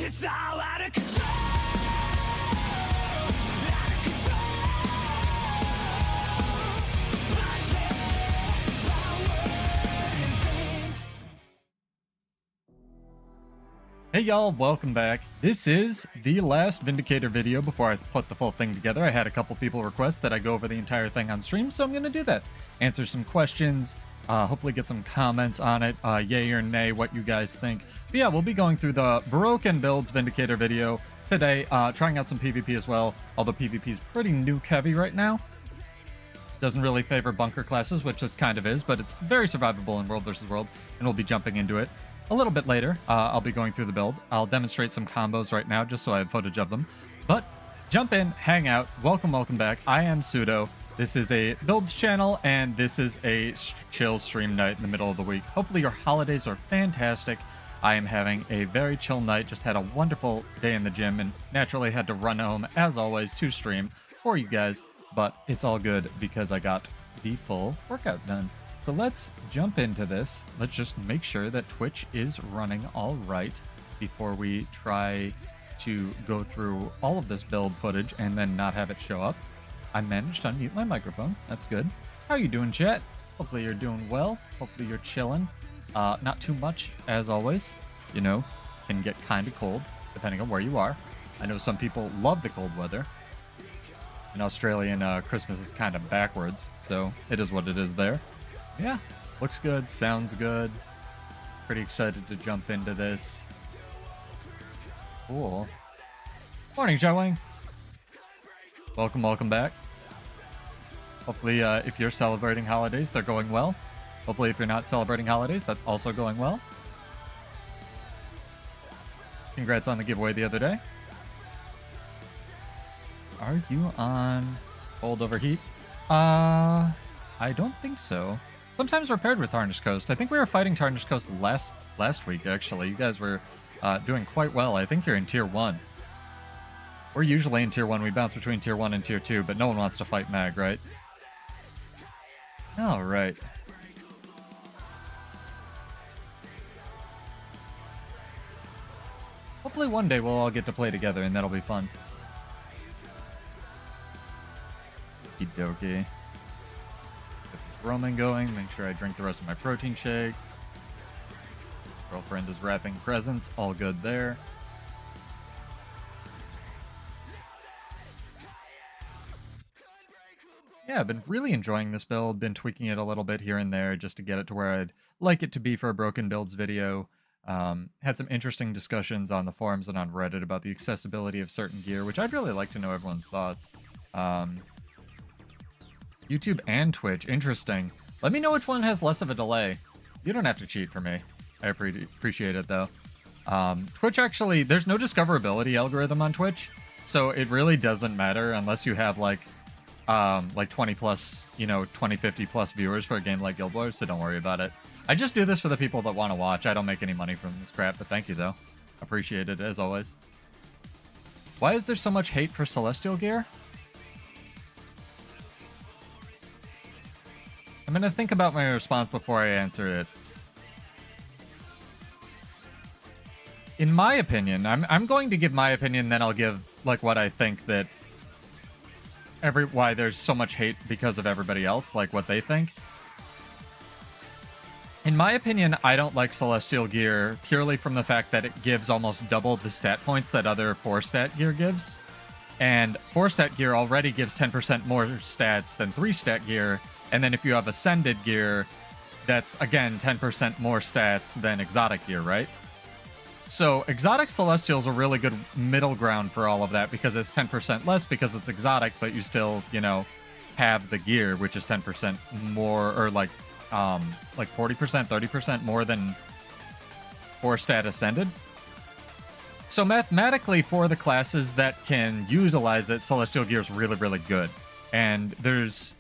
It's all out of control. Out of control. Hey y'all, welcome back. This is the last Vindicator video before I put the full thing together. I had a couple people request that I go over the entire thing on stream, so I'm going to do that. Answer some questions, hopefully get some comments on it, yay or nay, what you guys think. But yeah, we'll be going through the broken builds Vindicator video today, trying out some PvP as well, although PvP is pretty nuke heavy right now. Doesn't really favor bunker classes, which this kind of is, but it's very survivable in World vs. World, and we'll be jumping into it. A little bit later, I'll be going through the build. I'll demonstrate some combos right now, just so I have footage of them. But jump in, hang out, welcome back. I am SotO. This is a builds channel, and this is a chill stream night in the middle of the week. Hopefully your holidays are fantastic. I am having a very chill night, just had a wonderful day in the gym, and naturally had to run home, as always, to stream for you guys. But it's all good, because I got the full workout done. So let's jump into this. Let's just make sure that Twitch is running all right before we try to go through all of this build footage and then not have it show up. I managed to unmute my microphone. That's good. How you doing, chat? Hopefully you're doing well. Hopefully you're chilling. Not too much, as always. You know, can get kind of cold, depending on where you are. I know some people love the cold weather. In Australian, Christmas is kind of backwards, so it is what it is there. Yeah, looks good, sounds good. Pretty excited to jump into this. Cool. Morning, Jowing. Welcome back. Hopefully, if you're celebrating holidays, they're going well. Hopefully, if you're not celebrating holidays, that's also going well. Congrats on the giveaway the other day. Are you on cold overheat? I don't think so. Sometimes we're paired with Tarnished Coast. I think we were fighting Tarnished Coast last week, actually. You guys were doing quite well. I think you're in Tier 1. We're usually in Tier 1. We bounce between Tier 1 and Tier 2, but no one wants to fight Mag, right? All right. Hopefully one day we'll all get to play together, and that'll be fun. Okie-dokie. Roaming going, make sure I drink the rest of my protein shake. Girlfriend is wrapping presents, all good there. Yeah, I've been really enjoying this build, been tweaking it a little bit here and there just to get it to where I'd like it to be for a broken builds video. Had some interesting discussions on the forums and on Reddit about the accessibility of certain gear, which I'd really like to know everyone's thoughts. YouTube and Twitch. Interesting. Let me know which one has less of a delay. You don't have to cheat for me. I appreciate it, though. Twitch actually, there's no discoverability algorithm on Twitch, so it really doesn't matter unless you have, like 20 plus, 20, 50 plus viewers for a game like Guild Wars, so don't worry about it. I just do this for the people that want to watch. I don't make any money from this crap, but thank you, though. Appreciate it, as always. Why is there so much hate for Celestial gear? I'm going to think about my response before I answer it. In my opinion, I'm going to give my opinion, then I'll give like what I think that why there's so much hate because of everybody else, like what they think. In my opinion, I don't like Celestial gear purely from the fact that it gives almost double the stat points that other 4-stat gear gives. And 4-stat gear already gives 10% more stats than 3-stat gear. And then if you have Ascended gear, that's, again, 10% more stats than Exotic gear, right? So Exotic Celestial is a really good middle ground for all of that because it's 10% less because it's Exotic, but you still, have the gear, which is 10% more, or like 40%, 30% more than 4-stat Ascended. So mathematically, for the classes that can utilize it, Celestial gear is really, really good. And there's...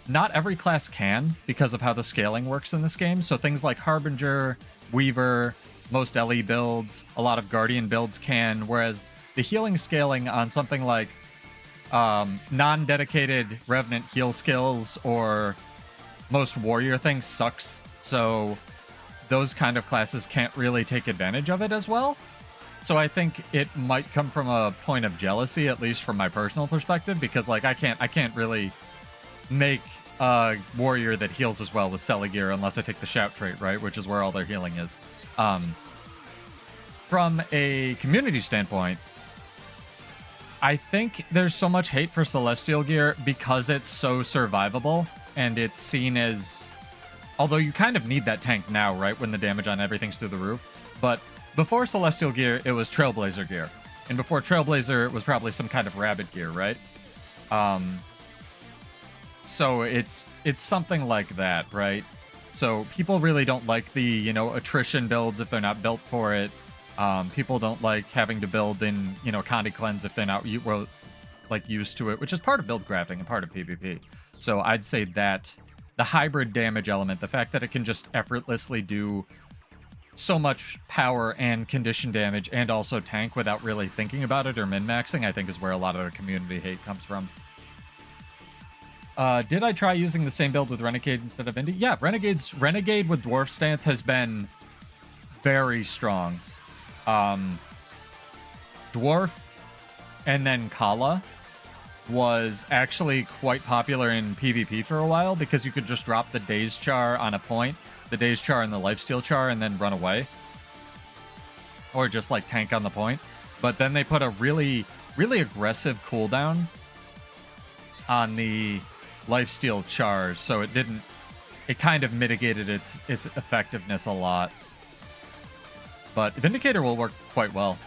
Not every class can, because of how the scaling works in this game. So things like Harbinger, Weaver, most LE builds, a lot of Guardian builds can, whereas the healing scaling on something like non-dedicated Revenant heal skills or most warrior things sucks. So those kind of classes can't really take advantage of it as well. So I think it might come from a point of jealousy, at least from my personal perspective, because like I can't really make a warrior that heals as well with Selly gear unless I take the shout trait, right? Which is where all their healing is. From a community standpoint, I think there's so much hate for Celestial gear because it's so survivable and it's seen as, although you kind of need that tank now, right? When the damage on everything's through the roof. But before Celestial gear, it was Trailblazer gear. And before Trailblazer, it was probably some kind of Rabbit gear, right? So it's something like that, right? So people really don't like the, you know, attrition builds if they're not built for it. People don't like having to build in, you know, Conti Cleanse if they're not like used to it, which is part of build crafting and part of PvP. So I'd say that the hybrid damage element, the fact that it can just effortlessly do so much power and condition damage and also tank without really thinking about it or min-maxing, I think is where a lot of the community hate comes from. Did I try using the same build with Renegade instead of Indy? Yeah, Renegade with Dwarf Stance has been very strong. Dwarf and then Kala was actually quite popular in PvP for a while because you could just drop the Daze Char on a point, the Daze Char and the Lifesteal Char, and then run away. Or just like tank on the point. But then they put a really, really aggressive cooldown on the Lifesteal Chars, so it kind of mitigated its effectiveness a lot. But Vindicator will work quite well.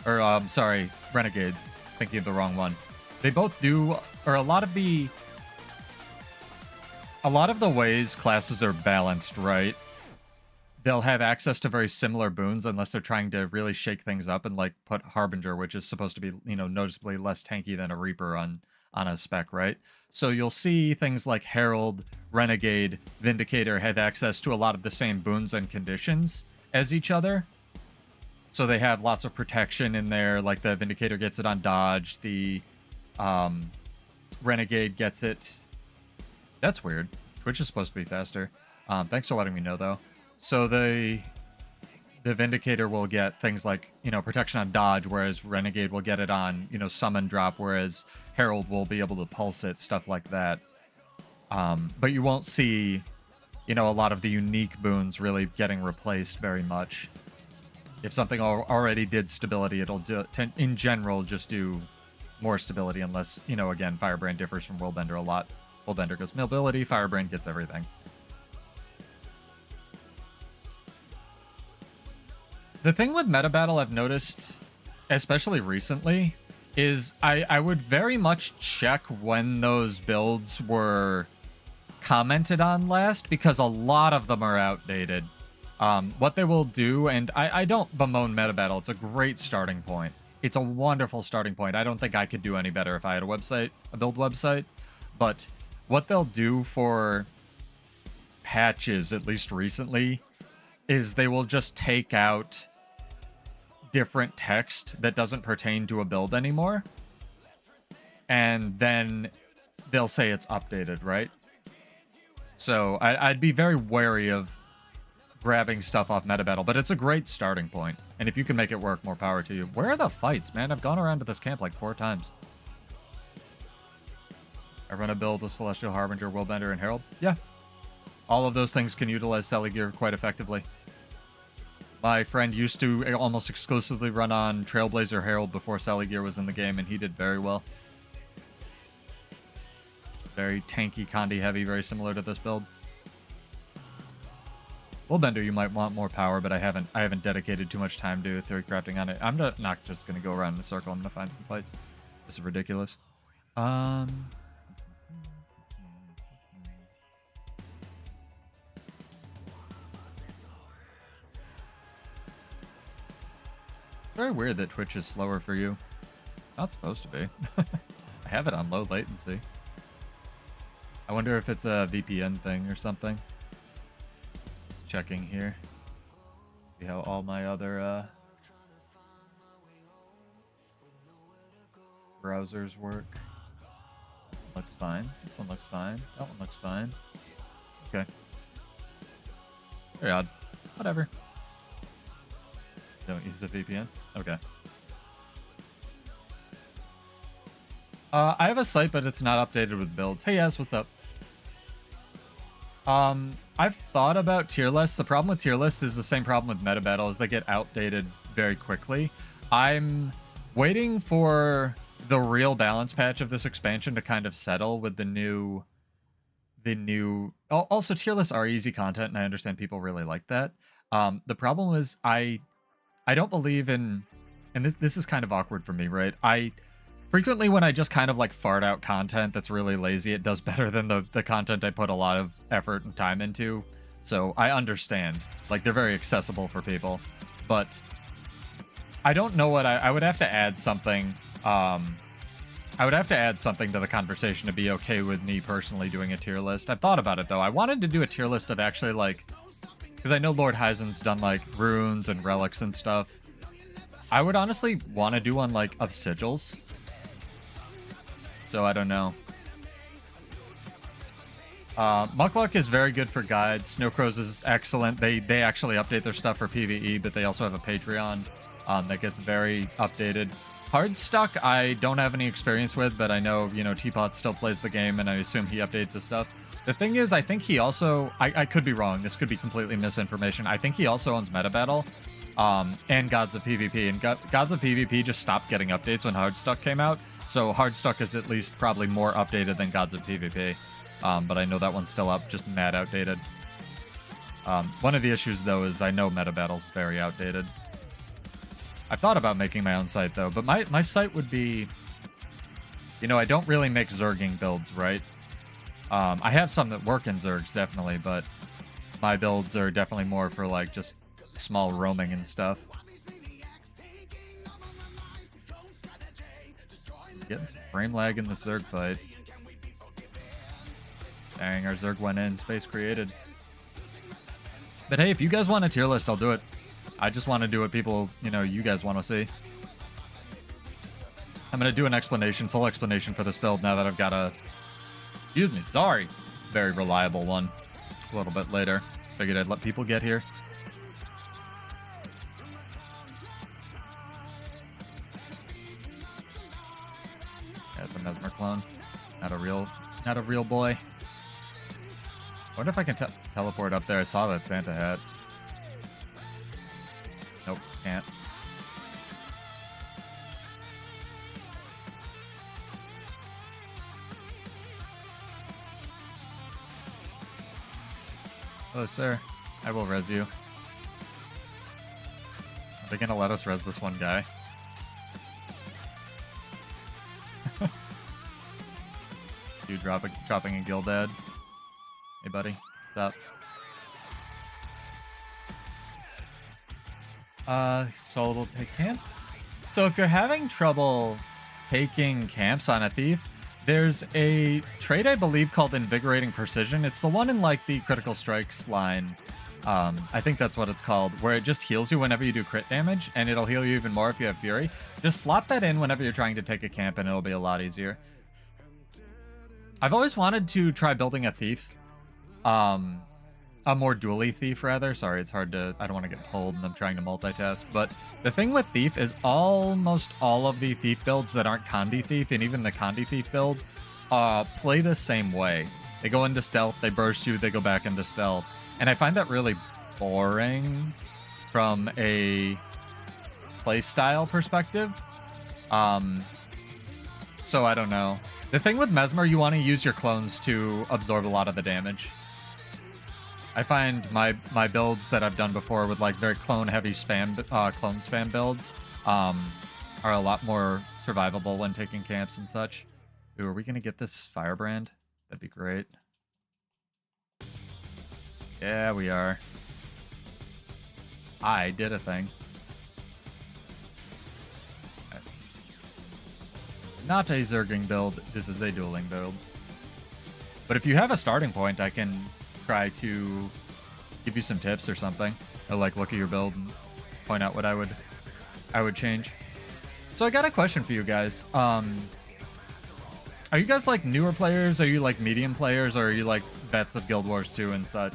Or, sorry, Renegades. Thinking of the wrong one. They both do, or a lot of the ways classes are balanced, right? They'll have access to very similar boons unless they're trying to really shake things up and like put Harbinger, which is supposed to be, you know, noticeably less tanky than a Reaper on a spec, right? So you'll see things like Herald, Renegade, Vindicator have access to a lot of the same boons and conditions as each other. So they have lots of protection in there, like the Vindicator gets it on dodge, the Renegade gets it. That's weird. Twitch is supposed to be faster. Thanks for letting me know, though. So the Vindicator will get things like, you know, protection on dodge, whereas Renegade will get it on, you know, summon drop, whereas Herald will be able to pulse it, stuff like that. But you won't see, you know, a lot of the unique boons really getting replaced very much. If something already did stability, it'll in general just do more stability unless, you know, again, Firebrand differs from Willbender a lot. Willbender goes mobility, Firebrand gets everything. The thing with meta battle I've noticed, especially recently, is I would very much check when those builds were commented on last, because a lot of them are outdated. What they will do, and I don't bemoan meta battle, it's a great starting point. It's a wonderful starting point. I don't think I could do any better if I had a website, a build website. But what they'll do for patches, at least recently, is they will just take out different text that doesn't pertain to a build anymore. And then they'll say it's updated, right? So I'd be very wary of grabbing stuff off meta battle, but it's a great starting point. And if you can make it work, more power to you. Where are the fights, man? I've gone around to this camp like 4 times. I run a build with Celestial Harbinger, Willbender, and Herald. Yeah. All of those things can utilize Selly gear quite effectively. My friend used to almost exclusively run on Trailblazer Herald before Selly gear was in the game, and he did very well. Very tanky, Condi heavy, very similar to this build. Willbender, you might want more power, but I haven't dedicated too much time to theory crafting on it. I'm not just gonna go around in a circle. I'm gonna find some fights. This is ridiculous. It's very weird that Twitch is slower for you. It's not supposed to be. I have it on low latency. I wonder if it's a VPN thing or something. Just checking here. See how all my other browsers work. Looks fine. This one looks fine. That one looks fine. Okay. Very odd. Whatever. Don't use a VPN? Okay. I have a site, but it's not updated with builds. Hey, yes, what's up? I've thought about tier lists. The problem with tier lists is the same problem with meta battles. They get outdated very quickly. I'm waiting for the real balance patch of this expansion to kind of settle with the new... Also, tier lists are easy content, and I understand people really like that. The problem is I don't believe in... And this is kind of awkward for me, right? Frequently, when I just kind of like fart out content that's really lazy, it does better than the content I put a lot of effort and time into. So I understand. Like, they're very accessible for people. But I don't know what I would have to add something. I would have to add something to the conversation to be okay with me personally doing a tier list. I've thought about it, though. I wanted to do a tier list of actually, like... Because I know Lord Hyzen's done, like, runes and relics and stuff. I would honestly want to do one, like, of sigils. So I don't know. Muckluck is very good for guides. Snowcrows is excellent. They actually update their stuff for PvE, but they also have a Patreon that gets very updated. Hardstuck, I don't have any experience with, but I know, you know, Tpot still plays the game, and I assume he updates his stuff. The thing is, I think he also... I could be wrong. This could be completely misinformation. I think he also owns Meta Battle and Gods of PvP. And Gods of PvP just stopped getting updates when Hardstuck came out. So Hardstuck is at least probably more updated than Gods of PvP. But I know that one's still up, just mad outdated. One of the issues, though, is I know Meta Battle's very outdated. I thought about making my own site, though, but my site would be... You know, I don't really make Zerging builds, right? I have some that work in Zergs, definitely, but my builds are definitely more for, like, just small roaming and stuff. Getting some frame lag in the Zerg fight. Dang, our Zerg went in. Space created. But hey, if you guys want a tier list, I'll do it. I just want to do what people, you know, you guys want to see. I'm going to do an explanation, full explanation for this build now that I've got a... Excuse me, sorry. Very reliable one. A little bit later. Figured I'd let people get here. Yeah, it's a Mesmer clone. Not a real boy. I wonder if I can teleport up there. I saw that Santa hat. Nope, can't. Oh, sir. I will res you. Are they gonna let us res this one guy? Dude dropping a Gildad. Hey, buddy. What's up? So it'll take camps? So if you're having trouble taking camps on a thief, there's a trait, I believe, called Invigorating Precision. It's the one in, like, the Critical Strikes line. I think that's what it's called, where it just heals you whenever you do crit damage, and it'll heal you even more if you have Fury. Just slot that in whenever you're trying to take a camp, and it'll be a lot easier. I've always wanted to try building a thief. A more dually thief, rather. Sorry, it's hard to... I don't want to get pulled, and I'm trying to multitask. But the thing with thief is almost all of the thief builds that aren't Condi thief, and even the Condi thief build, play the same way. They go into stealth, they burst you, they go back into stealth. And I find that really boring from a playstyle perspective. So I don't know. The thing with Mesmer, you want to use your clones to absorb a lot of the damage. I find my builds that I've done before with, like, very clone-heavy clone spam builds are a lot more survivable when taking camps and such. Ooh, are we going to get this Firebrand? That'd be great. Yeah, we are. I did a thing. Okay. Not a Zerging build. This is a dueling build. But if you have a starting point, I can try to give you some tips or something, or like look at your build and point out what I would change. So I got a question for you guys. Are you guys like newer players? Are you like medium players, or are you like vets of Guild Wars 2 and such?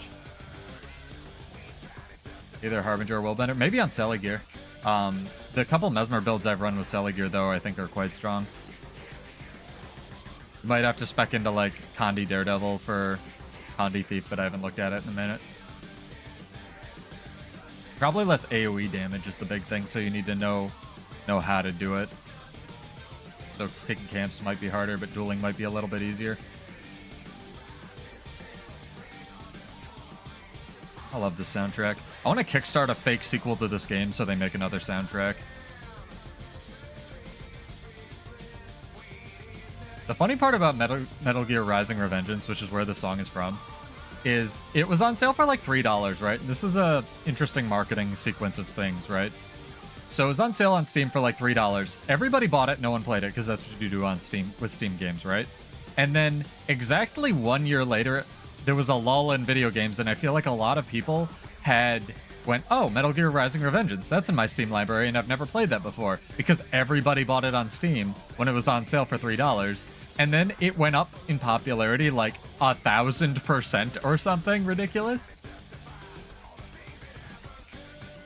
Either Harbinger or Willbender, maybe on Selly gear. The couple Mesmer builds I've run with Selly gear, though, I think are quite strong. You might have to spec into, like, Condi Daredevil for Condi Thief, but I haven't looked at it in a minute. Probably less AoE damage is the big thing, so you need to know how to do it. So taking camps might be harder, but dueling might be a little bit easier. I love this soundtrack. I want to kickstart a fake sequel to this game so they make another soundtrack. The funny part about Metal Gear Rising: Revengeance, which is where the song is from, is it was on sale for like $3, right? This is a interesting marketing sequence of things, right? So it was on sale on Steam for like $3. Everybody bought it, no one played it, because that's what you do on Steam with Steam games, right? And then exactly 1 year later, there was a lull in video games, and I feel like a lot of people went, oh, Metal Gear Rising: Revengeance, that's in my Steam library, and I've never played that before, because everybody bought it on Steam when it was on sale for $3. And then it went up in popularity like 1,000% or something ridiculous.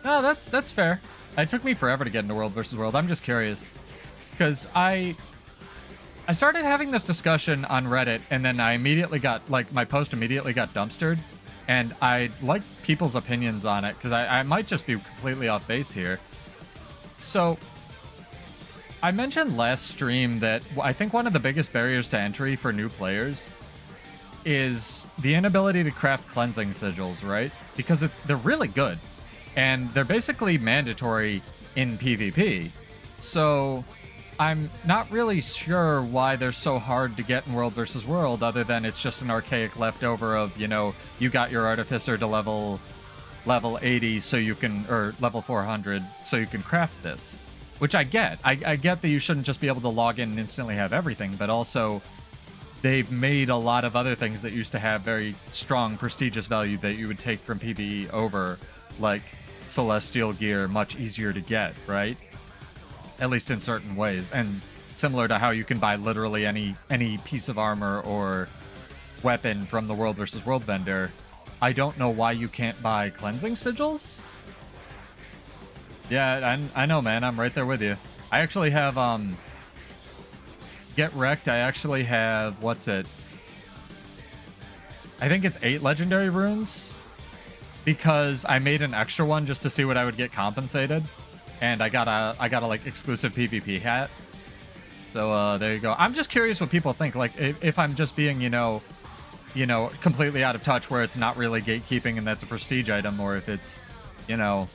No, that's fair. It took me forever to get into World vs. World. I'm just curious. Because I started having this discussion on Reddit, and then I immediately got, like, my post immediately got dumpstered. And I like people's opinions on it, because I might just be completely off base here. So, I mentioned last stream that I think one of the biggest barriers to entry for new players is the inability to craft cleansing sigils, right? Because they're really good. And they're basically mandatory in PvP. So I'm not really sure why they're so hard to get in World vs. World, other than it's just an archaic leftover of, you know, you got your Artificer to level 80 so you can, or level 400 so you can craft this. Which I get. I get that you shouldn't just be able to log in and instantly have everything, but also they've made a lot of other things that used to have very strong, prestigious value that you would take from PvE over, like Celestial gear, much easier to get, right? At least in certain ways. And similar to how you can buy literally any piece of armor or weapon from the World vs. World vendor, I don't know why you can't buy cleansing sigils. Yeah, I know, man. I'm right there with you. I actually have, Get Wrecked. I actually have, what's it? I think it's 8 legendary runes, because I made an extra one just to see what I would get compensated, and I got a like exclusive PvP hat. So there you go. I'm just curious what people think. Like if I'm just being, you know, completely out of touch, where it's not really gatekeeping and that's a prestige item, or if it's, you know,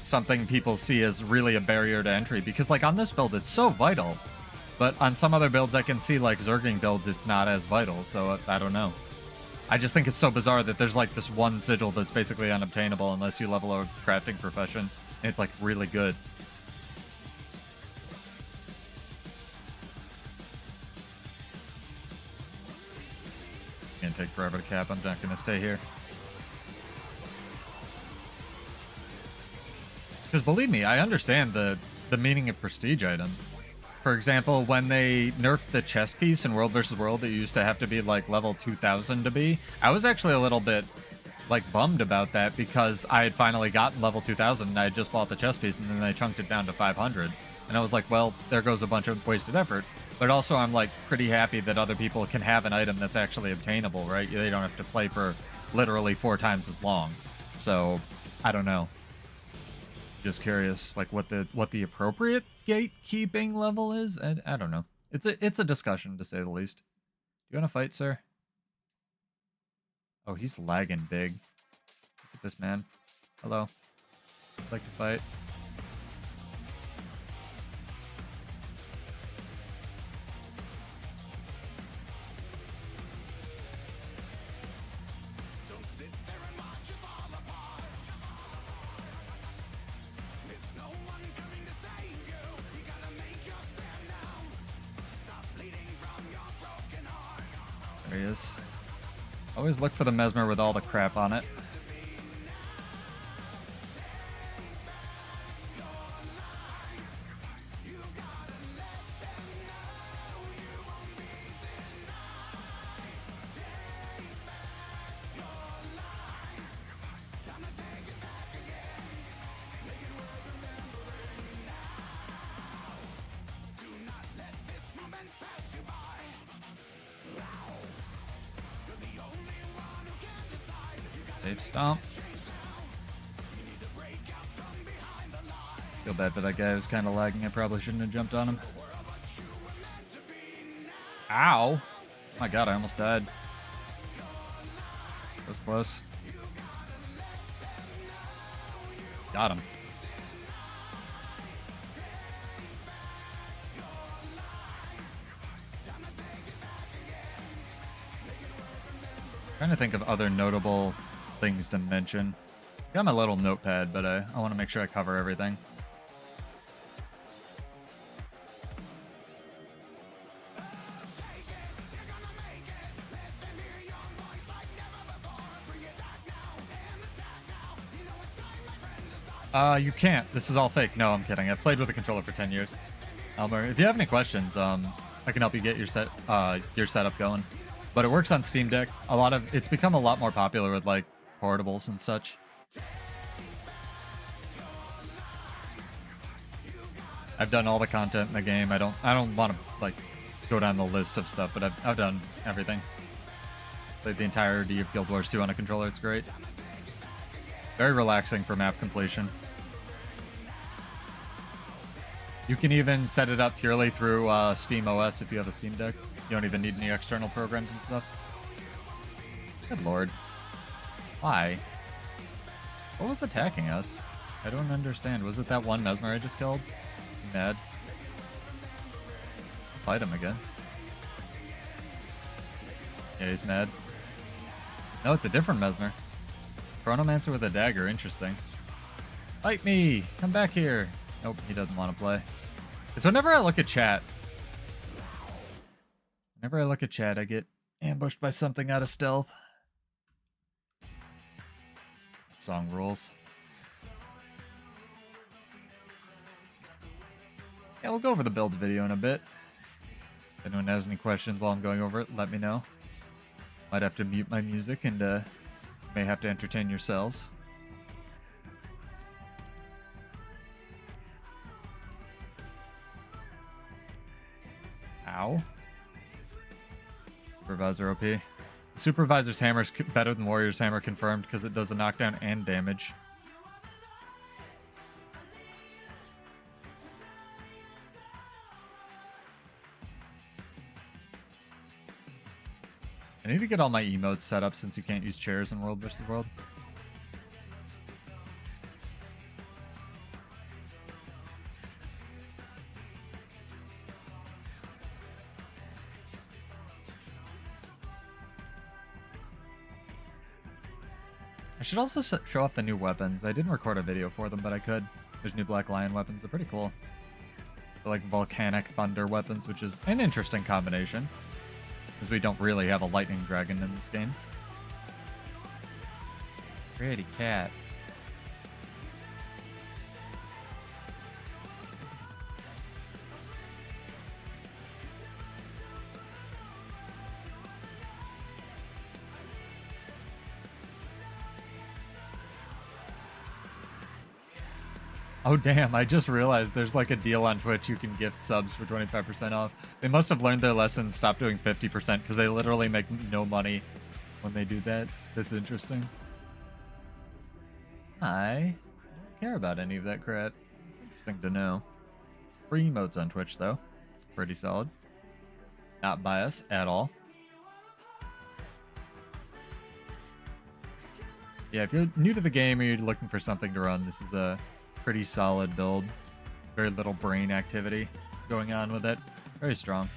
something people see as really a barrier to entry. Because like on this build, it's so vital, but on some other builds I can see, like Zerging builds, it's not as vital. So I don't know. I just think it's so bizarre that there's like this one sigil that's basically unobtainable unless you level a crafting profession, and it's like really good. It's gonna take forever to cap. I'm not gonna stay here. Because believe me, I understand the meaning of prestige items. For example, when they nerfed the chest piece in World vs. World that you used to have to be like level 2000 to be, I was actually a little bit like bummed about that, because I had finally gotten level 2000 and I had just bought the chest piece, and then they chunked it down to 500. And I was like, well, there goes a bunch of wasted effort. But also I'm like pretty happy that other people can have an item that's actually obtainable, right? They don't have to play for literally 4 times as long. So I don't know. Just curious, like what the appropriate gatekeeping level is. I don't know. It's a discussion, to say the least. You want to fight, sir? Oh, he's lagging big. Look at this man. Hello. I'd like to fight. There he is. Always look for the Mesmer with all the crap on it. Safe stomp. Feel bad for that guy who's kind of lagging. I probably shouldn't have jumped on him. Ow! Oh my god, I almost died. That was close. Got him. Trying to think of other notable things to mention. Got my little notepad, but I want to make sure I cover everything. You can't. This is all fake. No, I'm kidding. I've played with a controller for 10 years. Elmer, if you have any questions, I can help you get your setup going. But it works on Steam Deck. It's become a lot more popular with like portables and such. I've done all the content in the game. I don't want to like go down the list of stuff, but I've done everything. Played the entirety of Guild Wars 2 on a controller. It's great. Very relaxing for map completion. You can even set it up purely through Steam OS if you have a Steam Deck. You don't even need any external programs and stuff. Good lord. Why? What was attacking us? I don't understand. Was it that one Mesmer I just killed? I'm mad. I'll fight him again. Yeah, he's mad. No, it's a different Mesmer. Chronomancer with a dagger. Interesting. Fight me! Come back here! Nope, he doesn't want to play. It's whenever I look at chat. Whenever I look at chat, I get ambushed by something out of stealth. Song rules. Yeah, we'll go over the builds video in a bit. If anyone has any questions while I'm going over it, let me know. Might have to mute my music and may have to entertain yourselves. Ow. Supervisor OP. Supervisor's hammer is better than Warrior's hammer, confirmed, because it does a knockdown and damage. I need to get all my emotes set up since you can't use chairs in World vs. World. I should also show off the new weapons. I didn't record a video for them, but I could. There's new Black Lion weapons. They're pretty cool. They're like volcanic thunder weapons, which is an interesting combination, because we don't really have a lightning dragon in this game. Pretty cat. Oh damn, I just realized there's like a deal on Twitch. You can gift subs for 25% off. They must have learned their lesson, stopped doing 50%, because they literally make no money when they do that. That's interesting. I don't care about any of that crap. It's interesting to know. Free emotes on Twitch though. Pretty solid. Not biased at all. Yeah, if you're new to the game or you're looking for something to run, this is a pretty solid build. Very little brain activity going on with it. Very strong.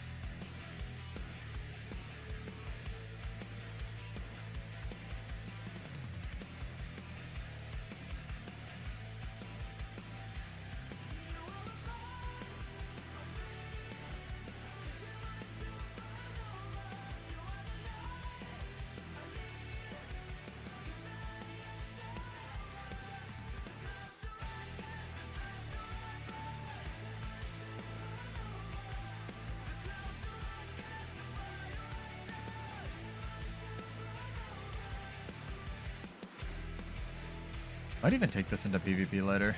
Might even take this into PvP later.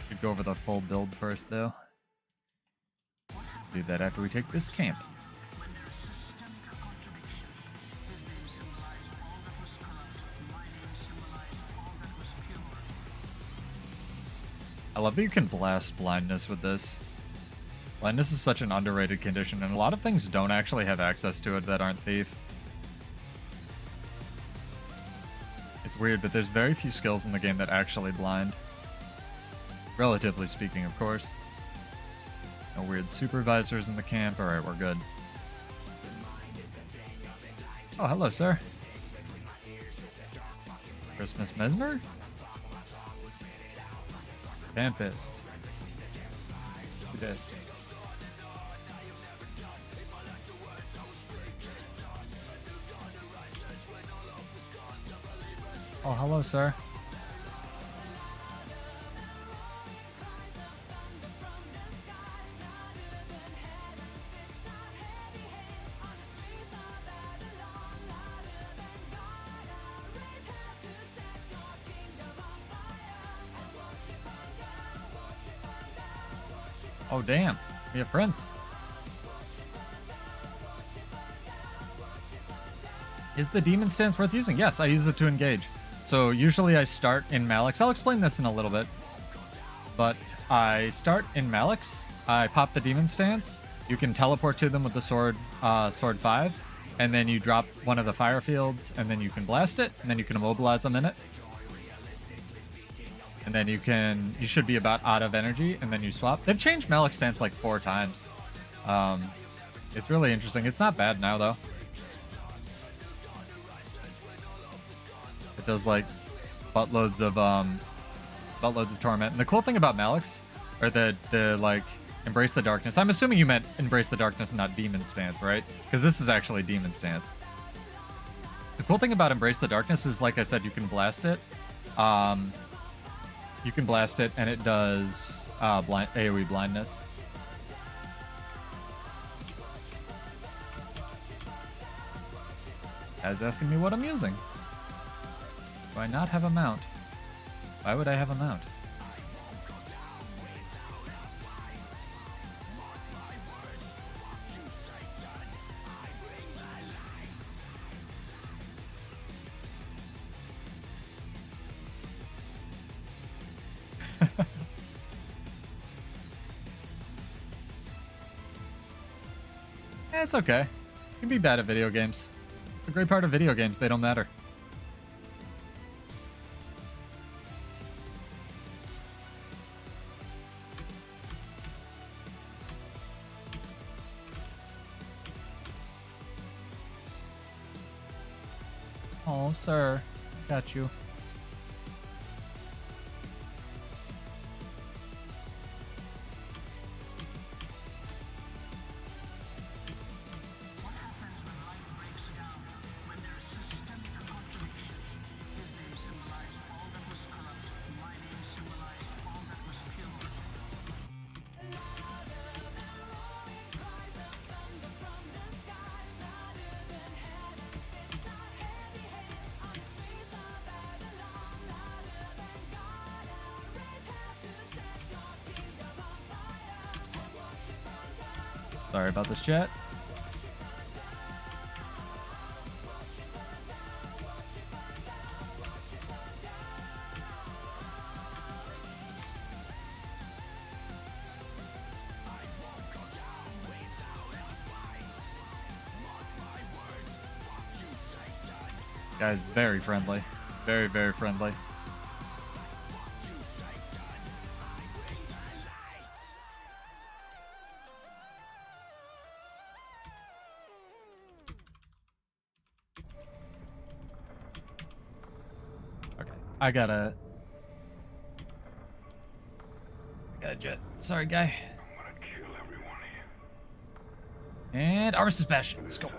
Should go over the full build first, though. Do that after we take this camp. I love that you can blast blindness with this. Blindness is such an underrated condition, and a lot of things don't actually have access to it that aren't Thief. It's weird, but there's very few skills in the game that actually blind. Relatively speaking, of course. No weird supervisors in the camp. Alright, we're good. Oh, hello, sir. Christmas Mesmer? Tempest. Do this. Oh, hello, sir. Oh, damn. We have friends. Is the demon stance worth using? Yes, I use it to engage. So usually I start in Malix. I'll explain this in a little bit. But I start in Malix. I pop the demon stance. You can teleport to them with the sword, sword 5. And then you drop one of the fire fields, and then you can blast it, and then you can immobilize them in it. And then you should be about out of energy, and then you swap. They've changed Malix stance like 4 times. It's really interesting. It's not bad now, though. It does like buttloads of torment. And the cool thing about Malix, or the like Embrace the Darkness. I'm assuming you meant Embrace the Darkness, not Demon stance, right? Because this is actually Demon stance. The cool thing about Embrace the Darkness is, like I said, you can blast it. You can blast it, and it does AoE blindness. Guy's asking me what I'm using. Do I not have a mount? Why would I have a mount? It's okay. You can be bad at video games. It's a great part of video games. They don't matter. Oh, sir. Got you. Sorry about this, chat. Guy's very friendly. Very, very friendly. I gotta jet. Sorry, guy. I'm gonna kill every one of you. And Armistice Bastion. Let's go.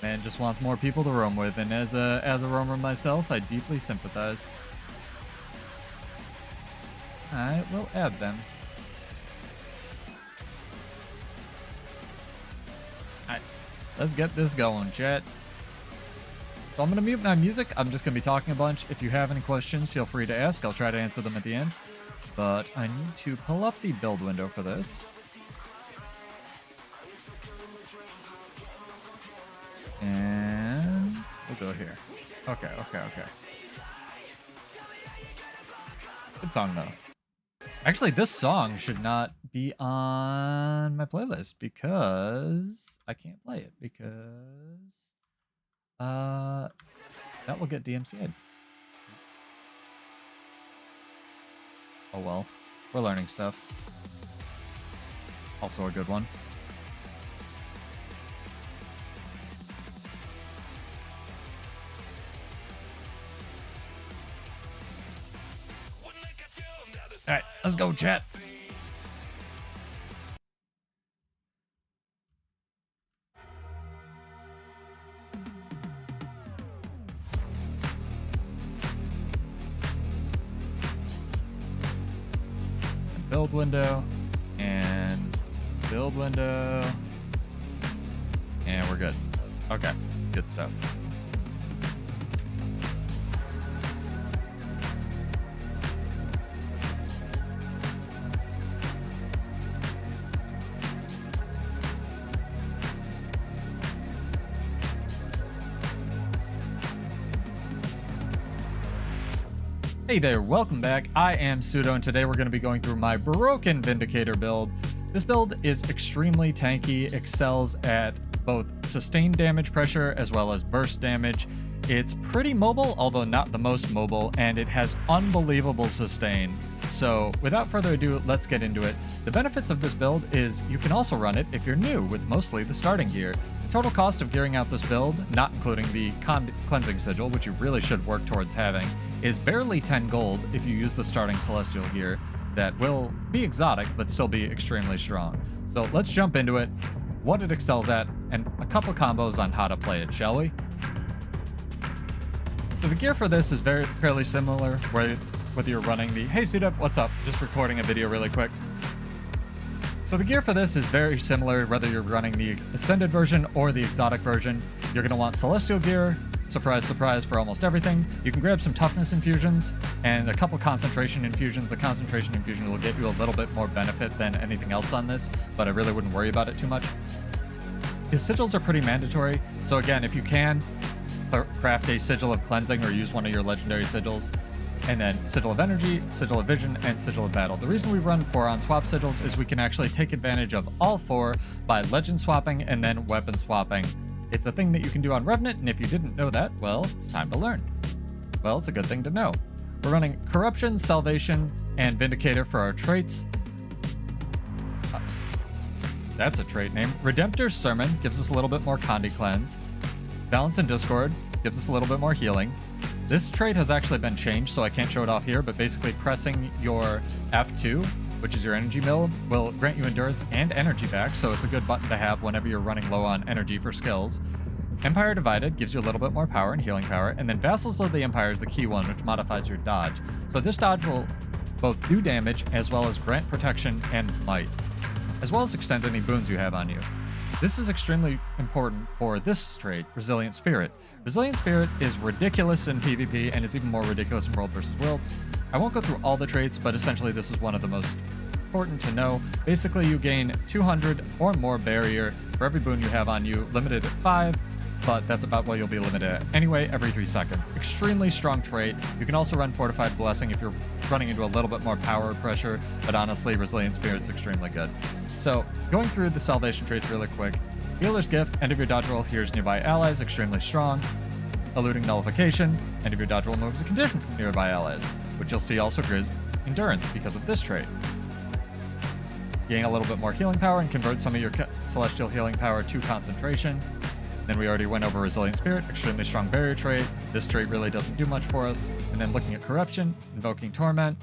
Man just wants more people to roam with, and as a roamer myself, I deeply sympathize. I will add them. Let's get this going, chat. So I'm going to mute my music. I'm just going to be talking a bunch. If you have any questions, feel free to ask. I'll try to answer them at the end. But I need to pull up the build window for this. And we'll go here. Okay, okay, okay. Good song, though. Actually, this song should not be on my playlist because I can't play it because that will get DMCA'd. Oh well, we're learning stuff. Also a good one. All right, let's go, chat. Build window and build window, and we're good. Okay, good stuff. Hey there, welcome back. I am SotO, and today we're going to be going through my broken Vindicator build. This build is extremely tanky, excels at both sustained damage pressure as well as burst damage. It's pretty mobile, although not the most mobile, and it has unbelievable sustain. So without further ado, let's get into it. The benefits of this build is you can also run it if you're new with mostly the starting gear. The total cost of gearing out this build, not including the cleansing sigil, which you really should work towards having, is barely 10 gold if you use the starting celestial gear that will be exotic but still be extremely strong. So let's jump into it, what it excels at, and a couple combos on how to play it, shall we? So the gear for this is fairly similar, whether you're running the... Hey SotO, what's up? Just recording a video really quick. So the gear for this is very similar, whether you're running the Ascended version or the exotic version. You're going to want Celestial gear, surprise, surprise, for almost everything. You can grab some toughness infusions and a couple concentration infusions. The concentration infusion will get you a little bit more benefit than anything else on this, but I really wouldn't worry about it too much. The sigils are pretty mandatory, so again, if you can, craft a sigil of cleansing or use one of your legendary sigils. And then Sigil of Energy, Sigil of Vision, and Sigil of Battle. The reason we run 4 on swap sigils is we can actually take advantage of all 4 by legend swapping and then weapon swapping. It's a thing that you can do on Revenant, and if you didn't know that, well, it's time to learn. Well, it's a good thing to know. We're running Corruption, Salvation, and Vindicator for our traits. That's a trait name. Redemptor's Sermon gives us a little bit more Condi Cleanse. Balance and Discord gives us a little bit more healing. This trait has actually been changed, so I can't show it off here, but basically pressing your F2, which is your energy build, will grant you endurance and energy back, so it's a good button to have whenever you're running low on energy for skills. Empire Divided gives you a little bit more power and healing power, and then Vassals of the Empire is the key one, which modifies your dodge. So this dodge will both do damage as well as grant protection and might, as well as extend any boons you have on you. This is extremely important for this trait, Resilient Spirit. Resilient Spirit is ridiculous in PvP and is even more ridiculous in World versus World. I won't go through all the traits, but essentially this is one of the most important to know. Basically, you gain 200 or more barrier for every boon you have on you, limited at 5, but that's about what you'll be limited at anyway every 3 seconds. Extremely strong trait. You can also run Fortified Blessing if you're running into a little bit more power pressure, but honestly, Resilient Spirit's extremely good. So, going through the Salvation traits really quick. Healer's Gift, end of your dodge roll, hears nearby allies, extremely strong. Eluding Nullification, end of your dodge roll moves a condition from nearby allies, which you'll see also gives endurance because of this trait. Gain a little bit more healing power and convert some of your celestial healing power to concentration. Then we already went over Resilient Spirit, extremely strong barrier trait. This trait really doesn't do much for us. And then looking at Corruption, Invoking Torment,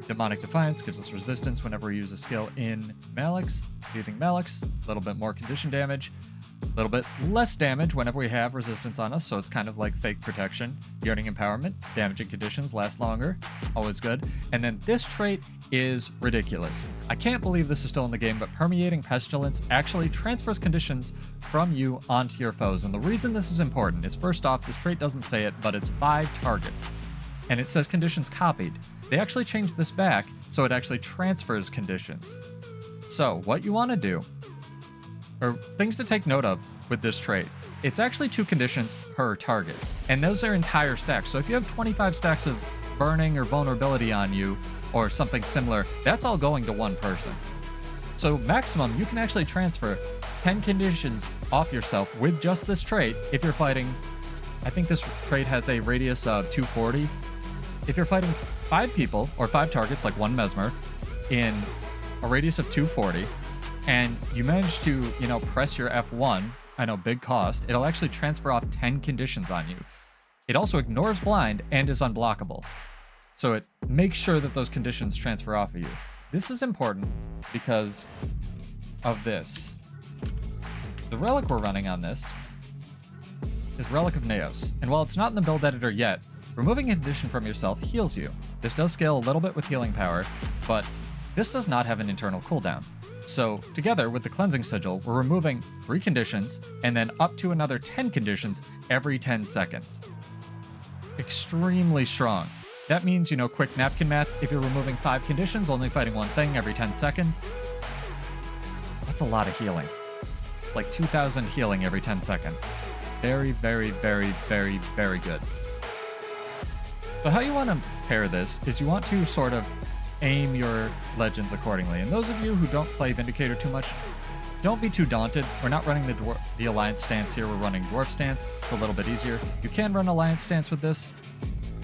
Demonic Defiance gives us resistance whenever we use a skill in Malix. Breathing Malix, a little bit more condition damage. A little bit less damage whenever we have resistance on us, so it's kind of like fake protection. Yearning Empowerment, damaging conditions last longer, always good. And then this trait is ridiculous. I can't believe this is still in the game, but Permeating Pestilence actually transfers conditions from you onto your foes. And the reason this is important is, first off, this trait doesn't say it, but it's 5 targets. And it says conditions copied. They actually changed this back, so it actually transfers conditions. So what you want to do, or things to take note of, with this trait. It's actually 2 conditions per target, and those are entire stacks. So if you have 25 stacks of burning or vulnerability on you, or something similar, that's all going to one person. So maximum, you can actually transfer 10 conditions off yourself with just this trait if you're fighting. I think this trait has a radius of 240. If you're fighting 5 people, or 5 targets, like 1 mesmer, in a radius of 240, and you manage to, press your F1, I know, big cost, it'll actually transfer off 10 conditions on you. It also ignores blind and is unblockable. So it makes sure that those conditions transfer off of you. This is important because of this. The relic we're running on this is Relic of Neos, and while it's not in the build editor yet, removing a condition from yourself heals you. This does scale a little bit with healing power, but this does not have an internal cooldown. So together with the cleansing sigil, we're removing 3 conditions and then up to another 10 conditions every 10 seconds. Extremely strong. That means, quick napkin math, if you're removing 5 conditions, only fighting 1 thing every 10 seconds, that's a lot of healing. Like 2,000 healing every 10 seconds. Very, very, very, very, very good. So how you want to pair this is you want to sort of aim your legends accordingly. And those of you who don't play Vindicator too much, don't be too daunted. We're not running the Alliance stance here, we're running Dwarf stance. It's a little bit easier. You can run Alliance stance with this.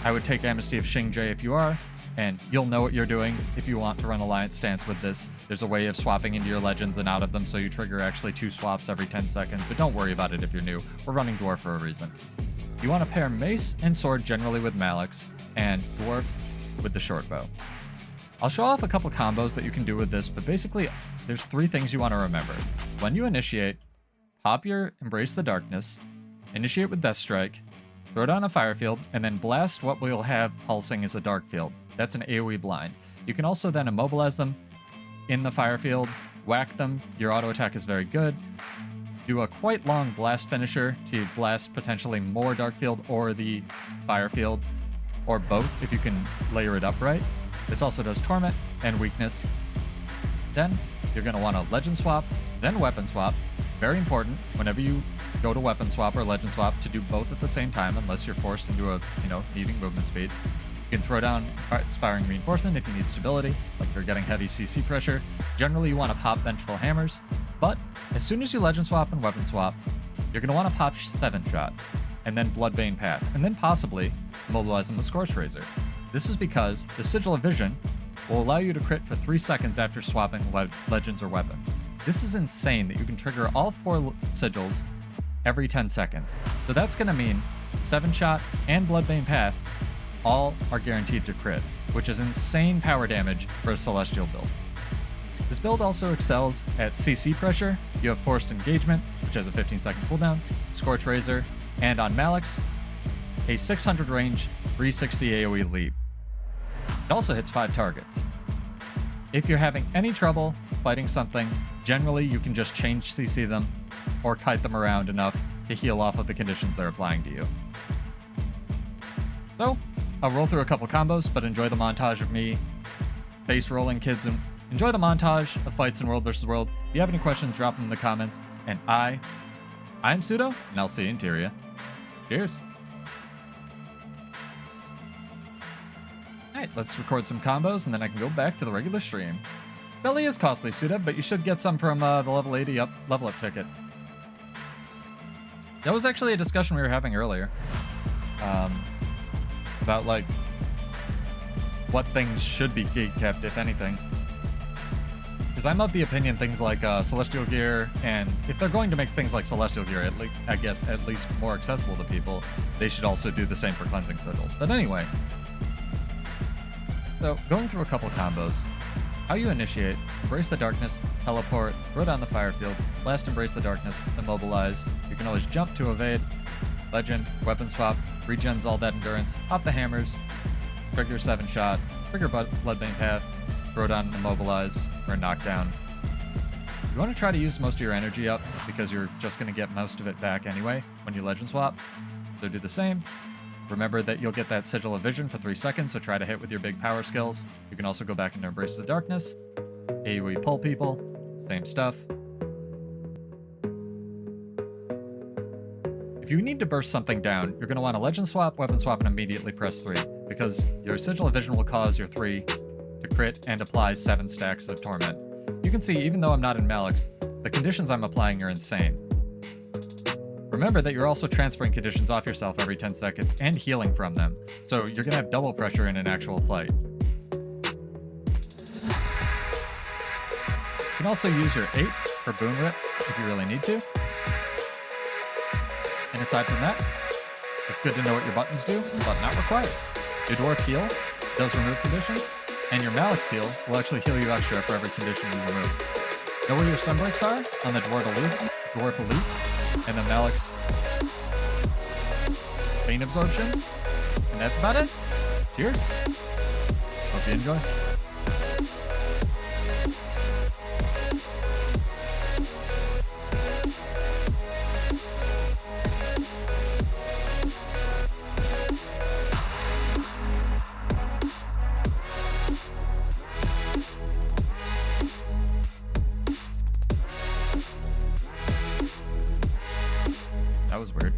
I would take Amnesty of Shing J if you are, and you'll know what you're doing if you want to run Alliance stance with this. There's a way of swapping into your legends and out of them, so you trigger actually 2 swaps every 10 seconds, but don't worry about it if you're new. We're running Dwarf for a reason. You want to pair Mace and Sword generally with Malix, and Dwarf with the short bow. I'll show off a couple combos that you can do with this, but basically there's 3 things you want to remember. When you initiate, pop your Embrace the Darkness, initiate with Death Strike, throw down a fire field, and then blast what we'll have pulsing as a dark field. That's an AoE blind. You can also then immobilize them in the fire field, whack them, your auto attack is very good. Do a quite long blast finisher to blast potentially more dark field or the fire field, or both if you can layer it up right. This also does torment and weakness. Then you're going to want to legend swap, then weapon swap. Very important whenever you go to weapon swap or legend swap to do both at the same time, unless you're forced into a, needing movement speed. You can throw down Inspiring Reinforcement if you need stability, like if you're getting heavy CC pressure. Generally, you want to pop Vengeful Hammers, but as soon as you legend swap and weapon swap, you're going to want to pop 7-shot, and then Bloodbane Path, and then possibly immobilize them with Scorch Razor. This is because the Sigil of Vision will allow you to crit for 3 seconds after swapping legends or weapons. This is insane that you can trigger all 4 sigils every 10 seconds. So that's going to mean 7-shot and Bloodbane Path all are guaranteed to crit, which is insane power damage for a Celestial build. This build also excels at CC pressure. You have Forced Engagement, which has a 15-second cooldown, Scorch Razor, and on Malix, a 600 range 360 AoE leap. It also hits 5 targets. If you're having any trouble fighting something, generally you can just change CC them or kite them around enough to heal off of the conditions they're applying to you. So, I'll roll through a couple combos, but enjoy the montage of me base rolling kids, and enjoy the montage of fights in World vs. World. If you have any questions, drop them in the comments. And I'm SotO, and I'll see you in Tyria. Cheers. Alright, let's record some combos, and then I can go back to the regular stream. Selly is costly, SotO, but you should get some from the level 80 level up ticket. That was actually a discussion we were having earlier. About, like, what things should be gatekept, if anything. Because I'm of the opinion things like Celestial Gear, and if they're going to make things like Celestial Gear, I guess at least more accessible to people, they should also do the same for Cleansing Sigils. But anyway, so going through a couple combos. How you initiate: Embrace the Darkness, teleport, throw down the fire field, blast Embrace the Darkness, immobilize. You can always jump to evade, legend, weapon swap, regens all that endurance, pop the hammers, trigger 7-shot, trigger Bloodbane Path, throw down and immobilize, or knock down. You want to try to use most of your energy up because you're just going to get most of it back anyway when you legend swap. So do the same. Remember that you'll get that Sigil of Vision for 3 seconds, so try to hit with your big power skills. You can also go back into Embrace the Darkness, AoE pull people, same stuff. If you need to burst something down, you're going to want to legend swap, weapon swap, and immediately press 3, because your Sigil of Vision will cause your 3 to crit and apply 7 stacks of Torment. You can see, even though I'm not in Malix, the conditions I'm applying are insane. Remember that you're also transferring conditions off yourself every 10 seconds and healing from them, so you're going to have double pressure in an actual fight. You can also use your 8 for Boon Whip if you really need to. And aside from that, it's good to know what your buttons do, but not required. Your Dwarf Heal does remove conditions, and your Malix Heal will actually heal you extra for every condition you remove. Know where your stun breaks are? On the Dwarf Elite, and the Malix Vein Absorption. And that's about it. Cheers. Hope you enjoy. That was weird.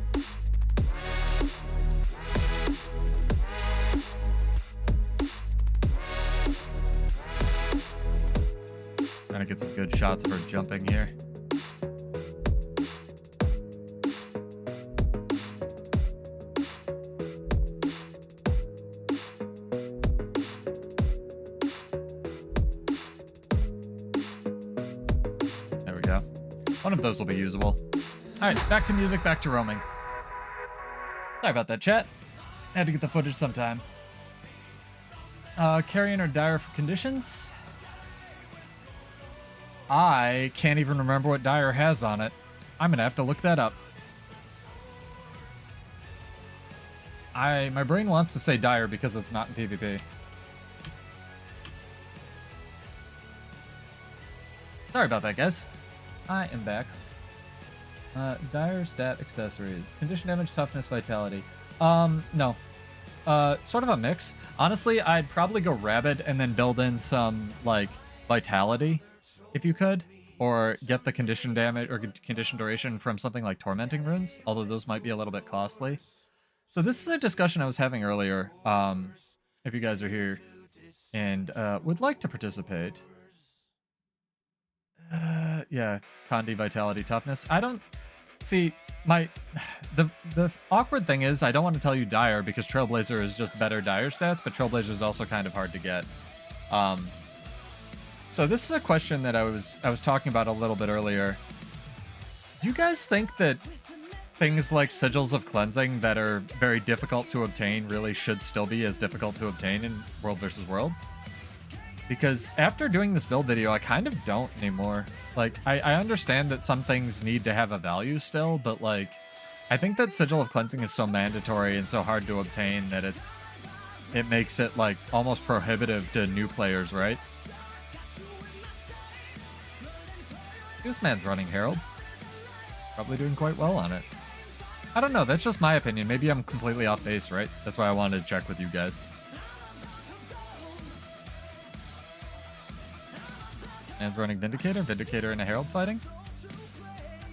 Trying to get some good shots of her jumping here. There we go. One of those will be usable. Alright, back to music, back to roaming. Sorry about that, chat. Had to get the footage sometime. Carrion or Dire for conditions? I can't even remember what Dire has on it. I'm gonna have to look that up. My brain wants to say Dire because it's not in PvP. Sorry about that, guys. I am back. Dire stat accessories. Condition damage, toughness, vitality. No. Sort of a mix. Honestly, I'd probably go Rabid and then build in some, like, vitality, if you could. Or get the condition damage or condition duration from something like Tormenting Runes, although those might be a little bit costly. So this is a discussion I was having earlier, if you guys are here and would like to participate. Yeah, Condi, Vitality, Toughness. I don't... See, the awkward thing is I don't want to tell you Dire because Trailblazer is just better Dire stats, but Trailblazer is also kind of hard to get. So this is a question that I was talking about a little bit earlier. Do you guys think that things like Sigils of Cleansing that are very difficult to obtain really should still be as difficult to obtain in World vs. World? Because after doing this build video, I kind of don't anymore. Like, I understand that some things need to have a value still, but like, I think that Sigil of Cleansing is so mandatory and so hard to obtain that it makes it like almost prohibitive to new players, right? This man's running Herald. Probably doing quite well on it. I don't know, that's just my opinion. Maybe I'm completely off base, right? That's why I wanted to check with you guys. Man's running Vindicator. Vindicator and a Herald fighting.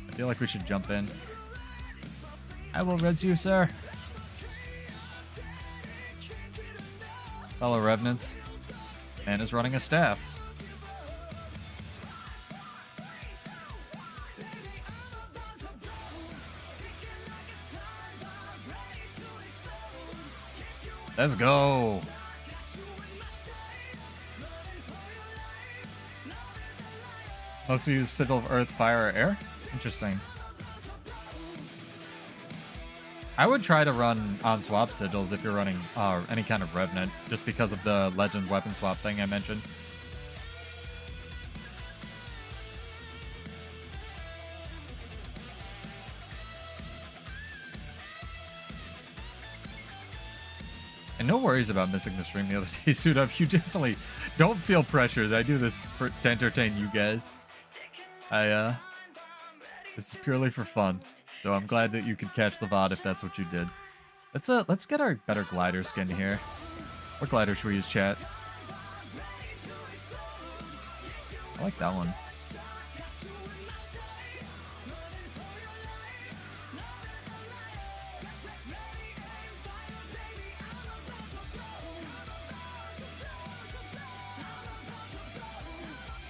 I feel like we should jump in. I will res you, sir. Fellow Revenants. Man is running a staff. Let's go. Mostly use Sigil of Earth, Fire, or Air? Interesting. I would try to run on-swap Sigils if you're running any kind of Revenant, just because of the Legends weapon swap thing I mentioned. And no worries about missing the stream the other day, Suit Up. You definitely don't feel pressured. I do this to entertain you guys. This is purely for fun. So I'm glad that you could catch the VOD if that's what you did. Let's get our better glider skin here. What glider should we use, chat? I like that one.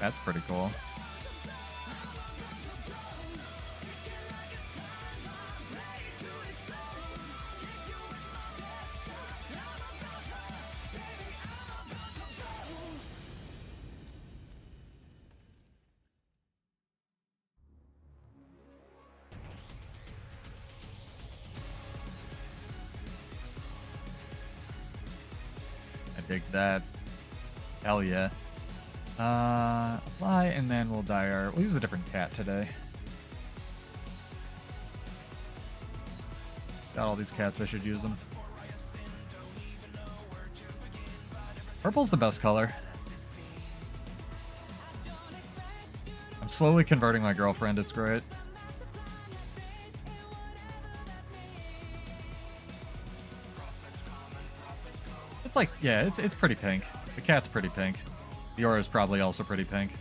That's pretty cool. Dig that. Hell yeah. Apply, and then we'll dye our... We'll use a different cat today. Got all these cats, I should use them. Purple's the best color. I'm slowly converting my girlfriend, it's great. It's like, yeah, it's pretty pink. The cat's pretty pink. The aura is probably also pretty pink.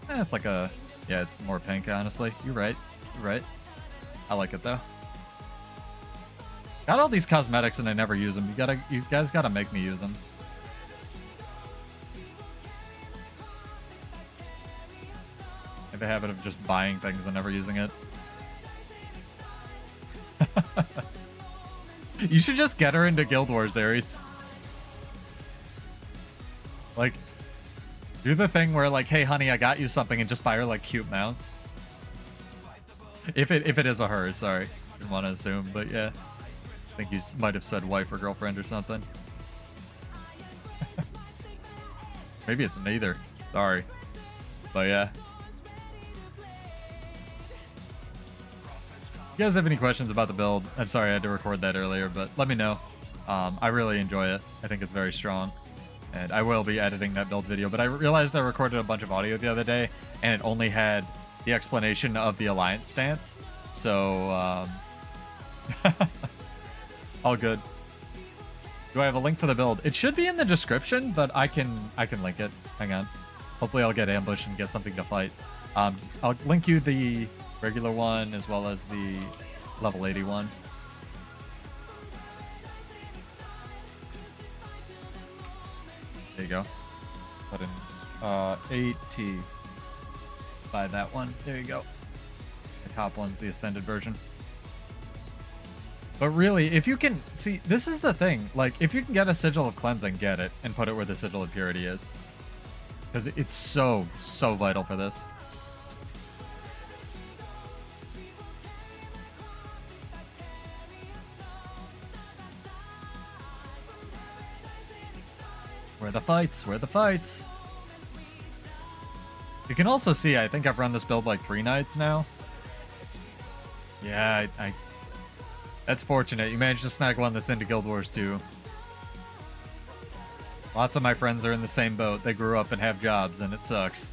It's like a, yeah, it's more pink, honestly. You're right. You're right. I like it though. Got all these cosmetics and I never use them. You guys gotta make me use them. I have a habit of just buying things and never using it. You should just get her into Guild Wars, Ares. Like, do the thing where like, hey honey, I got you something, and just buy her like cute mounts. If it is a her, sorry. Didn't want to assume, but yeah. I think you might have said wife or girlfriend or something. Maybe it's neither. Sorry. But yeah. If you guys have any questions about the build, I'm sorry I had to record that earlier, but let me know. I really enjoy it. I think it's very strong. And I will be editing that build video, but I realized I recorded a bunch of audio the other day, and it only had the explanation of the alliance stance. So, all good. Do I have a link for the build? It should be in the description, but I can link it. Hang on. Hopefully I'll get ambushed and get something to fight. I'll link you the regular one as well as the level 81. There you go. Put in 8T. Buy that one. There you go. The top one's the ascended version. But really, if you can... See, this is the thing. Like, if you can get a sigil of cleansing, get it. And put it where the sigil of purity is. Because it's so, so vital for this. Where are the fights? Where are the fights? You can also see, I think I've run this build like 3 nights now. Yeah, that's fortunate. You managed to snag one that's into Guild Wars 2. Lots of my friends are in the same boat. They grew up and have jobs, and it sucks.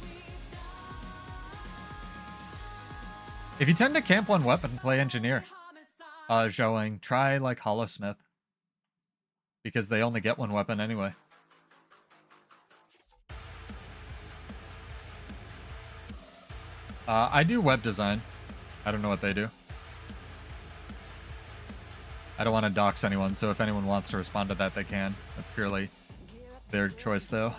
If you tend to camp one weapon, play engineer. Zhouing, try like Hollowsmith. Because they only get one weapon anyway. I do web design. I don't know what they do. I don't want to dox anyone, so if anyone wants to respond to that, they can. That's purely their choice, though.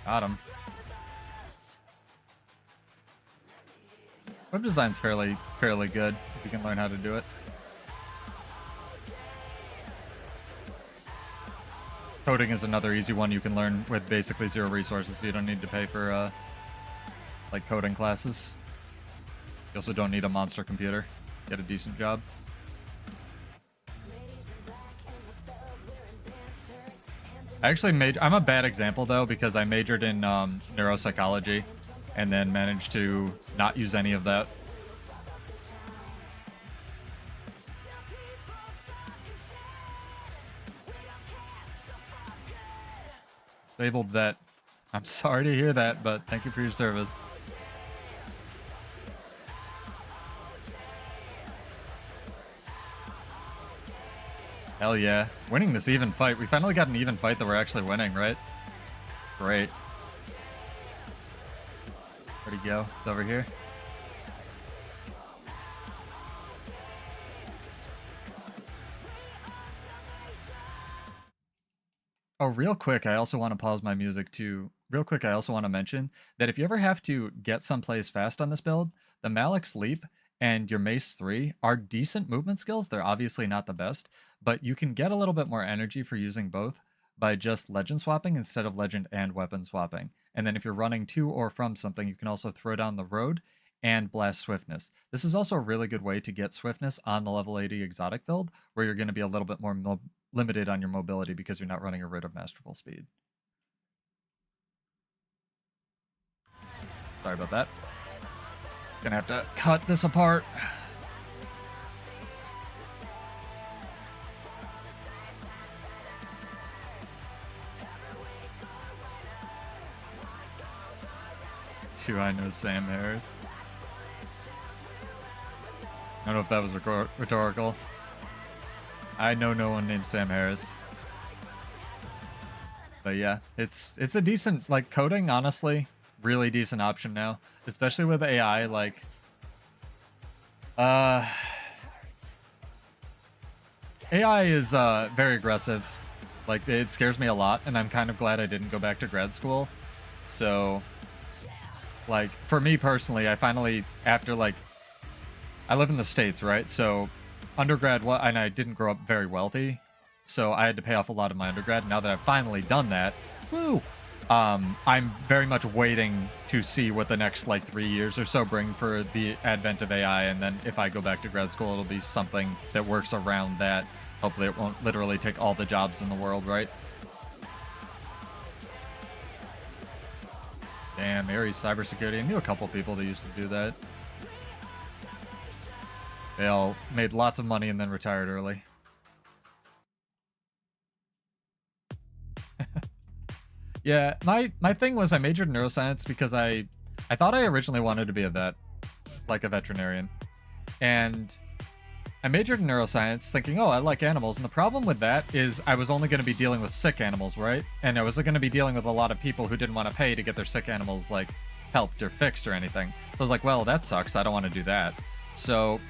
Got him. Web design's fairly good if you can learn how to do it. Coding is another easy one you can learn with basically 0 resources, so you don't need to pay for like coding classes. You also don't need a monster computer. Get a decent job. I actually I'm a bad example though, because I majored in neuropsychology and then managed to not use any of that. Disabled vet. I'm sorry to hear that, but thank you for your service. Hell yeah. Winning this even fight. We finally got an even fight that we're actually winning, right? Great. Where'd he go? It's over here. Oh, real quick, I also want to pause my music to... Real quick, I also want to mention that if you ever have to get someplace fast on this build, the Malik's Leap and your Mace 3 are decent movement skills. They're obviously not the best, but you can get a little bit more energy for using both by just legend swapping instead of legend and weapon swapping. And then if you're running to or from something, you can also throw down the road and blast swiftness. This is also a really good way to get swiftness on the level 80 exotic build, where you're going to be a little bit more limited on your mobility because you're not running a Writ of Masterful Speed. Sorry about that. Gonna have to cut this apart. Do I know Sam Harris? I don't know if that was rhetorical. I know no one named Sam Harris. But yeah, it's a decent, like, coding, honestly, really decent option now. Especially with AI, like... AI is very aggressive. Like, it scares me a lot, and I'm kind of glad I didn't go back to grad school. So, like, for me personally, I finally, after, like... I live in the States, right? So, undergrad, and I didn't grow up very wealthy, so I had to pay off a lot of my undergrad. Now that I've finally done that, woo! I'm very much waiting to see what the next, like, 3 years or so bring for the advent of AI, and then if I go back to grad school, it'll be something that works around that. Hopefully it won't literally take all the jobs in the world, right? Damn, Ares Cybersecurity. I knew a couple people that used to do that. They all made lots of money and then retired early. Yeah, my thing was I majored in neuroscience because I thought I originally wanted to be a vet, like a veterinarian. And I majored in neuroscience thinking, oh, I like animals. And the problem with that is I was only going to be dealing with sick animals, right? And I wasn't going to be dealing with a lot of people who didn't want to pay to get their sick animals, like, helped or fixed or anything. So I was like, well, that sucks. I don't want to do that. So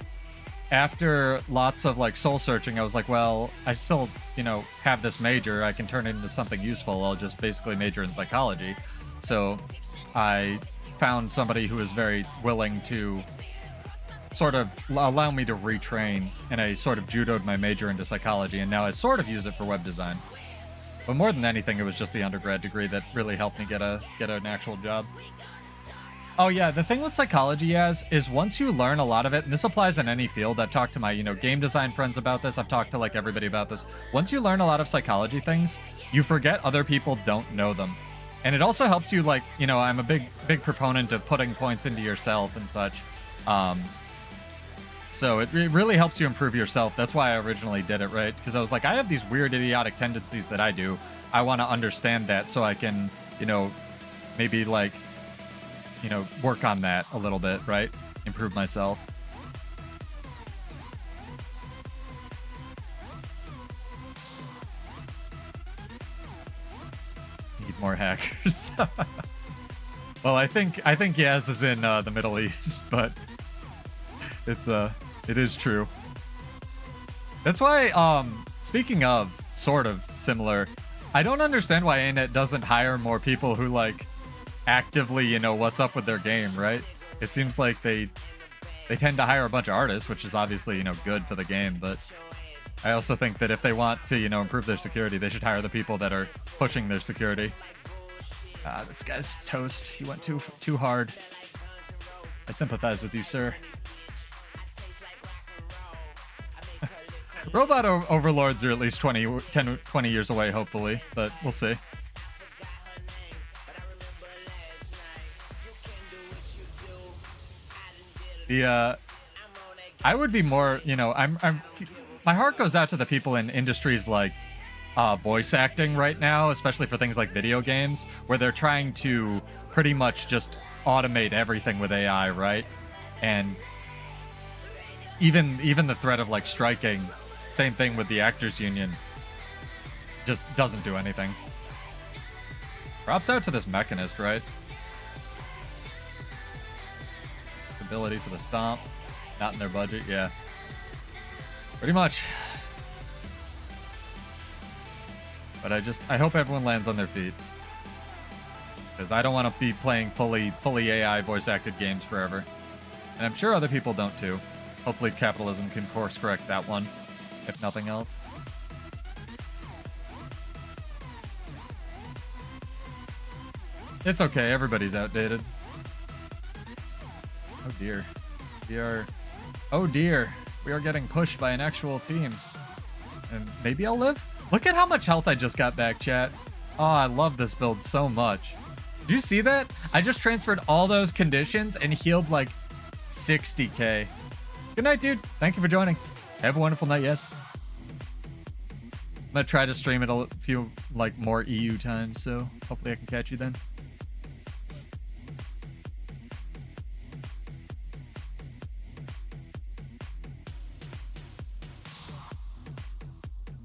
after lots of, like, soul searching, I was like, well, I still, you know, have this major. I can turn it into something useful. I'll just basically major in psychology. So I found somebody who was very willing to sort of allow me to retrain, and I sort of judoed my major into psychology, and now I sort of use it for web design. But more than anything, it was just the undergrad degree that really helped me get an actual job. Oh yeah, the thing with psychology is once you learn a lot of it, and this applies in any field, I've talked to my, you know, game design friends about this, I've talked to, like, everybody about this. Once you learn a lot of psychology things, you forget other people don't know them. And it also helps you, like, you know, I'm a big proponent of putting points into yourself and such. So it really helps you improve yourself. That's why I originally did it, right? Because I was like, I have these weird idiotic tendencies that I do. I want to understand that so I can, you know, maybe, like, you know, work on that a little bit, right? Improve myself. Need more hackers. Well, I think Yaz is in the Middle East, but it is true. That's why, speaking of sort of similar, I don't understand why arenanet doesn't hire more people who, like, actively, you know, what's up with their game, right? It seems like they tend to hire a bunch of artists, which is obviously, you know, good for the game, but I also think that if they want to, you know, improve their security, they should hire the people that are pushing their security. This guy's toast. He went too hard. I sympathize with you, sir. Robot overlords are at least 20 years away, hopefully, but we'll see. I would be more, you know, my heart goes out to the people in industries like voice acting right now, especially for things like video games, where they're trying to pretty much just automate everything with AI, right? And even the threat of, like, striking, same thing with the actors union, just doesn't do anything. Props out to this mechanist, right? ability for the stomp. Not in their budget, yeah. Pretty much. But I hope everyone lands on their feet. Because I don't want to be playing fully AI voice-acted games forever. And I'm sure other people don't too. Hopefully capitalism can course correct that one, if nothing else. It's okay, everybody's outdated. Oh dear. Oh dear. We are getting pushed by an actual team. And maybe I'll live? Look at how much health I just got back, chat. Oh, I love this build so much. Did you see that? I just transferred all those conditions and healed like 60k. Good night, dude. Thank you for joining. Have a wonderful night, yes. I'm gonna try to stream it a few like more EU times, so hopefully I can catch you then.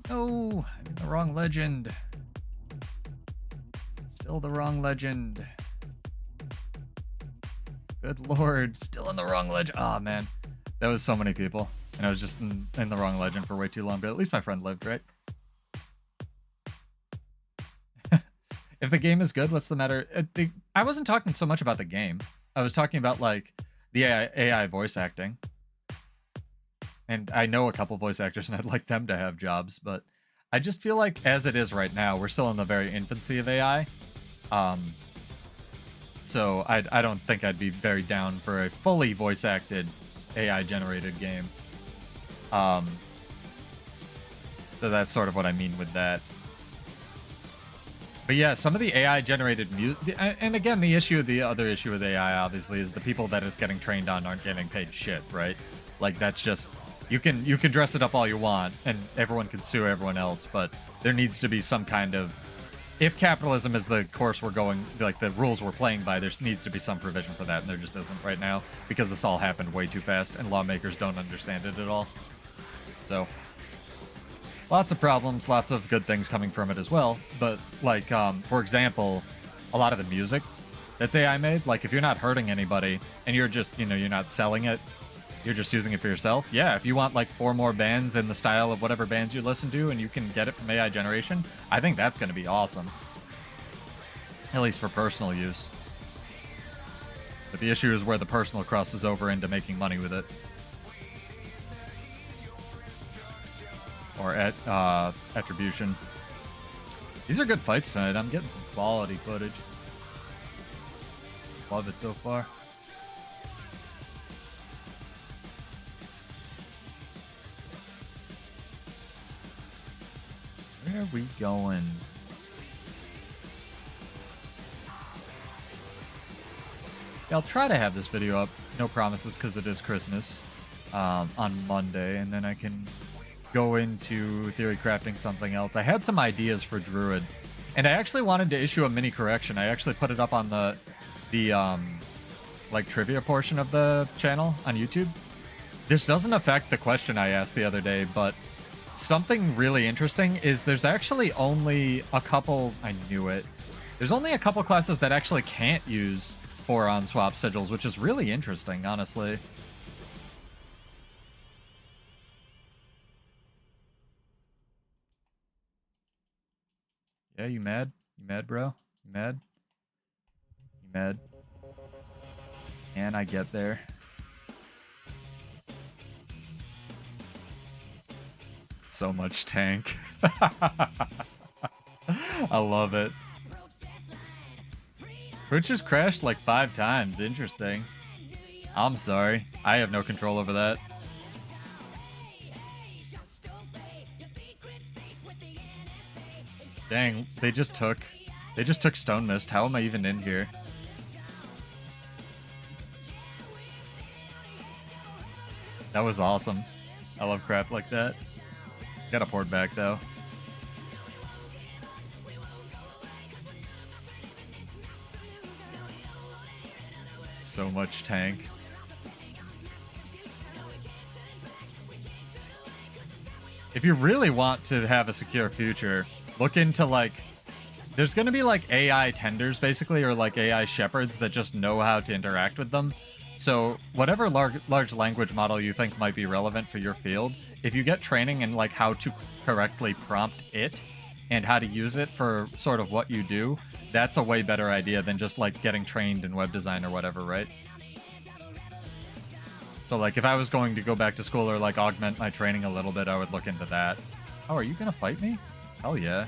Oh, I'm in the wrong legend. Still the wrong legend. Good lord, still in the wrong legend. Oh man, that was so many people. And I was just in the wrong legend for way too long, but at least my friend lived, right? If the game is good, what's the matter? I wasn't talking so much about the game. I was talking about like the AI voice acting. And I know a couple voice actors and I'd like them to have jobs, but I just feel like as it is right now, we're still in the very infancy of AI. So I don't think I'd be very down for a fully voice acted AI generated game. So that's sort of what I mean with that. But yeah, some of the AI generated music, and again, the other issue with AI obviously is the people that it's getting trained on aren't getting paid shit, right? Like that's just, you can dress it up all you want and everyone can sue everyone else, but there needs to be some kind of, if capitalism is the course we're going, like the rules we're playing by, there needs to be some provision for that, and there just isn't right now because this all happened way too fast and lawmakers don't understand it at all. So lots of problems, lots of good things coming from it as well. But like, for example, a lot of the music that's AI made, like if you're not hurting anybody and you're just, you're not selling it, you're just using it for yourself. Yeah, if you want like 4 more bands in the style of whatever bands you listen to and you can get it from AI generation, I think that's going to be awesome. At least for personal use. But the issue is where the personal crosses over into making money with it. Or attribution. These are good fights tonight. I'm getting some quality footage. Love it so far. Where are we going? Yeah, I'll try to have this video up. No promises because it is Christmas on Monday, and then I can go into theory crafting something else. I had some ideas for Druid, and I actually wanted to issue a mini correction. I actually put it up on the like trivia portion of the channel on YouTube. This doesn't affect the question I asked the other day, but something really interesting is there's actually only a couple, I knew it, there's only a couple classes that actually can't use 4-on swap sigils, which is really interesting, honestly. Yeah, you mad? You mad, bro? You mad? You mad? Can I get there? So much tank. I love it. Twitch has crashed like 5 times. Interesting. I'm sorry. I have no control over that. Dang, they just took Stone Mist. How am I even in here? That was awesome. I love crap like that. Gotta port back though. So much tank. If you really want to have a secure future, look into like, there's going to be like AI tenders basically, or like AI shepherds that just know how to interact with them. So whatever large language model you think might be relevant for your field, if you get training in like how to correctly prompt it and how to use it for sort of what you do, that's a way better idea than just like getting trained in web design or whatever, right? So like if I was going to go back to school or like augment my training a little bit, I would look into that. Oh, are you gonna fight me? Hell yeah.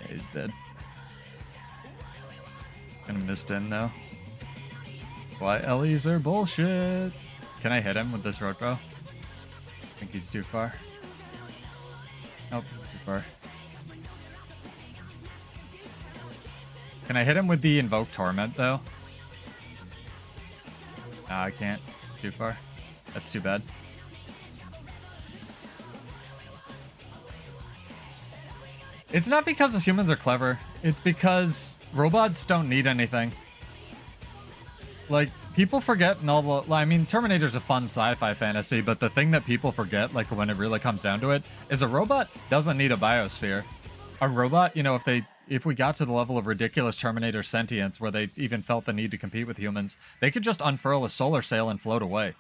He's dead. Gonna missed in though. Why Ellie's are bullshit. Can I hit him with this road bow? I think he's too far. Nope, he's too far. Can I hit him with the invoke torment though? Nah, I can't. It's too far. That's too bad. It's not because humans are clever. It's because robots don't need anything. Like, people forget in all the... I mean, Terminator's a fun sci-fi fantasy, but the thing that people forget, like, when it really comes down to it, is a robot doesn't need a biosphere. A robot, you know, if we got to the level of ridiculous Terminator sentience where they even felt the need to compete with humans, they could just unfurl a solar sail and float away.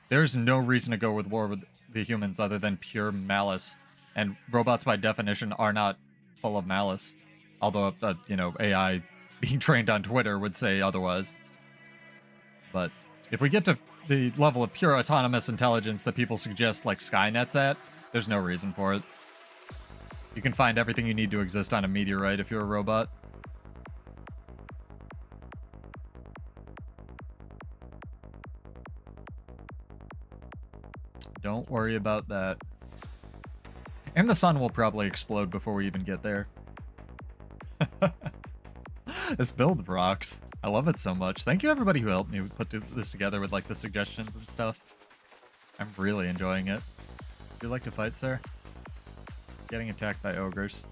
There's no reason to go with war with the humans other than pure malice. And robots, by definition, are not full of malice. Although, you know, AI being trained on Twitter would say otherwise. But if we get to the level of pure autonomous intelligence that people suggest, like Skynet's at, there's no reason for it. You can find everything you need to exist on a meteorite if you're a robot. Don't worry about that. And the sun will probably explode before we even get there. This build rocks. I love it so much. Thank you everybody who helped me put this together with like the suggestions and stuff. I'm really enjoying it. Would you like to fight, sir? Getting attacked by ogres.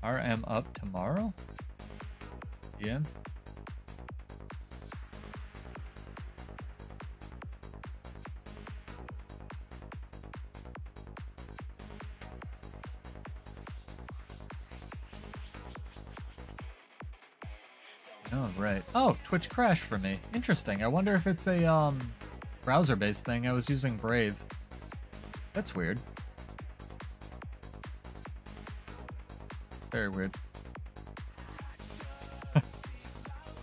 RM up tomorrow? Yeah. Oh, right. Oh, Twitch crashed for me. Interesting. I wonder if it's a browser-based thing. I was using Brave. That's weird. It's very weird.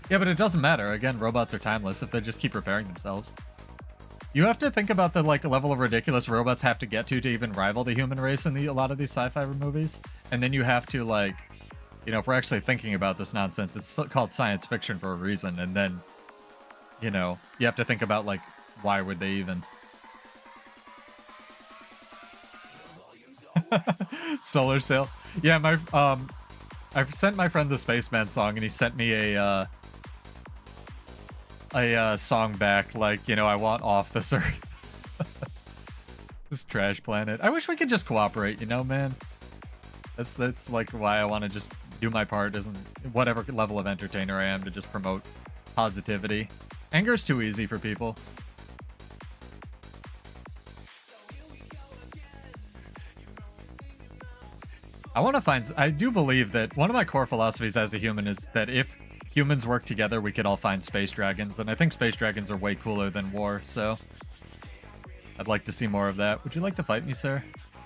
Yeah, but it doesn't matter. Again, robots are timeless if they just keep repairing themselves. You have to think about the like level of ridiculous robots have to get to even rival the human race in a lot of these sci-fi movies. And then you have to like... You know, if we're actually thinking about this nonsense, it's called science fiction for a reason. And then, you know, you have to think about, like, why would they even? Solar sail. Yeah, I sent my friend the Spaceman song, and he sent me a song back, like, you know, I want off this Earth. This trash planet. I wish we could just cooperate, you know, man. That's like why I want to just do my part as whatever level of entertainer I am to just promote positivity. Anger's too easy for people. I do believe that one of my core philosophies as a human is that if humans work together, we could all find space dragons, and I think space dragons are way cooler than war, so I'd like to see more of that. Would you like to fight me, sir?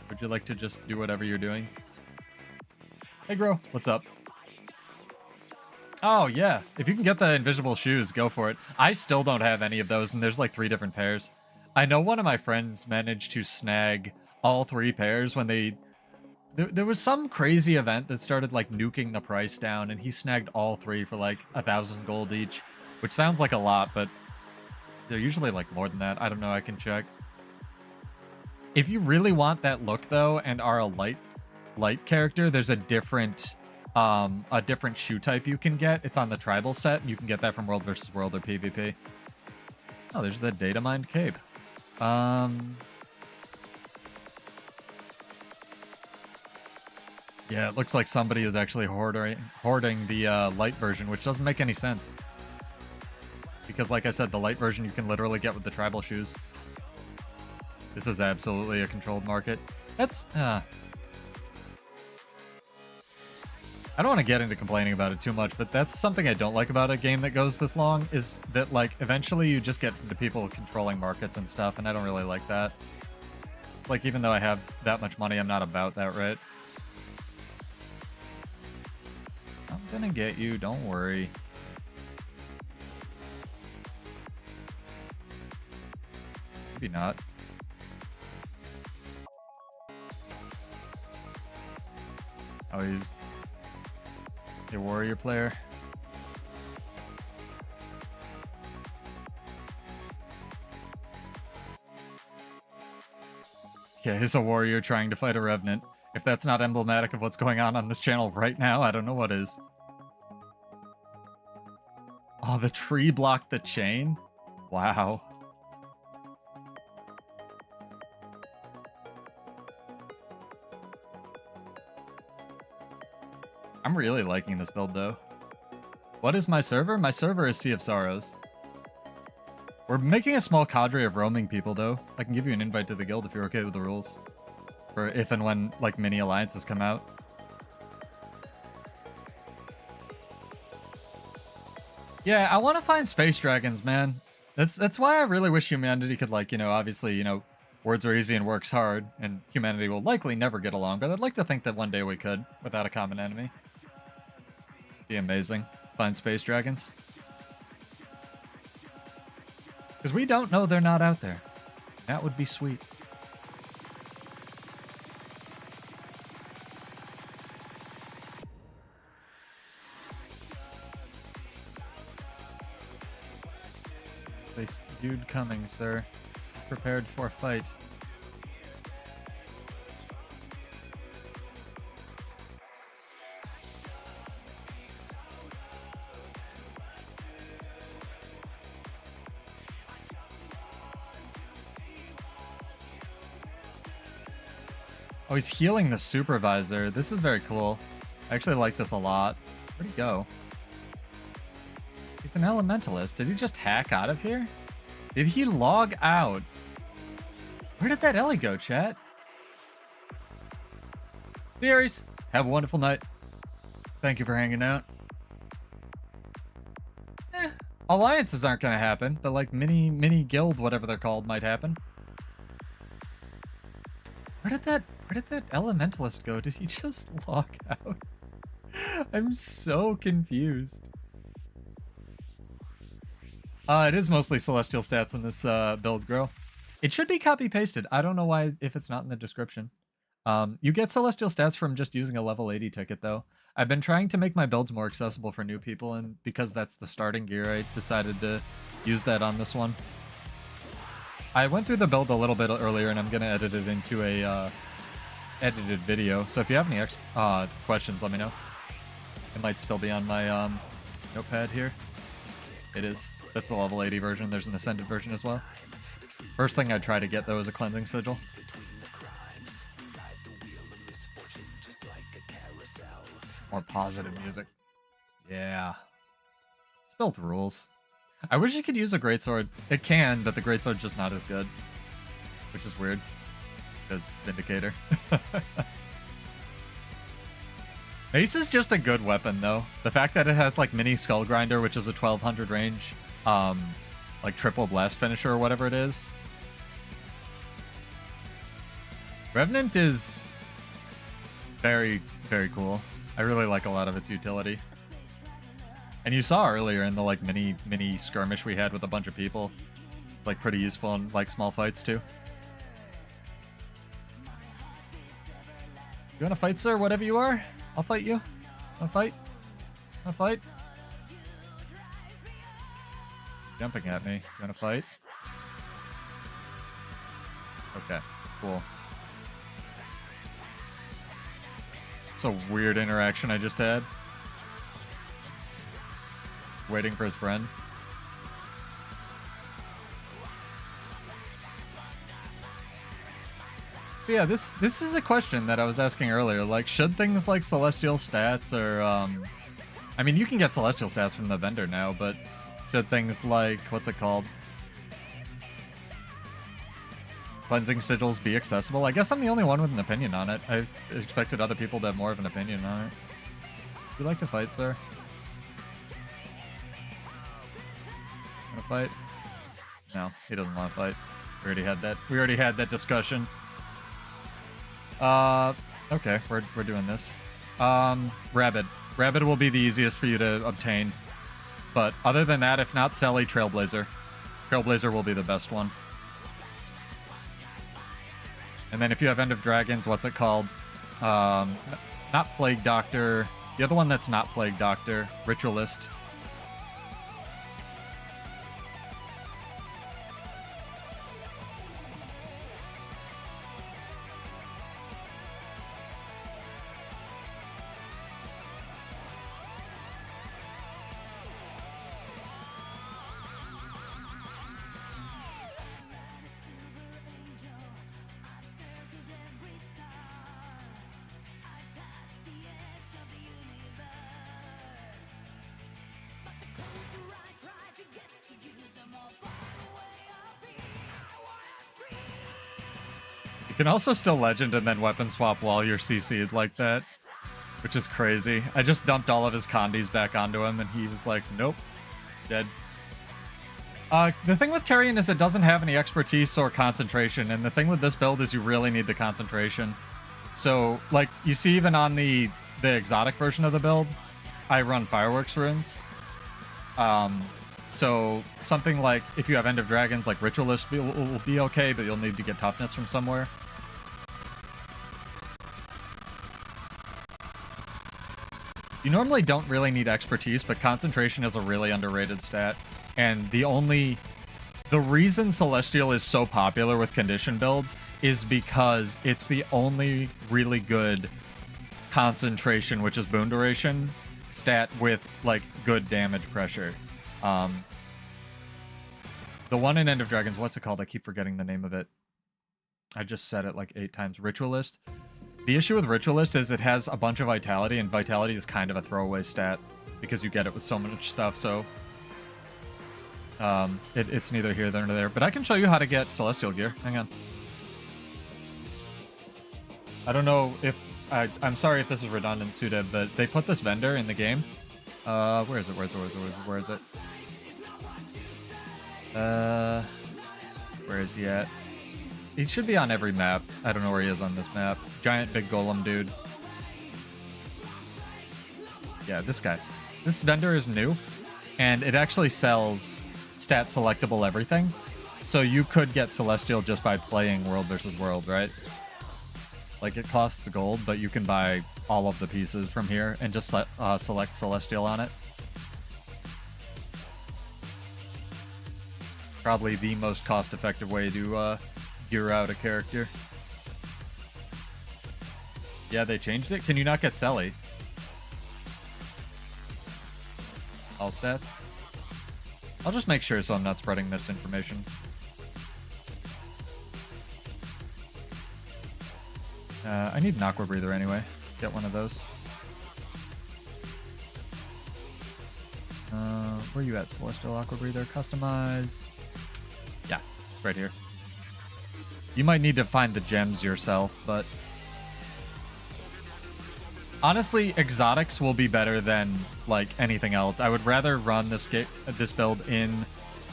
Would you like to just do whatever you're doing? Hey, Gro, what's up? Oh, yeah. If you can get the invisible shoes, go for it. I still don't have any of those, and there's like 3 different pairs. I know one of my friends managed to snag all 3 pairs when they... There was some crazy event that started like nuking the price down, and he snagged all 3 for like 1,000 gold each, which sounds like a lot, but they're usually like more than that. I don't know. I can check. If you really want that look though, and are a light character, there's a different shoe type you can get. It's on the tribal set. You can get that from World versus World or PvP. Oh, there's the data mined cape. Yeah, it looks like somebody is actually hoarding the light version, which doesn't make any sense. Because like I said, the light version you can literally get with the tribal shoes. This is absolutely a controlled market. That's... I don't want to get into complaining about it too much, but that's something I don't like about a game that goes this long, is that, like, eventually you just get into people controlling markets and stuff, and I don't really like that. Like, even though I have that much money, I'm not about that, right? I'm gonna get you, don't worry. Maybe not. Oh, he's a warrior player. Yeah, he's a warrior trying to fight a revenant. If that's not emblematic of what's going on this channel right now, I don't know what is. Oh, the tree blocked the chain? Wow. I'm really liking this build, though. What is my server? My server is Sea of Sorrows. We're making a small cadre of roaming people, though. I can give you an invite to the guild if you're okay with the rules. For if and when, like, mini alliances come out. Yeah, I want to find space dragons, man. That's why I really wish humanity could, like, you know, obviously, you know, words are easy and works hard, and humanity will likely never get along, but I'd like to think that one day we could, without a common enemy. Be amazing. Find space dragons. Because we don't know they're not out there. That would be sweet. Place dude coming, sir. Prepared for fight. Oh, he's healing the supervisor. This is very cool. I actually like this a lot. Where'd he go? He's an elementalist. Did he just hack out of here? Did he log out? Where did that Ellie go, chat? Series, have a wonderful night. Thank you for hanging out. Alliances aren't gonna happen, but like mini guild, whatever they're called, might happen. Where did that elementalist go? Did he just log out? I'm so confused. It is mostly celestial stats in this build, Grow. It should be copy pasted. I don't know why if it's not in the description. You get celestial stats from just using a level 80 ticket, though. I've been trying to make my builds more accessible for new people, and because that's the starting gear, I decided to use that on this one. I went through the build a little bit earlier, and I'm going to edit it into a edited video. So if you have any questions, let me know. It might still be on my notepad here. It is. That's the level 80 version. There's an ascended version as well. First thing I'd try to get, though, is a cleansing sigil. More positive music. Yeah. This build rules. I wish you could use a greatsword. It can, but the greatsword's just not as good. Which is weird. Because Vindicator. Mace is just a good weapon, though. The fact that it has, like, mini skull grinder, which is a 1200 range, like, triple blast finisher or whatever it is. Revenant is very, very cool. I really like a lot of its utility. And you saw earlier in the like mini skirmish we had with a bunch of people, like pretty useful in like small fights too. You want to fight, sir? Whatever you are, I'll fight you. I'll fight. I'll fight. Jumping at me. You want to fight? Okay, cool. It's a weird interaction I just had. Waiting for his friend. So yeah, this is a question that I was asking earlier. Like, should things like celestial stats or I mean, you can get celestial stats from the vendor now, but should things like, what's it called? Cleansing sigils be accessible? I guess I'm the only one with an opinion on it. I expected other people to have more of an opinion on it. Would you like to fight, sir? Want to fight? No, he doesn't want to fight. We already had that discussion. Okay, we're doing this. Rabid. Rabid will be the easiest for you to obtain. But other than that, if not Sally, Trailblazer. Trailblazer will be the best one. And then if you have End of Dragons, what's it called? Not Plague Doctor. The other one that's not Plague Doctor. Ritualist. You can also still legend and then weapon swap while you're CC'd like that, which is crazy. I just dumped all of his condies back onto him and he was like, nope, dead. The thing with Carrion is it doesn't have any expertise or concentration, and the thing with this build is you really need the concentration. So, like, you see even on the exotic version of the build, I run fireworks runes. So something like, if you have End of Dragons, like Ritualist will be okay, but you'll need to get toughness from somewhere. You normally don't really need expertise, but concentration is a really underrated stat. And the reason Celestial is so popular with condition builds is because it's the only really good concentration, which is boon duration, stat with like good damage pressure. The one in End of Dragons, what's it called? I keep forgetting the name of it. I just said it like 8 times. Ritualist. The issue with Ritualist is it has a bunch of Vitality, and Vitality is kind of a throwaway stat because you get it with so much stuff, so it's neither here nor there. But I can show you how to get Celestial gear. Hang on. I don't know if... I'm sorry if this is redundant, Sudeb, but they put this vendor in the game. Where is it? Where is it? Where is he at? He should be on every map. I don't know where he is on this map. Giant big golem dude. Yeah, this guy. This vendor is new, and it actually sells stat selectable everything. So you could get Celestial just by playing World versus World, right? Like, it costs gold, but you can buy all of the pieces from here and just select Celestial on it. Probably the most cost-effective way to gear out a character. Yeah, they changed it? Can you not get Selly? All stats? I'll just make sure so I'm not spreading misinformation. I need an Aqua Breather anyway. Let's get one of those. Where are you at, Celestial Aqua Breather? Customize. Yeah, right here. You might need to find the gems yourself, but honestly, exotics will be better than like anything else. I would rather run this build in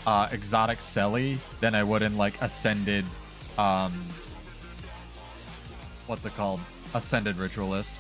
exotic Selly than I would in like ascended what's it called? Ascended Ritualist.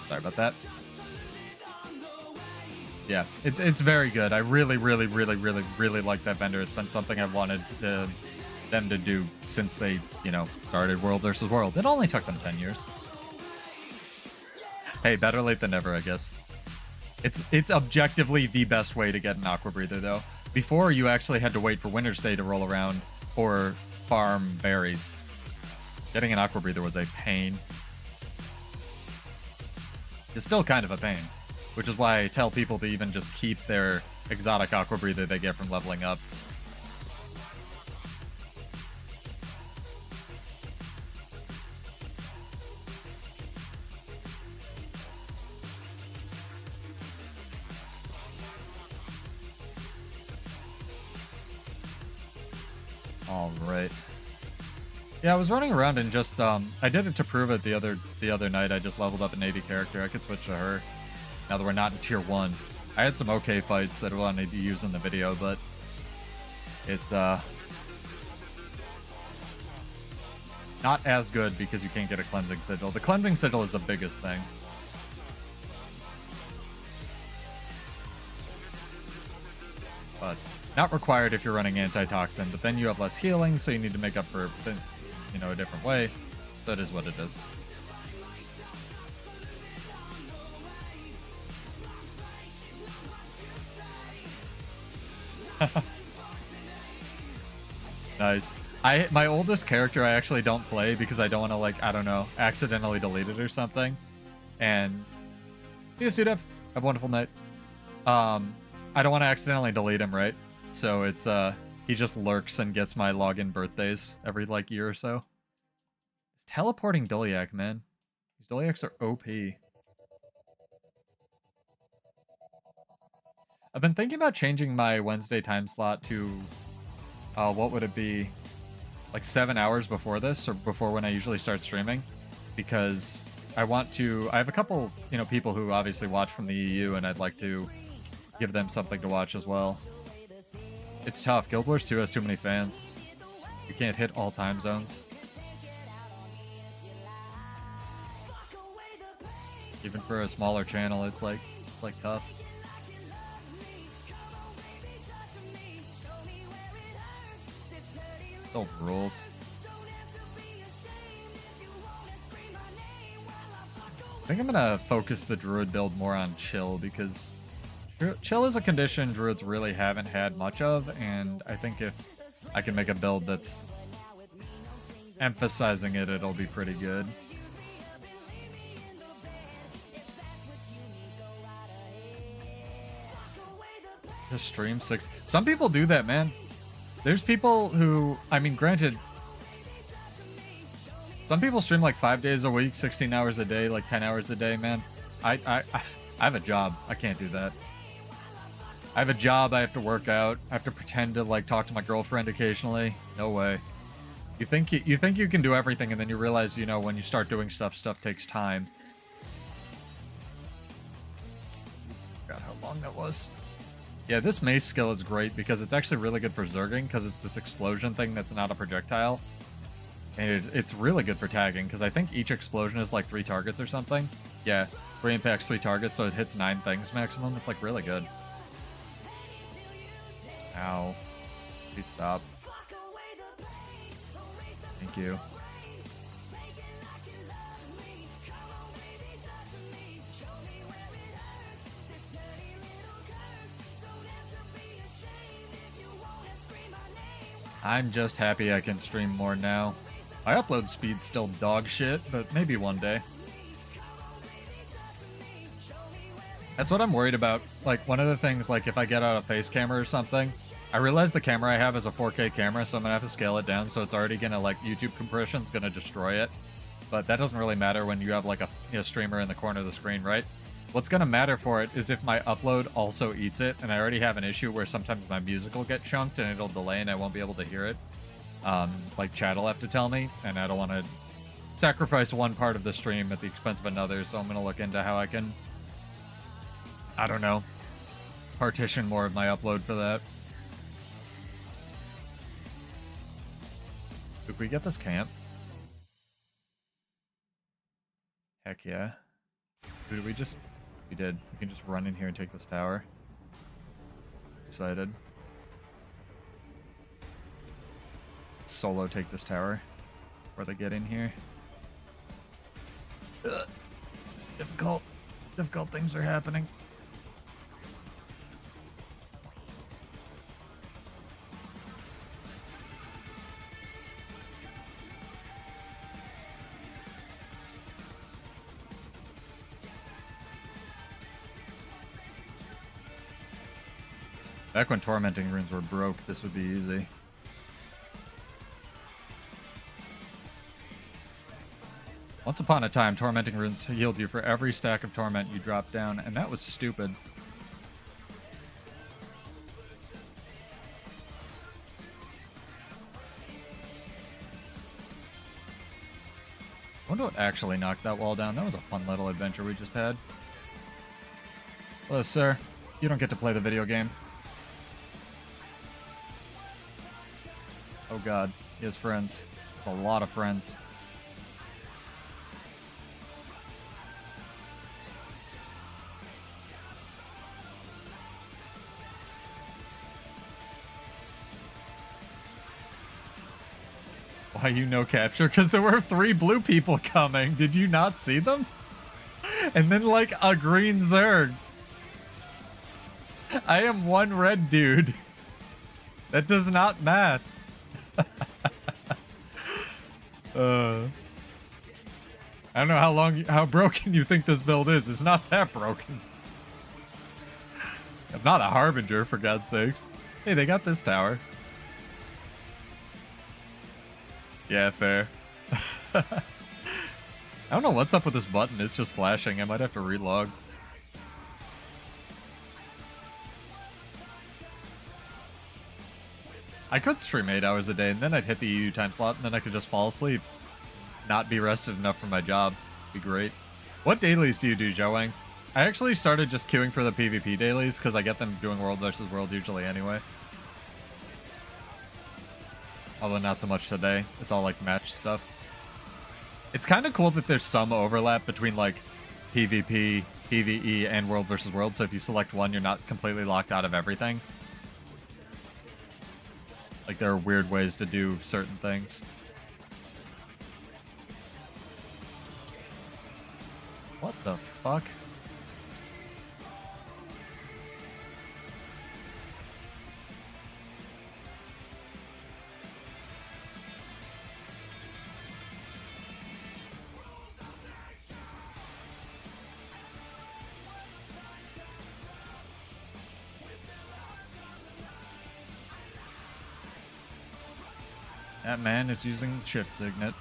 Sorry about that. Yeah, it's very good. I really like that vendor. It's been something I've wanted them to do since they, you know, started World versus World. It only took them 10 years. Hey, better late than never, I guess. It's objectively the best way to get an Aqua Breather, though. Before, you actually had to wait for Winter's Day to roll around or farm berries. Getting an Aqua Breather was a pain. It's still kind of a pain, which is why I tell people to even just keep their exotic Aqua Breather they get from leveling up. All right. Yeah, I was running around and just I did it to prove it the other night. I just leveled up an 80 character. I could switch to her now that we're not in tier 1. I had some okay fights that I wanted to use in the video, but it's not as good because you can't get a cleansing sigil. The cleansing sigil is the biggest thing. But not required if you're running antitoxin, but then you have less healing, so you need to make up for, you know, a different way. So it is what it is. Nice. My oldest character I actually don't play because I don't want to, like, I don't know, accidentally delete it or something. And see you, Sudev. Have a wonderful night. I don't want to accidentally delete him, right? So it's he just lurks and gets my login birthdays every like year or so. It's teleporting Doliak, man. These Doliaks are OP. I've been thinking about changing my Wednesday time slot to what would it be? Like 7 hours before this, or before when I usually start streaming, because I have a couple, you know, people who obviously watch from the EU, and I'd like to give them something to watch as well. It's tough. Guild Wars 2 has too many fans. You can't hit all time zones. Even for a smaller channel, it's like tough. Still rules. I think I'm gonna focus the druid build more on chill, because chill is a condition druids really haven't had much of, and I think if I can make a build that's emphasizing it, it'll be pretty good. Just stream 6. Some people do that, man. There's people who, I mean, granted, some people stream like 5 days a week, 16 hours a day, like 10 hours a day, man. I have a job. I can't do that. I have a job. I have to work out. I have to pretend to like talk to my girlfriend occasionally. No way. You think you can do everything, and then you realize, you know, when you start doing stuff takes time. Forgot how long that was. Yeah, this mace skill is great because it's actually really good for zerging, because it's this explosion thing that's not a projectile. And it's really good for tagging, because I think each explosion is like 3 targets or something. Yeah, 3 impacts, 3 targets, so it hits 9 things maximum. It's like really good. Ow. Please stop. Thank you. I'm just happy I can stream more now. My upload speed's still dog shit, but maybe one day. That's what I'm worried about. Like, one of the things, like, if I get out a face camera or something, I realize the camera I have is a 4K camera, so I'm gonna have to scale it down, so it's already gonna, like, YouTube compression's gonna destroy it. But that doesn't really matter when you have, like, a streamer in the corner of the screen, right? What's gonna matter for it is if my upload also eats it, and I already have an issue where sometimes my music will get chunked and it'll delay and I won't be able to hear it. Like, chat will have to tell me, and I don't want to sacrifice one part of the stream at the expense of another, so I'm gonna look into how I can, I don't know, partition more of my upload for that. Did we get this camp? Heck yeah. Who did we just... We did. We can just run in here and take this tower. Excited. Solo take this tower. Before they get in here. Ugh. Difficult things are happening. Back when tormenting runes were broke, this would be easy. Once upon a time, tormenting runes healed you for every stack of torment you dropped down, and that was stupid. I wonder what actually knocked that wall down. That was a fun little adventure we just had. Hello, sir. You don't get to play the video game. Oh god, he has friends. A lot of friends. Why you no capture? Because there were 3 blue people coming. Did you not see them? And then like a green Zerg. I am 1 red dude. That does not math. I don't know how broken you think this build is. It's not that broken. I'm not a harbinger, for God's sakes. Hey, they got this tower. Yeah, fair. I don't know what's up with this button. It's just flashing. I might have to relog. I could stream 8 hours a day, and then I'd hit the EU time slot, and then I could just fall asleep. Not be rested enough for my job. Be great. What dailies do you do, Joang? I actually started just queuing for the PvP dailies, because I get them doing World versus World usually anyway. Although not so much today. It's all like match stuff. It's kind of cool that there's some overlap between like PvP, PvE, and World versus World, so if you select one, you're not completely locked out of everything. Like, there are weird ways to do certain things. What the fuck? That man is using shift signet.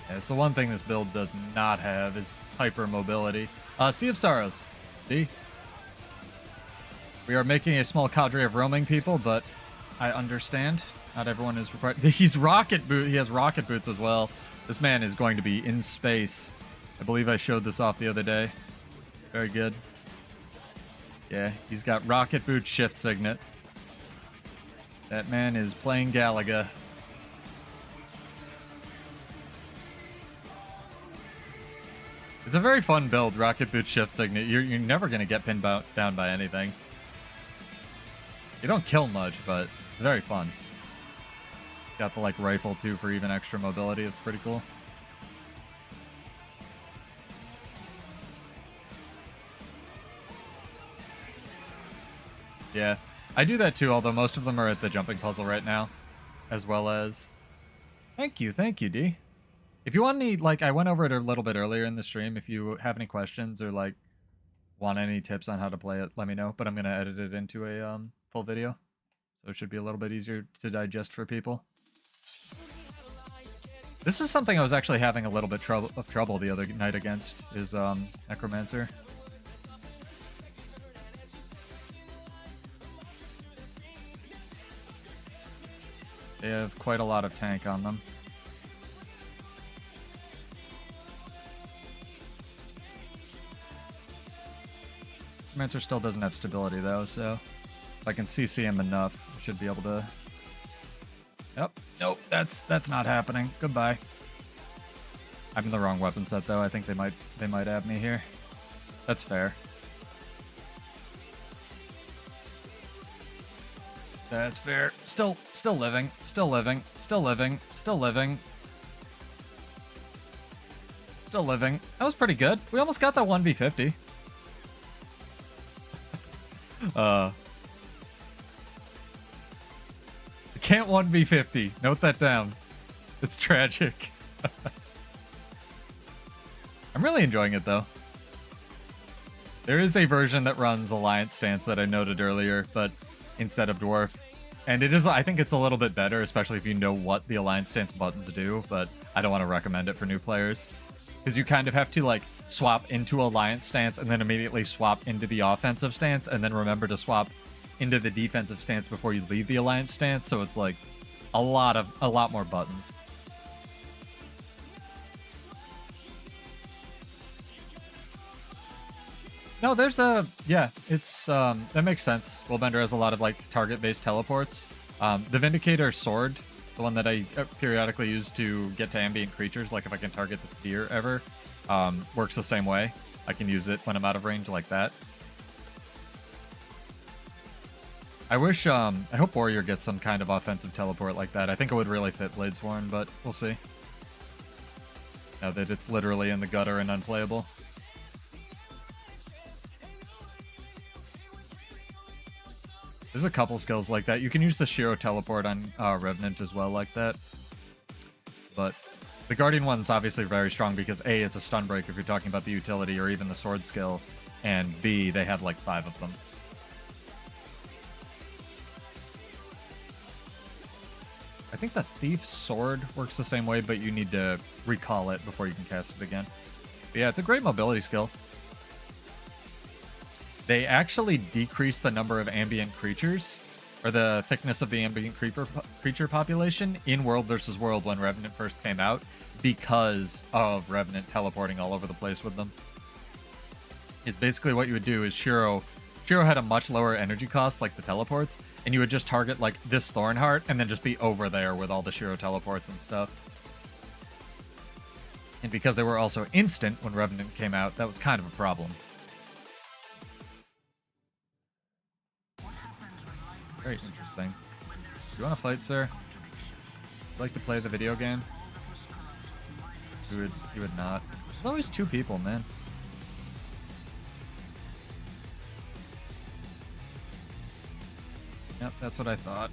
Yeah, it's the one thing this build does not have is hyper mobility. Sea of Sorrows. D. We are making a small cadre of roaming people, but I understand. Not everyone is required. He's rocket boot. He has rocket boots as well. This man is going to be in space. I believe I showed this off the other day. Very good. Yeah, he's got rocket boot shift signet. That man is playing Galaga. It's a very fun build, rocket boot shift signet. You're never going to get pinned down by anything. You don't kill much, but it's very fun. Got the like rifle too for even extra mobility. It's pretty cool. Yeah, I do that too, although most of them are at the jumping puzzle right now, as well as... Thank you, D. If you want any, like, I went over it a little bit earlier in the stream. If you have any questions or, like, want any tips on how to play it, let me know. But I'm going to edit it into a full video, so it should be a little bit easier to digest for people. This is something I was actually having a little bit of trouble the other night against, is Necromancer. They have quite a lot of tank on them. Necromancer still doesn't have stability though, so if I can CC him enough, I should be able to... Yep. Nope, that's not happening. Goodbye. I'm in the wrong weapon set though. I think they might add me here. That's fair. That's fair. Still living. Still living. Still living. Still living. Still living. That was pretty good. We almost got that 1v50. I can't 1v50. Note that down. It's tragic. I'm really enjoying it though. There is a version that runs Alliance Stance that I noted earlier, but instead of Dwarf. And it is, I think it's a little bit better, especially if you know what the Alliance Stance buttons do, but I don't want to recommend it for new players. Because you kind of have to like swap into Alliance Stance and then immediately swap into the offensive stance and then remember to swap into the defensive stance before you leave the Alliance Stance, so it's like a lot more buttons. No, there's a... Yeah, it's... that makes sense. Willbender has a lot of, like, target-based teleports. The Vindicator sword, the one that I periodically use to get to ambient creatures, like if I can target this deer ever, works the same way. I can use it when I'm out of range like that. I wish... I hope Warrior gets some kind of offensive teleport like that. I think it would really fit Bladesworn, but we'll see. Now that it's literally in the gutter and unplayable. There's a couple skills like that. You can use the Shiro teleport on Revenant as well like that. But the Guardian one's obviously very strong because A, it's a stun break if you're talking about the utility or even the sword skill. And B, they have like 5 of them. I think the Thief's sword works the same way, but you need to recall it before you can cast it again. But yeah, it's a great mobility skill. They actually decrease the number of ambient creatures, or the thickness of the ambient creature population in World versus World when Revenant first came out, because of Revenant teleporting all over the place with them. It's basically what you would do is Shiro had a much lower energy cost, like the teleports, and you would just target like this Thorn Heart and then just be over there with all the Shiro teleports and stuff. And because they were also instant when Revenant came out, that was kind of a problem. Very interesting. Do you want to fight, sir? Would you like to play the video game? He would not. There's always 2 people, man. Yep, that's what I thought.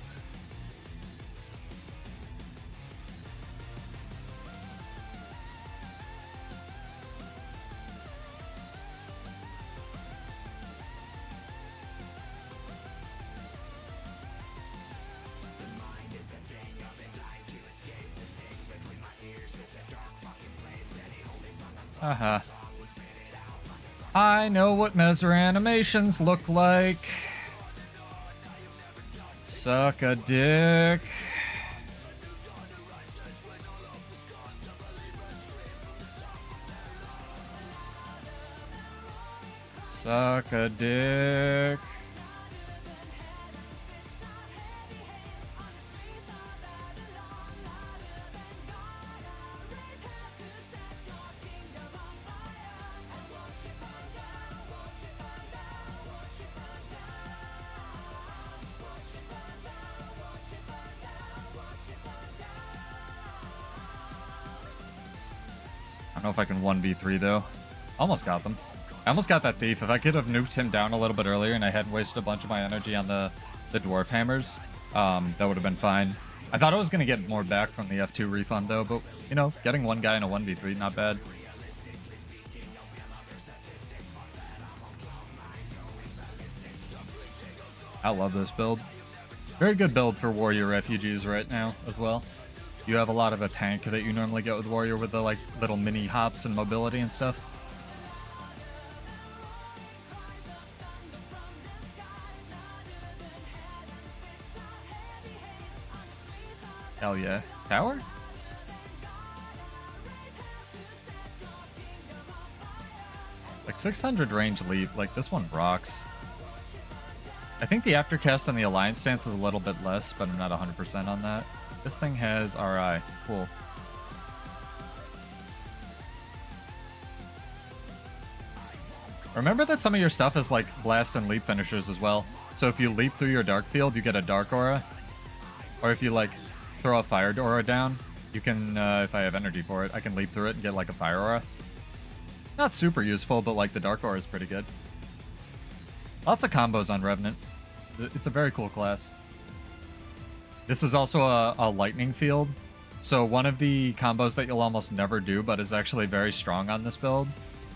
I know what Messer animations look like. Suck a dick. Suck a dick. I don't know if I can 1v3 though. Almost got them. I almost got that thief. If I could have nuked him down a little bit earlier and I hadn't wasted a bunch of my energy on the dwarf hammers, that would have been fine. I thought I was going to get more back from the F2 refund though, but you know, getting one guy in a 1v3, not bad. I love this build. Very good build for warrior refugees right now as well. You have a lot of a tank that you normally get with warrior with the like little mini hops and mobility and stuff. Hell yeah. Tower? Like 600 range leap, like this one rocks. I think the aftercast on the Alliance stance is a little bit less, but I'm not 100% on that. This thing has RI. Cool. Remember that some of your stuff is like blast and leap finishers as well. So if you leap through your dark field, you get a dark aura. Or if you like throw a fire aura down, you can, if I have energy for it, I can leap through it and get like a fire aura. Not super useful, but like the dark aura is pretty good. Lots of combos on Revenant. It's a very cool class. This is also a lightning field. So one of the combos that you'll almost never do, but is actually very strong on this build,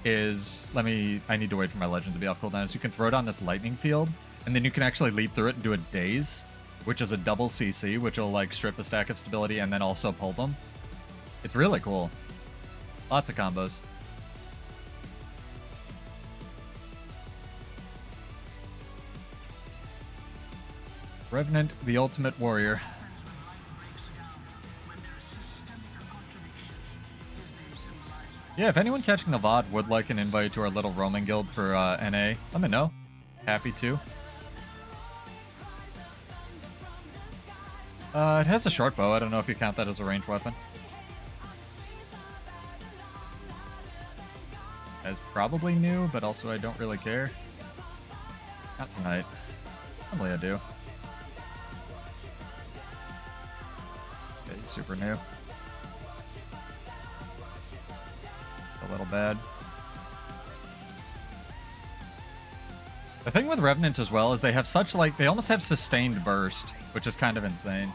is, I need to wait for my legend to be off cooldown. So you can throw it on this lightning field, and then you can actually leap through it and do a daze, which is a double CC, which will like strip a stack of stability and then also pull them. It's really cool. Lots of combos. Revenant, the ultimate warrior. Yeah, if anyone catching the VOD would like an invite to our little roaming guild for NA, let me know. Happy to. It has a short bow. I don't know if you count that as a ranged weapon. That's probably new, but also I don't really care. Not tonight. Probably I do. Okay, super new. A little bad. The thing with Revenant as well is they have such like, they almost have sustained burst, which is kind of insane.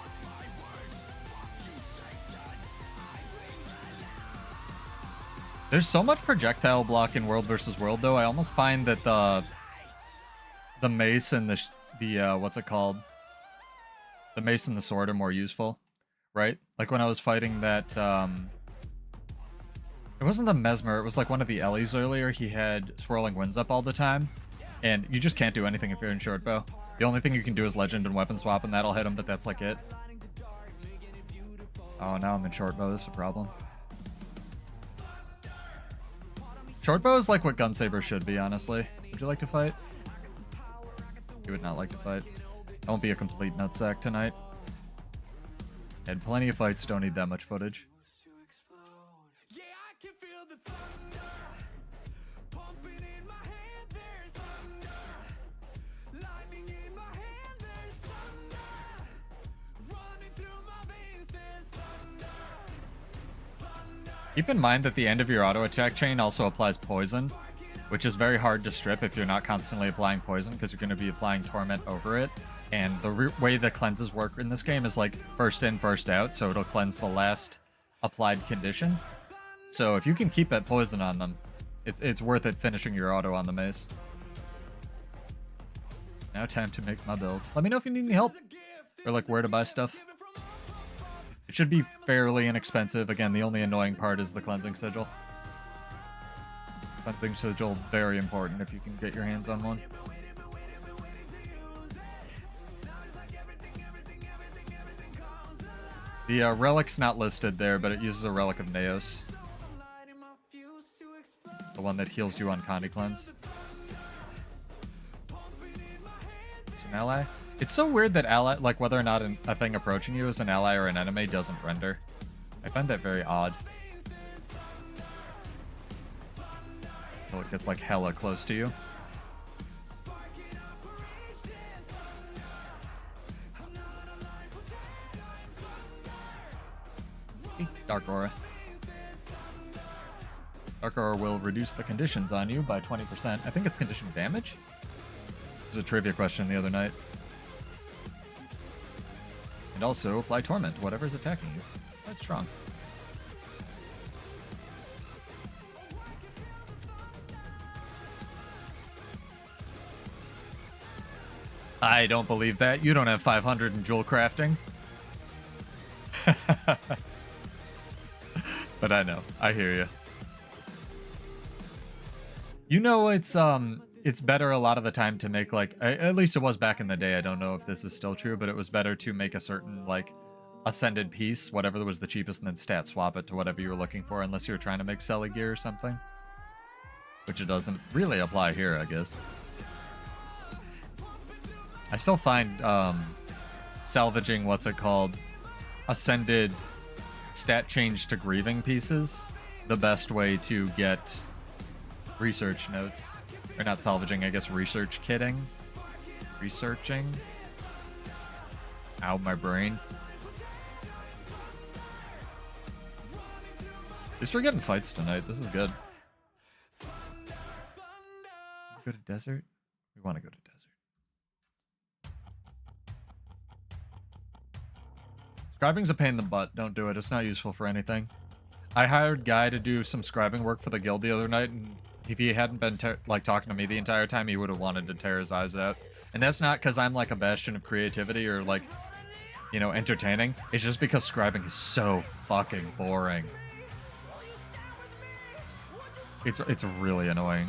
There's so much projectile block in World versus World though. I almost find that the mace and the what's it called? The mace and the sword are more useful, right? Like when I was fighting that it wasn't the Mesmer, it was like one of the Ellies earlier. He had Swirling Winds up all the time, and you just can't do anything if you're in short bow. The only thing you can do is legend and weapon swap, and that'll hit him, but that's like it. Oh, now I'm in short bow. This is a problem. Short bow is like what Gunsaber should be, honestly. Would you like to fight? You would not like to fight. I won't be a complete nutsack tonight. Had plenty of fights, don't need that much footage. Keep in mind that the end of your auto attack chain also applies poison, which is very hard to strip if you're not constantly applying poison, because you're going to be applying torment over it. And the way the cleanses work in this game is like first in, first out, so it'll cleanse the last applied condition. So if you can keep that poison on them, it's worth it finishing your auto on the mace. Now time to make my build. Let me know if you need any help, or like where to buy stuff. It should be fairly inexpensive. Again, the only annoying part is the cleansing sigil. Cleansing sigil, very important if you can get your hands on one. The relic's not listed there, but it uses a relic of Neos. The one that heals you on Condi Cleanse. It's an ally. It's so weird that ally, like whether or not a thing approaching you is an ally or an enemy, doesn't render. I find that very odd. Until it gets like hella close to you. Dark Aura. Dark Aura will reduce the conditions on you by 20%. I think it's condition damage. This was a trivia question the other night. And also apply torment to whatever's attacking you. Quite strong. I don't believe that. You don't have 500 in jewel crafting. But I know. I hear you. You know, it's better a lot of the time to make like, at least it was back in the day. I don't know if this is still true, but it was better to make a certain like ascended piece, whatever was the cheapest, and then stat swap it to whatever you were looking for, unless you were trying to make Selly gear or something. Which it doesn't really apply here, I guess. I still find salvaging, what's it called, ascended stat change to grieving pieces the best way to get research notes. Or not salvaging, I guess research kitting. Researching. Ow, my brain. At least we're getting fights tonight. This is good. Go to desert? We want to go to desert. Scribing's a pain in the butt. Don't do it. It's not useful for anything. I hired Guy to do some scribing work for the guild the other night, and if he hadn't been like talking to me the entire time, he would have wanted to tear his eyes out. And that's not because I'm like a bastion of creativity or like, you know, entertaining. It's just because scribing is so fucking boring. It's really annoying.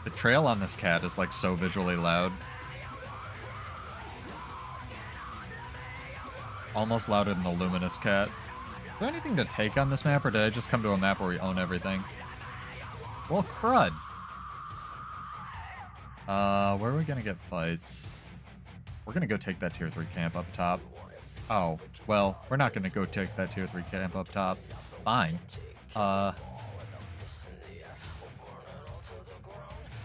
The trail on this cat is like so visually loud. Almost louder than the luminous cat. Is there anything to take on this map, or did I just come to a map where we own everything? Well, crud. Where are we gonna get fights? We're gonna go take that tier 3 camp up top. Oh, well, we're not gonna go take that tier 3 camp up top. Fine.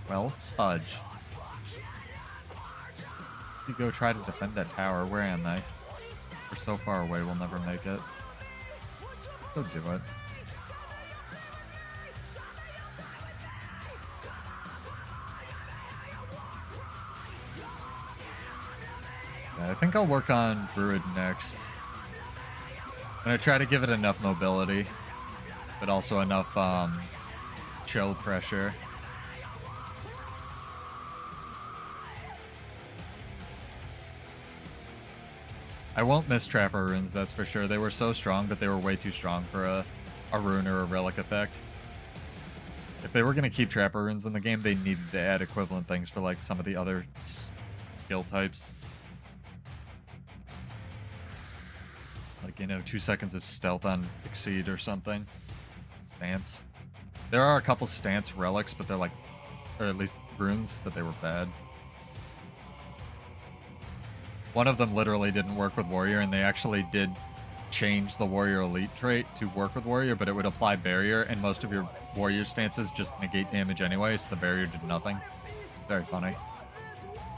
Well, fudge. You go try to defend that tower. Where am I? We're so far away, we'll never make it. Go do it. I think I'll work on Druid next. I'm gonna try to give it enough mobility, but also enough chill pressure. I won't miss Trapper runes, that's for sure. They were so strong, but they were way too strong for a rune or a relic effect. If they were going to keep Trapper runes in the game, they needed to add equivalent things for like some of the other skill types. Like, you know, 2 seconds of stealth on Exceed or something. Stance. There are a couple stance relics, but they're like, or at least runes, but they were bad. One of them literally didn't work with Warrior, and they actually did change the Warrior Elite trait to work with Warrior, but it would apply Barrier, and most of your Warrior stances just negate damage anyway, so the Barrier did nothing. It's very funny.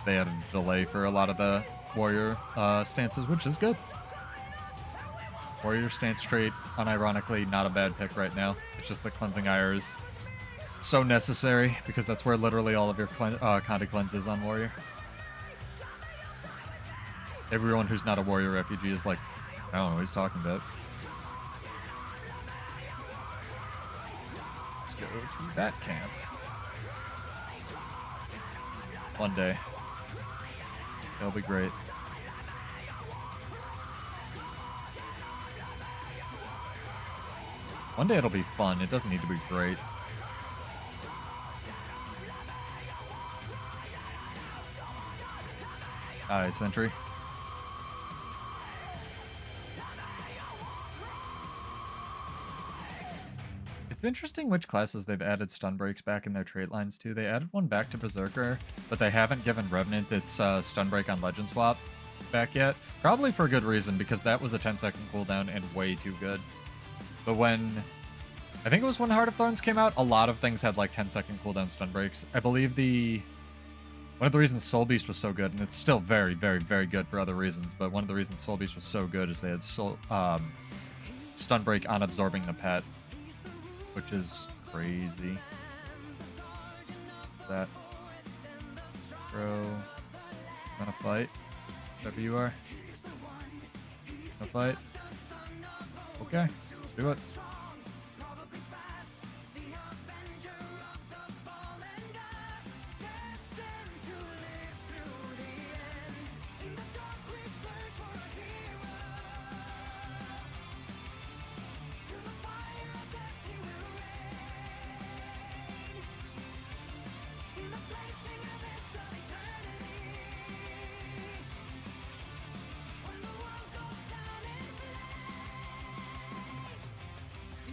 They had a delay for a lot of the Warrior stances, which is good. Warrior stance trait, unironically, not a bad pick right now. It's just the Cleansing Ire is so necessary, because that's where literally all of your Cantha cleanse is on Warrior. Everyone who's not a Warrior refugee is like, I don't know what he's talking about. Let's go to that camp. One day. It'll be great. One day it'll be fun. It doesn't need to be great. Aye, sentry. It's interesting which classes they've added stun breaks back in their trait lines to. They added one back to Berserker, but they haven't given Revenant its stun break on Legend Swap back yet. Probably for a good reason, because that was a 10-second cooldown and way too good. But when, I think it was when Heart of Thorns came out, a lot of things had like 10-second cooldown stun breaks. I believe one of the reasons Soul Beast was so good, and it's still very, very, very good for other reasons, but one of the reasons Soul Beast was so good is they had stun break on absorbing the pet, which is crazy. What's that? Bro, gonna fight? Whatever you are. Gonna fight? Okay, let's do it.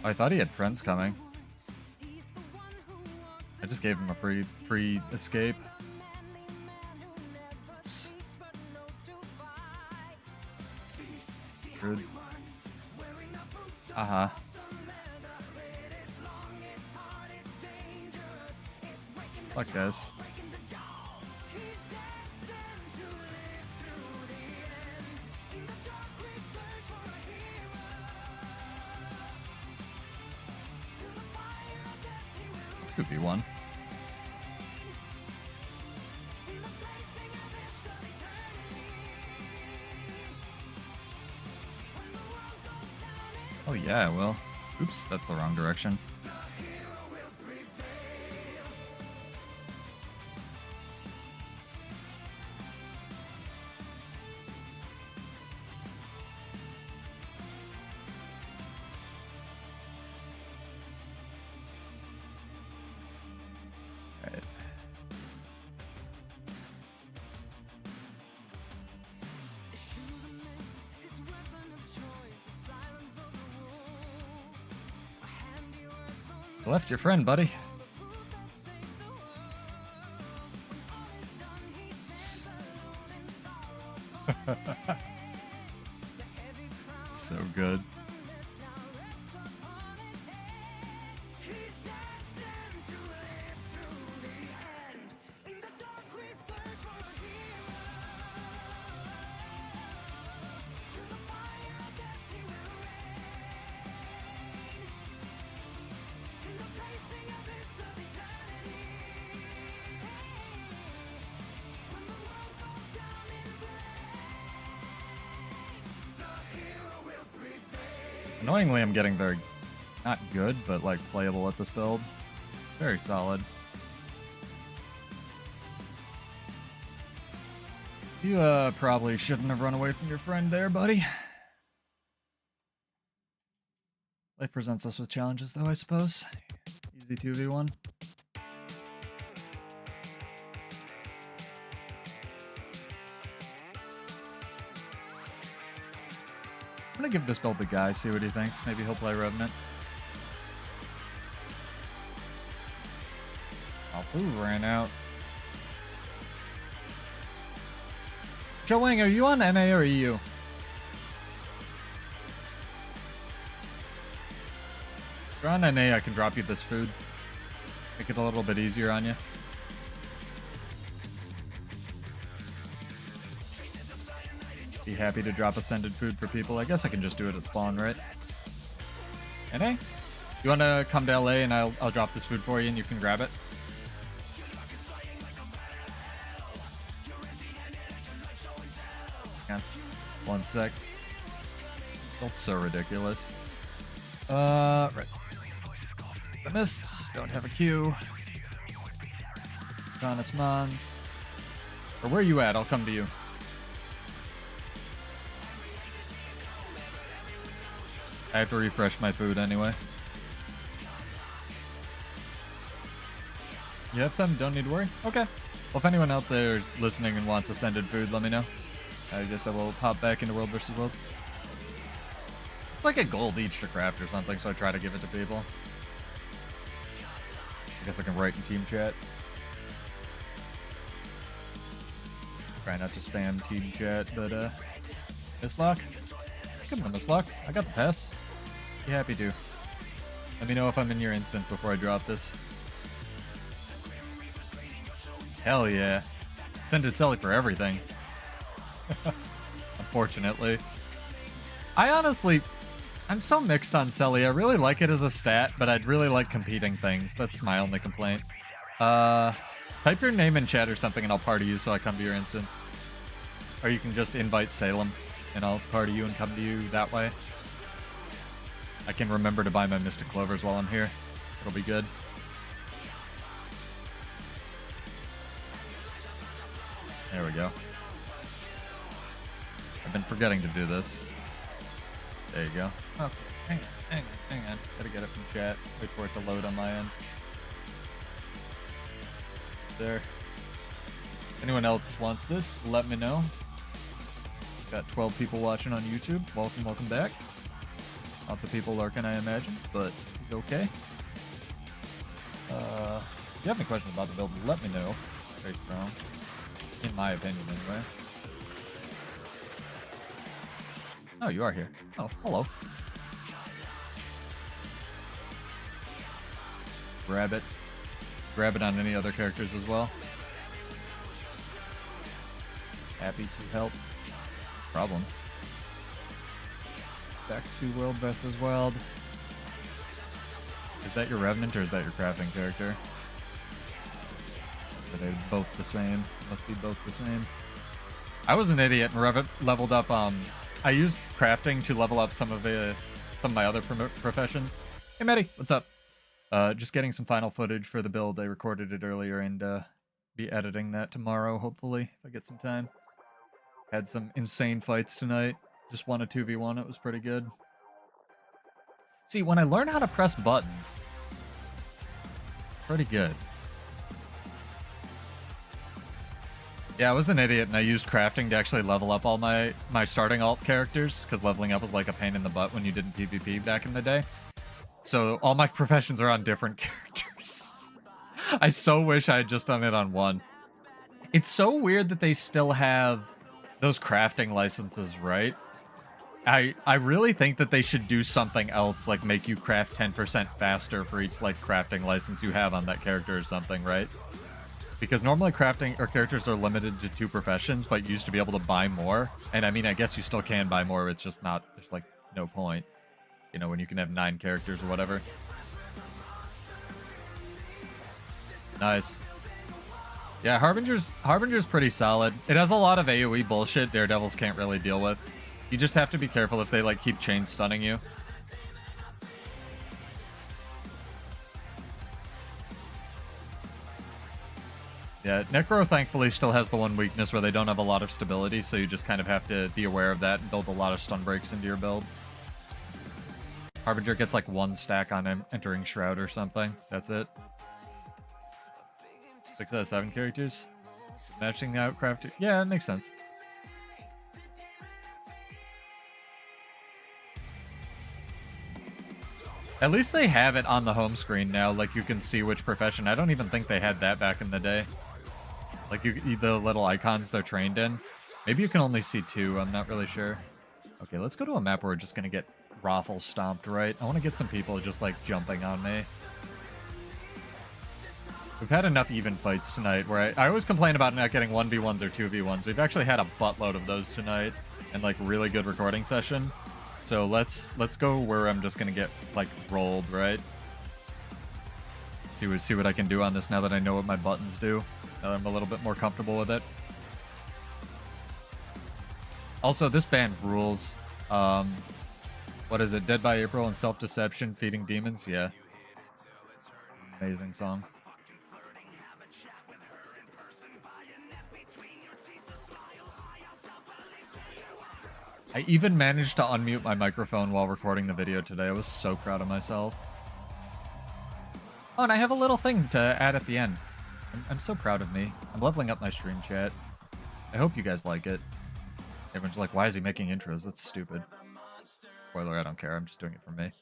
Oh, I thought he had friends coming. I just gave him a free escape. Rude. Uh-huh. Fuck this. Could be one. Oh yeah, well. Oops, that's the wrong direction. Alright. Left your friend, buddy. So good. Annoyingly, I'm getting very, not good, but like playable at this build. Very solid. You probably shouldn't have run away from your friend there, buddy. Life presents us with challenges, though, I suppose. Easy 2v1. I'm gonna give this build to Guy, see what he thinks. Maybe he'll play Revenant. Oh, food ran out. Joe Wang, are you on NA or EU? If you're on NA, I can drop you this food. Make it a little bit easier on you. Be happy to drop ascended food for people. I guess I can just do it at spawn, right? NA? You want to come to LA and I'll drop this food for you and you can grab it? Yeah. 1 sec. That's so ridiculous. Right. The Mists don't have a queue. Jonas Mons. Or where are you at? I'll come to you. I have to refresh my food anyway. You have some? Don't need to worry? Okay. Well, if anyone out there is listening and wants ascended food, let me know. I guess I will hop back into World vs. World. It's like a gold each to craft or something, so I try to give it to people. I guess I can write in team chat. Try not to spam team chat, but mislock? Give him a mislock. I got the pass. Be happy to. Let me know if I'm in your instant before I drop this. Hell yeah. Ascended Selly for everything. Unfortunately. I'm so mixed on Selly. I really like it as a stat, but I'd really like competing things. That's my only complaint. Type your name in chat or something and I'll party you so I come to your instance. Or you can just invite Salem and I'll party you and come to you that way. I can remember to buy my Mystic Clovers while I'm here. It'll be good. There we go. I've been forgetting to do this. There you go. Okay, hang on. Gotta get it from chat. Wait for it to load on my end. There. Anyone else wants this, let me know. Got 12 people watching on YouTube. Welcome back. Lots of people lurking, I imagine, but he's okay. If you have any questions about the build, let me know. Very strong. In my opinion, anyway. Oh, you are here. Oh, hello. grab it. Grab it on any other characters as well. Happy to help. Problem. Back to World versus World. Is that your Revenant or is that your crafting character? Are they both the same? Must be both the same. I was an idiot and leveled up. I used crafting to level up some of my other professions. Hey, Maddie, what's up? Just getting some final footage for the build. I recorded it earlier and be editing that tomorrow, hopefully, if I get some time. Had some insane fights tonight. Just won a 2v1. It was pretty good. See, when I learn how to press buttons, pretty good. Yeah, I was an idiot and I used crafting to actually level up all my starting alt characters, because leveling up was like a pain in the butt when you didn't PvP back in the day. So all my professions are on different characters. I so wish I had just done it on one. It's so weird that they still have those crafting licenses, right? I really think that they should do something else, like make you craft 10% faster for each like crafting license you have on that character or something, right? Because normally crafting or characters are limited to 2 professions, but you used to be able to buy more. And I mean, I guess you still can buy more, it's just not, there's like no point. You know, when you can have 9 characters or whatever. Nice. Yeah, Harbinger's pretty solid. It has a lot of AoE bullshit Daredevils can't really deal with. You just have to be careful if they like keep chain stunning you. Yeah, Necro thankfully still has the one weakness where they don't have a lot of stability, so you just kind of have to be aware of that and build a lot of stun breaks into your build. Harbinger gets like 1 stack on him entering Shroud or something. That's it. 6 out of 7 characters. Matching out crafted. Yeah, it makes sense. At least they have it on the home screen now, like you can see which profession. I don't even think they had that back in the day. Like the little icons they're trained in. Maybe you can only see 2, I'm not really sure. Okay, let's go to a map where we're just gonna get Raffle stomped, right? I want to get some people just like jumping on me. We've had enough even fights tonight where I always complain about not getting 1v1s or 2v1s. We've actually had a buttload of those tonight and like really good recording session. So let's go where I'm just gonna get like rolled, right? See what I can do on this now that I know what my buttons do. Now that I'm a little bit more comfortable with it. Also, this band rules. What is it? Dead by April and Self-Deception, Feeding Demons? Yeah. Amazing song. I even managed to unmute my microphone while recording the video today. I was so proud of myself. Oh, and I have a little thing to add at the end. I'm so proud of me. I'm leveling up my stream chat. I hope you guys like it. Everyone's like, why is he making intros? That's stupid. Spoiler, I don't care. I'm just doing it for me.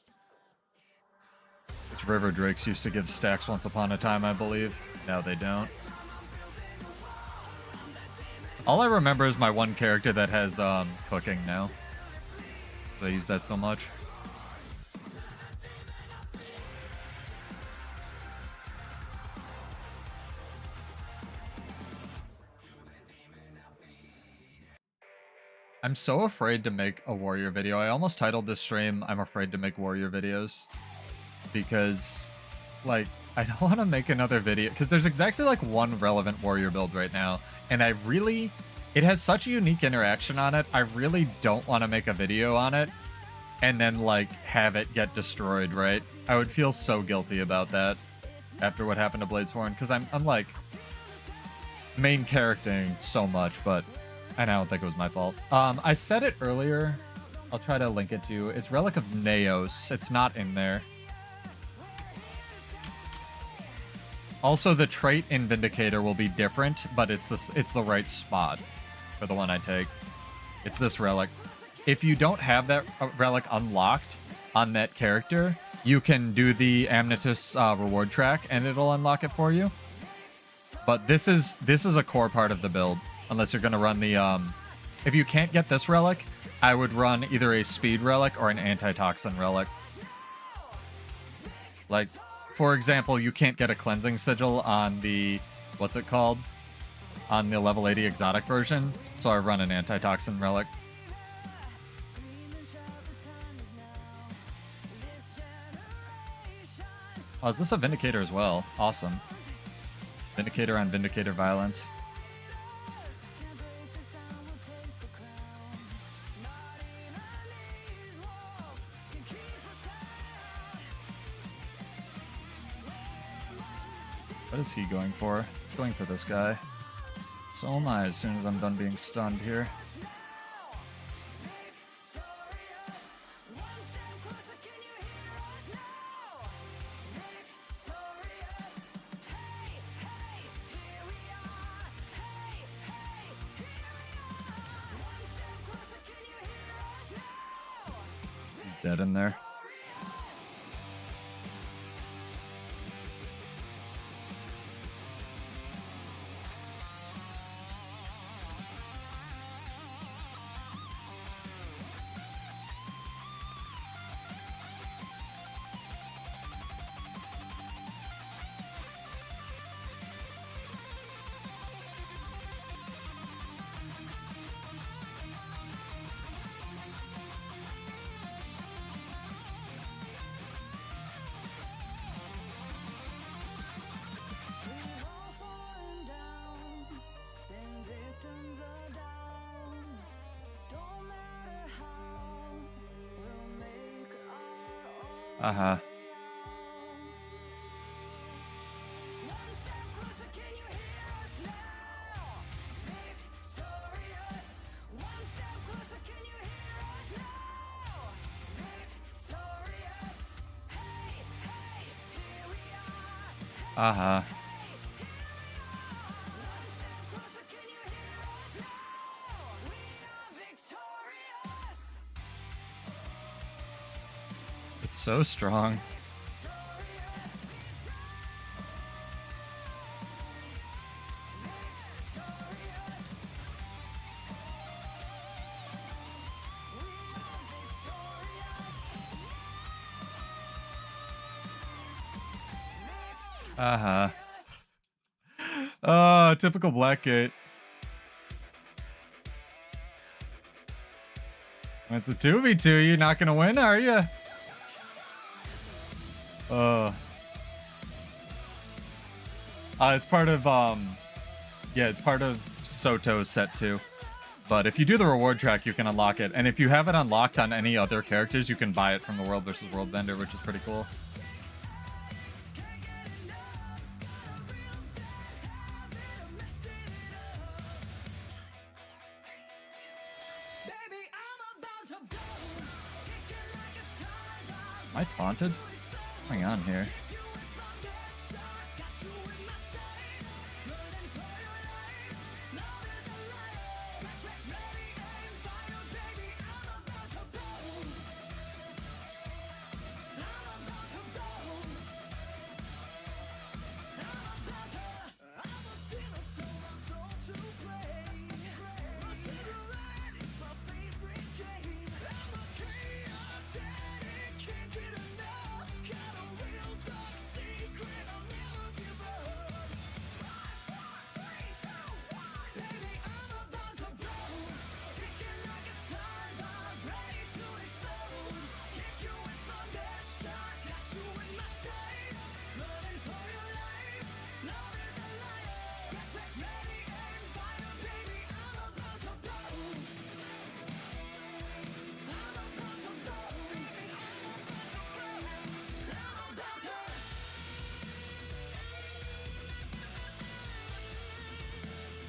This River Drakes used to give stacks once upon a time, I believe. Now they don't. All I remember is my one character that has cooking now. I use that so much. I'm so afraid to make a warrior video. I almost titled this stream, I'm afraid to make warrior videos. Because, like, I don't want to make another video. Because there's exactly, like, one relevant warrior build right now. And I really... It has such a unique interaction on it. I really don't want to make a video on it. And then, like, have it get destroyed, right? I would feel so guilty about that. After what happened to Bladesworn. Because I'm, like, main charactering so much, but... I don't think it was my fault. I said it earlier. I'll try to link it to you. It's Relic of Naos. It's not in there. Also, the trait in Vindicator will be different, but it's the right spot for the one I take. It's this relic. If you don't have that relic unlocked on that character, you can do the Amnetis reward track, and it'll unlock it for you. But this is a core part of the build. Unless you're going to run the, if you can't get this relic, I would run either a speed relic or an antitoxin relic. Like, for example, you can't get a cleansing sigil on the, what's it called? On the level 80 exotic version, so I run an antitoxin relic. Oh, is this a Vindicator as well? Awesome. Vindicator on Vindicator violence. What is he going for? He's going for this guy. So am I as soon as I'm done being stunned here. He's dead in there. Uh-huh. Uh-huh. It's so strong. Uh-huh. Oh, typical Blackgate. It's a 2v2. You're not gonna win, are you? It's part of yeah, it's part of SotO set 2. But if you do the reward track, you can unlock it. And if you have it unlocked on any other characters, you can buy it from the World vs. World vendor, which is pretty cool. Am I taunted? What's going on here?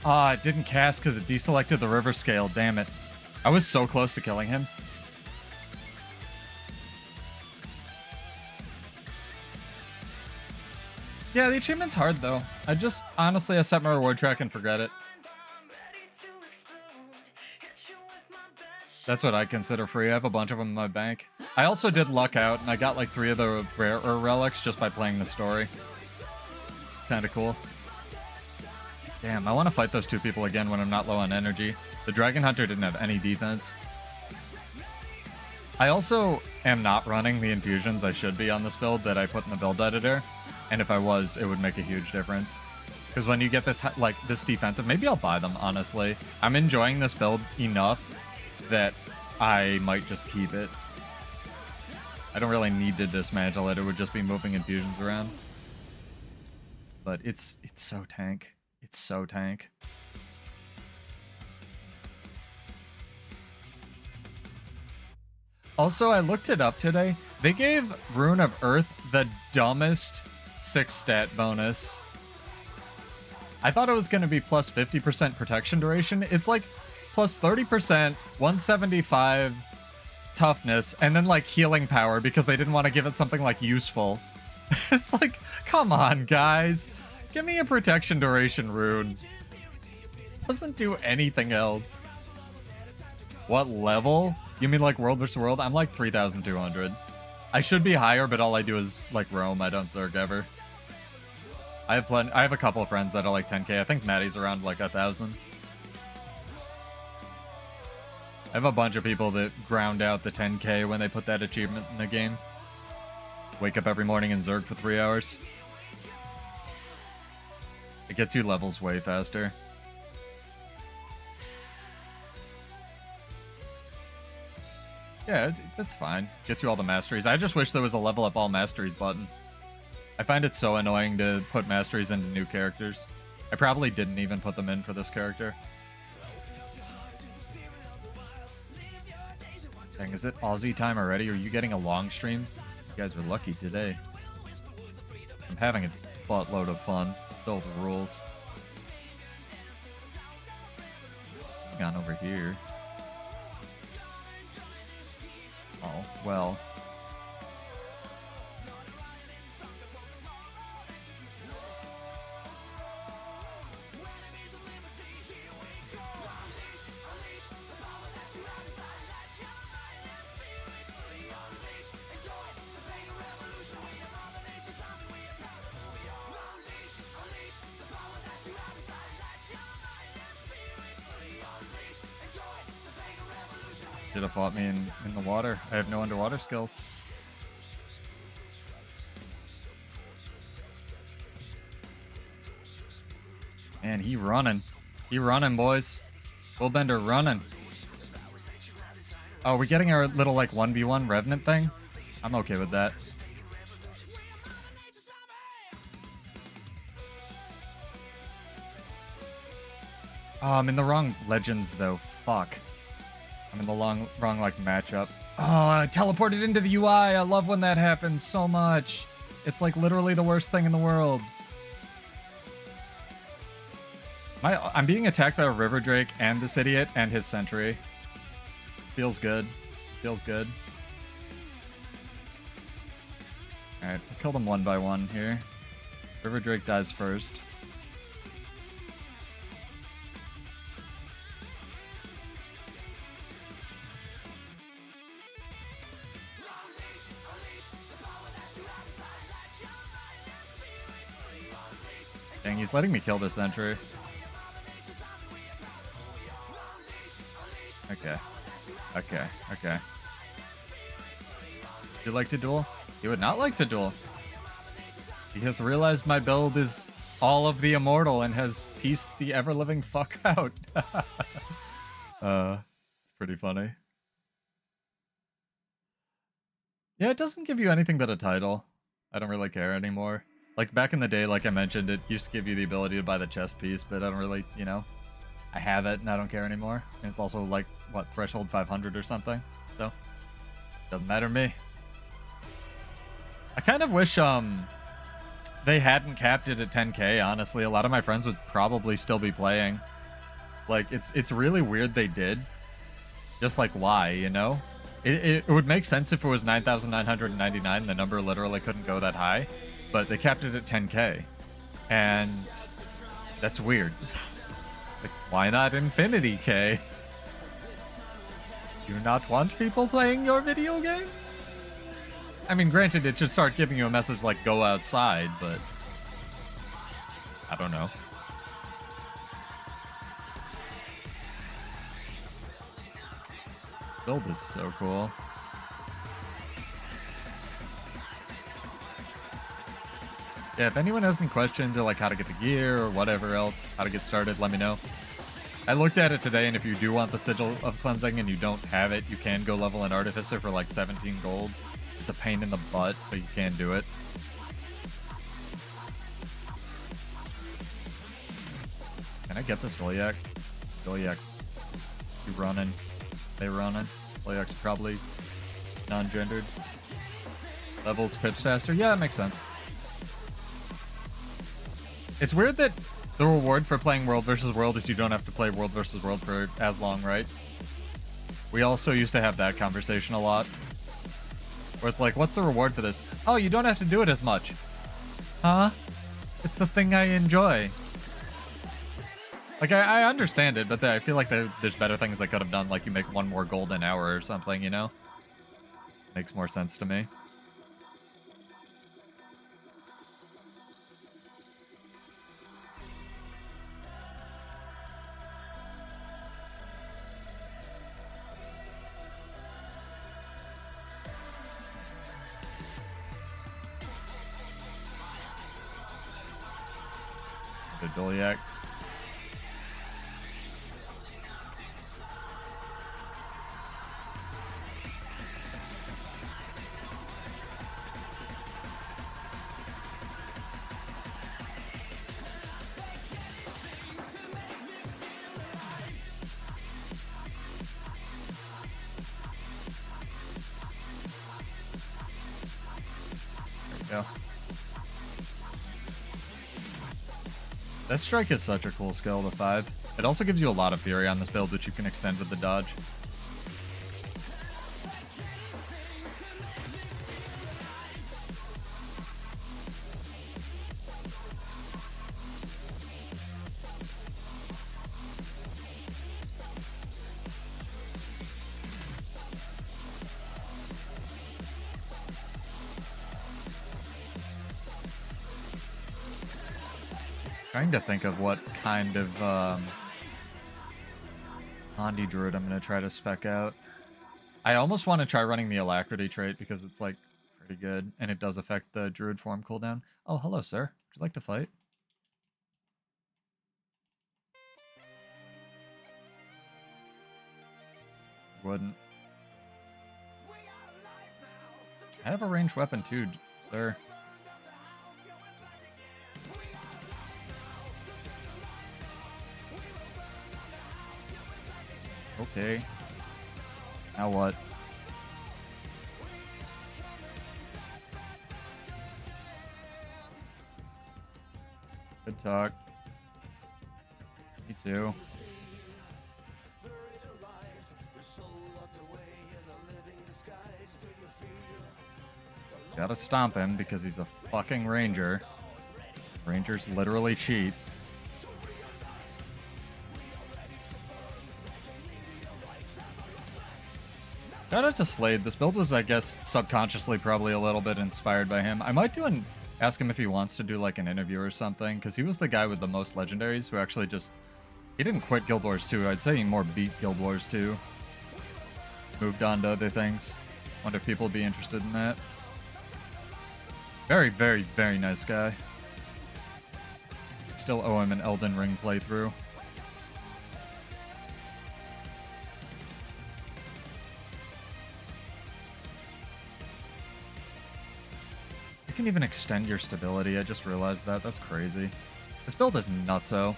Ah, it didn't cast because it deselected the river scale. Damn it. I was so close to killing him. Yeah, the achievement's hard though. Honestly, I set my reward track and forget it. That's what I consider free. I have a bunch of them in my bank. I also did luck out and I got like 3 of the rarer relics just by playing the story. Kinda cool. Damn, I want to fight those 2 people again when I'm not low on energy. The Dragon Hunter didn't have any defense. I also am not running the infusions I should be on this build that I put in the build editor. And if I was, it would make a huge difference. Because when you get this, like, this defensive, maybe I'll buy them, honestly. I'm enjoying this build enough that I might just keep it. I don't really need to dismantle it. It would just be moving infusions around. But it's so tank. It's so tank. Also, I looked it up today. They gave Rune of Earth the dumbest 6 stat bonus. I thought it was going to be plus 50% protection duration. It's like plus 30%, 175 toughness, and then like healing power because they didn't want to give it something like useful. It's like, come on, guys. Give me a protection duration rune. Doesn't do anything else. What level? You mean like World vs. World? I'm like 3,200. I should be higher, but all I do is like roam. I don't Zerg ever. I have a couple of friends that are like 10k. I think Maddie's around like 1,000. I have a bunch of people that ground out the 10k when they put that achievement in the game. Wake up every morning and Zerg for 3 hours. It gets you levels way faster. Yeah, that's fine. Gets you all the masteries. I just wish there was a level up all masteries button. I find it so annoying to put masteries into new characters. I probably didn't even put them in for this character. Dang, is it Aussie time already? Are you getting a long stream? You guys are lucky today. I'm having a buttload of fun. Still the rules. Gone over here. Oh, well. Should have fought me in the water. I have no underwater skills. Man, he running. He running, boys. Bullbender running. Oh, we're getting our little like 1v1 Revenant thing? I'm okay with that. Oh, I'm in the wrong Legends though. Fuck. I'm in the wrong like matchup. Oh, I teleported into the UI. I love when that happens so much. It's like literally the worst thing in the world. I'm being attacked by a River Drake and this idiot and his sentry. Feels good. Feels good. Alright, I'll kill them one by one here. River Drake dies first. Dang, he's letting me kill this sentry. Okay. Okay. Okay. Would you like to duel? He would not like to duel. He has realized my build is all of the immortal and has pieced the ever-living fuck out. It's pretty funny. Yeah, it doesn't give you anything but a title. I don't really care anymore. Like, back in the day, like I mentioned, it used to give you the ability to buy the chest piece, but I don't really, you know, I have it and I don't care anymore. And it's also like, what, threshold 500 or something? So, doesn't matter to me. I kind of wish, they hadn't capped it at 10k, honestly. A lot of my friends would probably still be playing. Like, it's really weird they did. Just like, why, you know? It would make sense if it was 9,999, the number literally couldn't go that high. But they capped it at 10k. And that's weird. Like, why not Infinity K? Do you not want people playing your video game? I mean, granted, it should start giving you a message like, go outside, but I don't know. Build is so cool. Yeah, if anyone has any questions or like how to get the gear or whatever else, how to get started, let me know. I looked at it today, and if you do want the Sigil of Cleansing and you don't have it, you can go level an Artificer for like 17 gold. It's a pain in the butt, but you can do it. Can I get this Goliath? Goliath. You running. They running. Goliath's probably non-gendered. Levels pips faster. Yeah, it makes sense. It's weird that the reward for playing World vs. World is you don't have to play World vs. World for as long, right? We also used to have that conversation a lot. Where it's like, what's the reward for this? Oh, you don't have to do it as much. Huh? It's the thing I enjoy. Like, I understand it, but I feel like there's better things they could have done, like you make 1 more gold an hour or something, you know? Makes more sense to me. The Doliac. There we go. That strike is such a cool skill, the 5. It also gives you a lot of fury on this build, which you can extend with the dodge. Trying to think of what kind of Hondi Druid I'm going to try to spec out. I almost want to try running the Alacrity trait because it's like pretty good and it does affect the Druid form cooldown. Oh, hello, sir. Would you like to fight? Wouldn't. I have a ranged weapon too, sir. Okay. Now what? Good talk. Me too. Gotta stomp him because he's a fucking ranger. Rangers literally cheat. Shout out to Slade. This build was, I guess, subconsciously probably a little bit inspired by him. I might ask him if he wants to do like an interview or something, because he was the guy with the most legendaries who actually just... He didn't quit Guild Wars 2. I'd say he more beat Guild Wars 2. Moved on to other things. Wonder if people would be interested in that. Very, very, very nice guy. Still owe him an Elden Ring playthrough. You can even extend your stability. I just realized that. That's crazy. This build is nutso.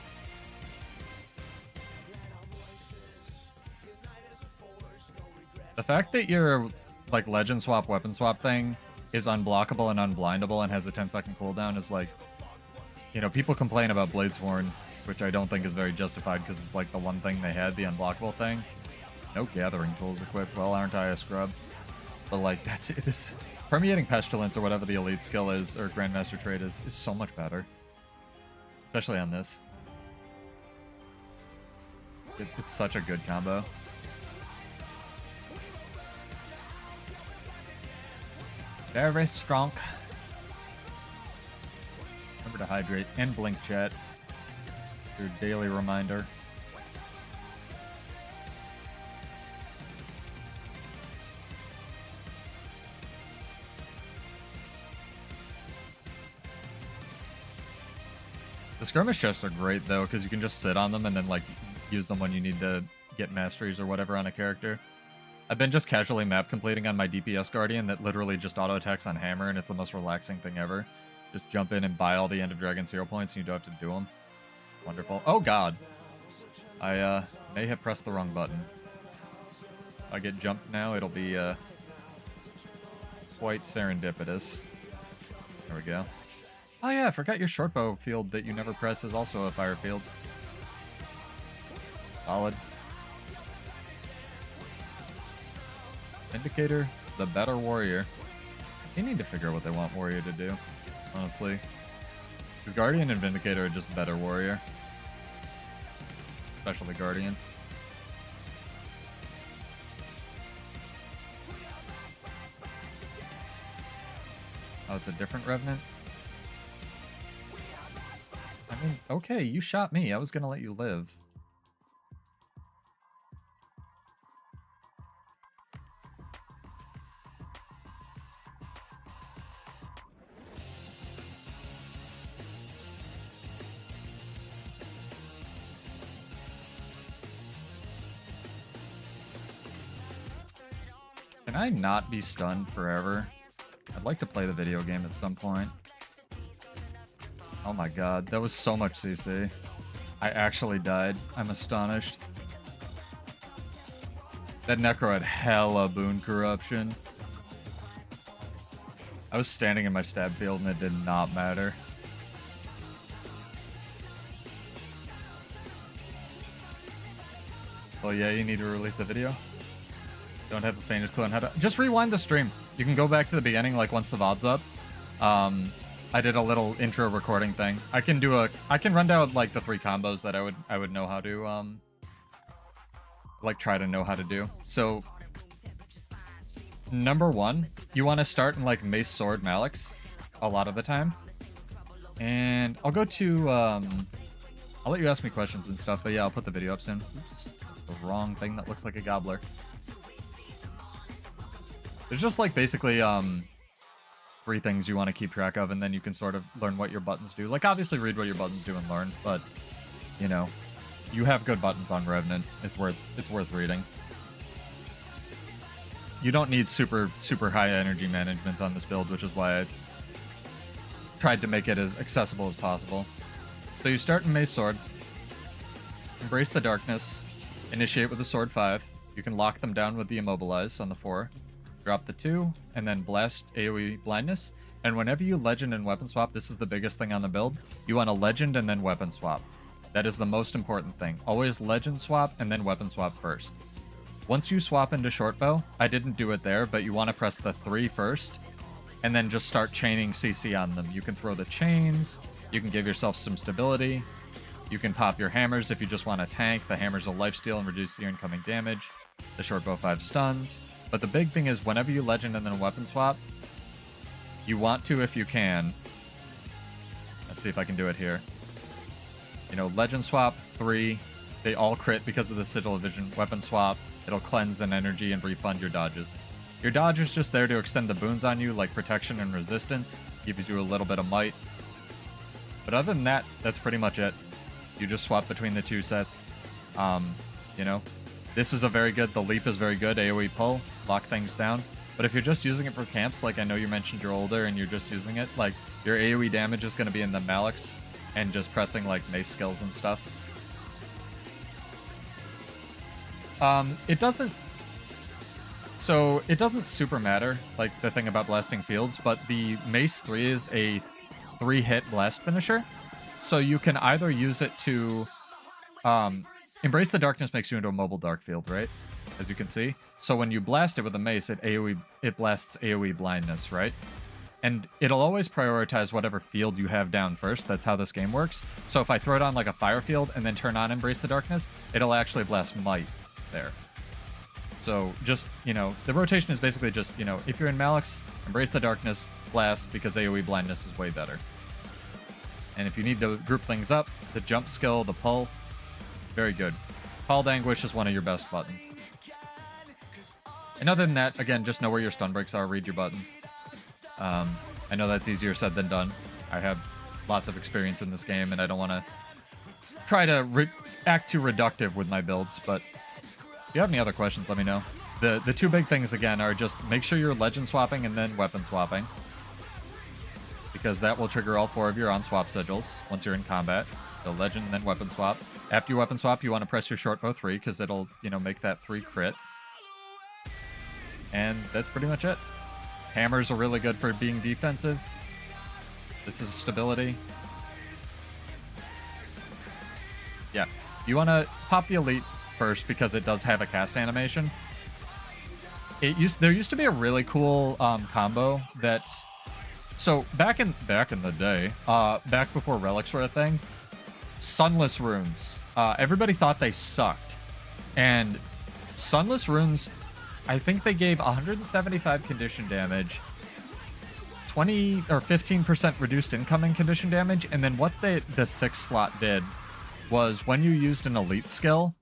The fact that your like legend swap, weapon swap thing is unblockable and unblindable and has a 10-second cooldown is like, you know, people complain about Bladesworn, which I don't think is very justified because it's like the one thing they had, the unblockable thing. No gathering tools equipped. Well, aren't I a scrub? But like, that's it. This permeating pestilence or whatever the elite skill is, or grandmaster trait is so much better. Especially on this. It's such a good combo. Very strong. Remember to hydrate and blink chat. Your daily reminder. The skirmish chests are great though, because you can just sit on them and then like use them when you need to get masteries or whatever on a character. I've been just casually map completing on my DPS Guardian that literally just auto attacks on hammer, and it's the most relaxing thing ever. Just jump in and buy all the End of Dragon's hero points, and you don't have to do them. Wonderful. Oh god! I may have pressed the wrong button. If I get jumped now, it'll be quite serendipitous. There we go. Oh yeah, I forgot your shortbow field that you never press is also a fire field. Solid. Vindicator, the better warrior. They need to figure out what they want warrior to do, honestly. Because Guardian and Vindicator are just better warrior. Especially Guardian. Oh, it's a different Revenant? I mean, okay, you shot me. I was gonna let you live. Can I not be stunned forever? I'd like to play the video game at some point. Oh my god, that was so much CC. I actually died. I'm astonished. That Necro had hella boon corruption. I was standing in my stab field and it did not matter. Well, yeah, you need to release the video. Don't have the faintest clue on how to... Just rewind the stream. You can go back to the beginning, like, once the VOD's up. I did a little intro recording thing. I can run down, like, the 3 combos that I would know how to, like, try to know how to do. So, number 1, you want to start in, like, Mace, Sword, Malix a lot of the time. And I'll go to, I'll let you ask me questions and stuff, but yeah, I'll put the video up soon. Oops. The wrong thing that looks like a gobbler. There's just like basically 3 things you want to keep track of, and then you can sort of learn what your buttons do. Like obviously read what your buttons do and learn, but you know, you have good buttons on Revenant. It's worth reading. You don't need super high energy management on this build, which is why I tried to make it as accessible as possible. So you start in Mace Sword, embrace the darkness, initiate with the Sword 5. You can lock them down with the Immobilize on the 4. Drop the 2, and then blast AoE blindness. And whenever you legend and weapon swap, this is the biggest thing on the build, you want to legend and then weapon swap. That is the most important thing. Always legend swap and then weapon swap first. Once you swap into shortbow, I didn't do it there, but you want to press the 3 first, and then just start chaining CC on them. You can throw the chains, you can give yourself some stability, you can pop your hammers if you just want to tank. The hammers will lifesteal and reduce your incoming damage. The shortbow 5 stuns. But the big thing is whenever you legend and then weapon swap, you want to, if you can, let's see if I can do it here. You know, legend swap 3, they all crit because of the sigil of vision. Weapon swap, it'll cleanse an energy and refund your dodges. Your dodge is just there to extend the boons on you, like protection and resistance, gives you a little bit of might. But other than that, that's pretty much it. You just swap between the 2 sets. You know, this is a very good, the leap is very good, AoE pull, lock things down. But if you're just using it for camps, like I know you mentioned you're older and you're just using it, like your AoE damage is going to be in the Malix and just pressing like mace skills and stuff. It doesn't super matter, like the thing about blasting fields, but the Mace 3 is a 3-hit blast finisher. So you can either use it to, Embrace the Darkness makes you into a mobile dark field, right? As you can see. So when you blast it with a mace, it blasts AoE blindness, right? And it'll always prioritize whatever field you have down first. That's how this game works. So if I throw it on like a fire field and then turn on Embrace the Darkness, it'll actually blast Might there. So just, you know, the rotation is basically just, you know, if you're in Malix, Embrace the Darkness, blast, because AoE blindness is way better. And if you need to group things up, the jump skill, the pull, very good. Called Anguish is one of your best buttons. And other than that, again, just know where your stun breaks are, read your buttons. I know that's easier said than done. I have lots of experience in this game, and I don't want to try to act too reductive with my builds. But if you have any other questions, let me know. The two big things, again, are just make sure you're legend swapping and then weapon swapping, because that will trigger all 4 of your on-swap sigils once you're in combat. So legend and then weapon swap. After you weapon swap, you want to press your short bow 3, because it'll, you know, make that 3 crit. And that's pretty much it. Hammers are really good for being defensive. This is stability. Yeah. You want to pop the elite first because it does have a cast animation. There used to be a really cool combo that... So back in the day, back before relics were a thing, sunless runes. Everybody thought they sucked. And sunless runes, I think they gave 175 condition damage, 20 or 15% reduced incoming condition damage, and then what the 6th slot did was when you used an elite skill,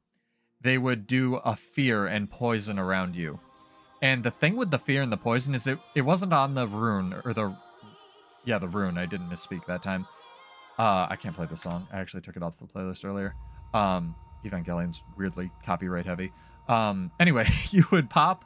they would do a fear and poison around you. And the thing with the fear and the poison is it wasn't on the rune, or the rune. I didn't misspeak that time. I can't play the song. I actually took it off the playlist earlier. Evangelion's weirdly copyright heavy. Anyway, you would pop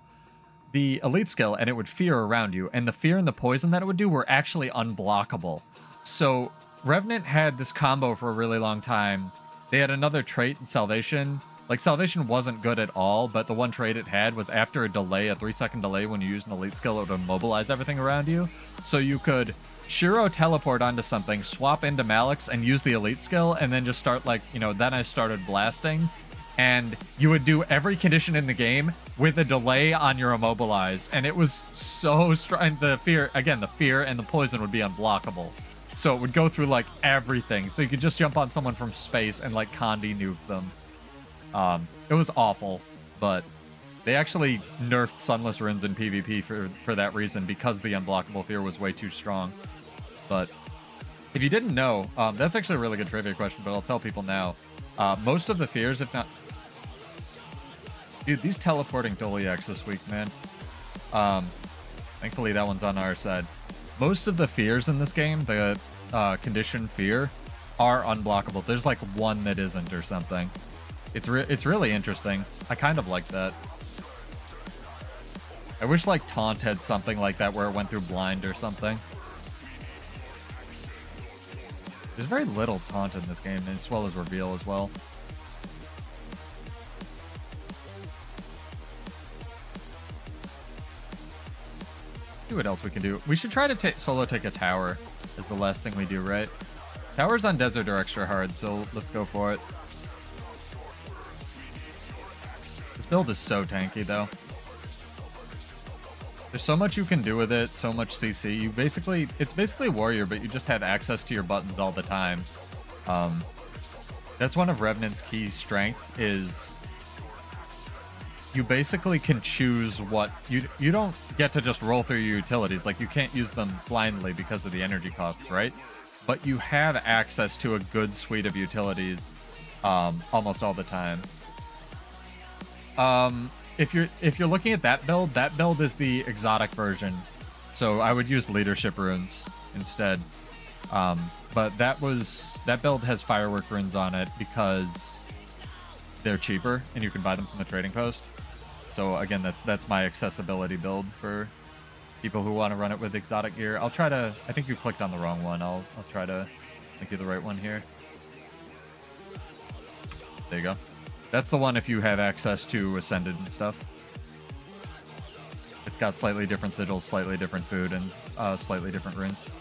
the elite skill and it would fear around you, and the fear and the poison that it would do were actually unblockable. So Revenant had this combo for a really long time. They had another trait in Salvation. Like, Salvation wasn't good at all, but the one trait it had was after a delay, a 3-second delay when you used an elite skill, it would immobilize everything around you. So you could Shiro teleport onto something, swap into Malix, and use the elite skill, and then just start, like, you know, then I started blasting. And you would do every condition in the game with a delay on your immobilize. And it was so strong. And the fear and the poison would be unblockable. So it would go through, like, everything. So you could just jump on someone from space and, like, Condi nuke them. It was awful, but they actually nerfed Sunless Runes in PvP for that reason, because the unblockable fear was way too strong. But if you didn't know, that's actually a really good trivia question, but I'll tell people now. Most of the fears, if not... Dude, these teleporting Doliacs this week, man. Thankfully, that one's on our side. Most of the fears in this game, the condition fear, are unblockable. There's like one that isn't or something. It's really interesting. I kind of like that. I wish like Taunt had something like that where it went through blind or something. There's very little Taunt in this game, as well as Reveal as well. See what else we can do. We should try to solo take a tower as the last thing we do, right? Towers on desert are extra hard, so let's go for it. This build is so tanky, though. There's so much you can do with it, so much CC. It's basically Warrior, but you just have access to your buttons all the time. That's one of Revenant's key strengths, is you basically can choose what... You don't get to just roll through your utilities. Like, you can't use them blindly because of the energy costs, right? But you have access to a good suite of utilities almost all the time. If you're looking at that build is the exotic version. So I would use leadership runes instead. But that build has firework runes on it because they're cheaper and you can buy them from the trading post. So again, that's my accessibility build for people who want to run it with exotic gear. I'll try to... I think you clicked on the wrong one. I'll try to make you the right one here. There you go. That's the one if you have access to Ascended and stuff. It's got slightly different sigils, slightly different food, and slightly different runes.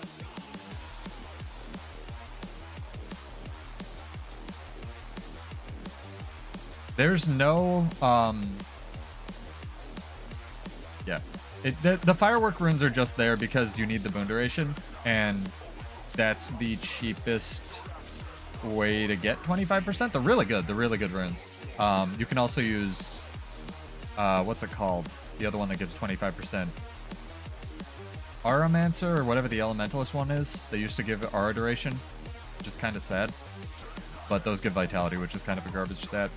There's no... Yeah. The firework runes are just there because you need the boon duration, and that's the cheapest way to get 25%. They're really good runes. You can also use what's it called? The other one that gives 25%. Auramancer, or whatever the elementalist one is. They used to give aura duration, which is kind of sad. But those give vitality, which is kind of a garbage stat.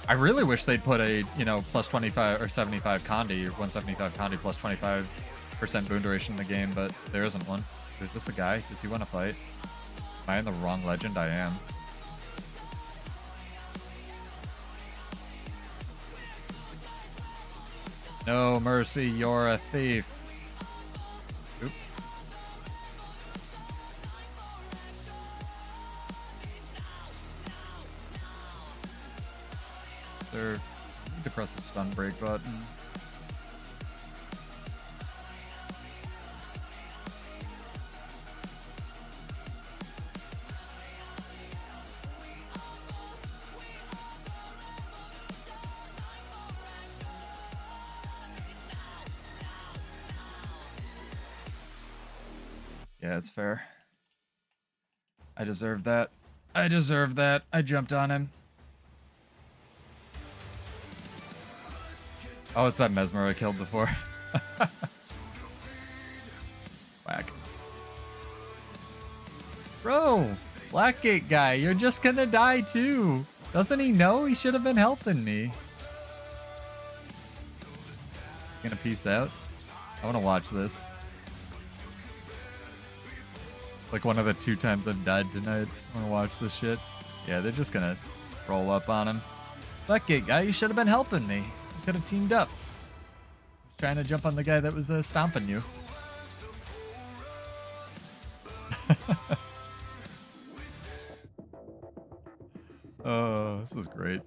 I really wish they'd put a, you know, plus 25 or 75 Condi, or 175 Condi plus 25% boon duration in the game, but there isn't one. Is this a guy? Does he want to fight? Am I in the wrong legend? I am. No mercy, you're a thief. Oop. There, I need to press the stun break button. Yeah, it's fair. I deserve that. I deserve that. I jumped on him. Oh, it's that Mesmer I killed before. Whack. Bro, Blackgate guy, you're just gonna die too. Doesn't he know? He should have been helping me. Gonna peace out? I wanna watch this. Like one of the 2 times I've died tonight. I wanna watch this shit. Yeah, they're just gonna roll up on him. Blackgate guy, you should have been helping me. You could have teamed up. I was trying to jump on the guy that was stomping you. Oh, this is great.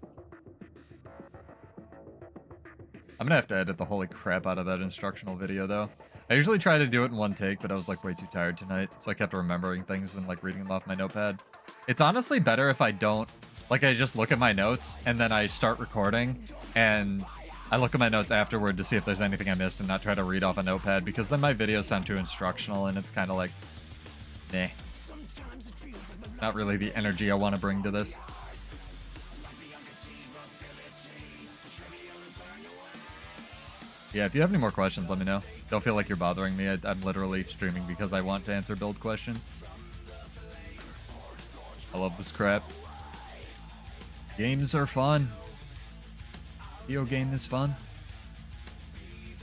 I'm gonna have to edit the holy crap out of that instructional video, though. I usually try to do it in one take, but I was like way too tired tonight, so I kept remembering things and like reading them off my notepad. It's honestly better if I don't, like I just look at my notes and then I start recording and I look at my notes afterward to see if there's anything I missed and not try to read off a notepad, because then my videos sound too instructional and it's kind of like, nah. Not really the energy I want to bring to this. Yeah, if you have any more questions, let me know. Don't feel like you're bothering me. I'm literally streaming because I want to answer build questions. I love this crap. Games are fun. Video game is fun.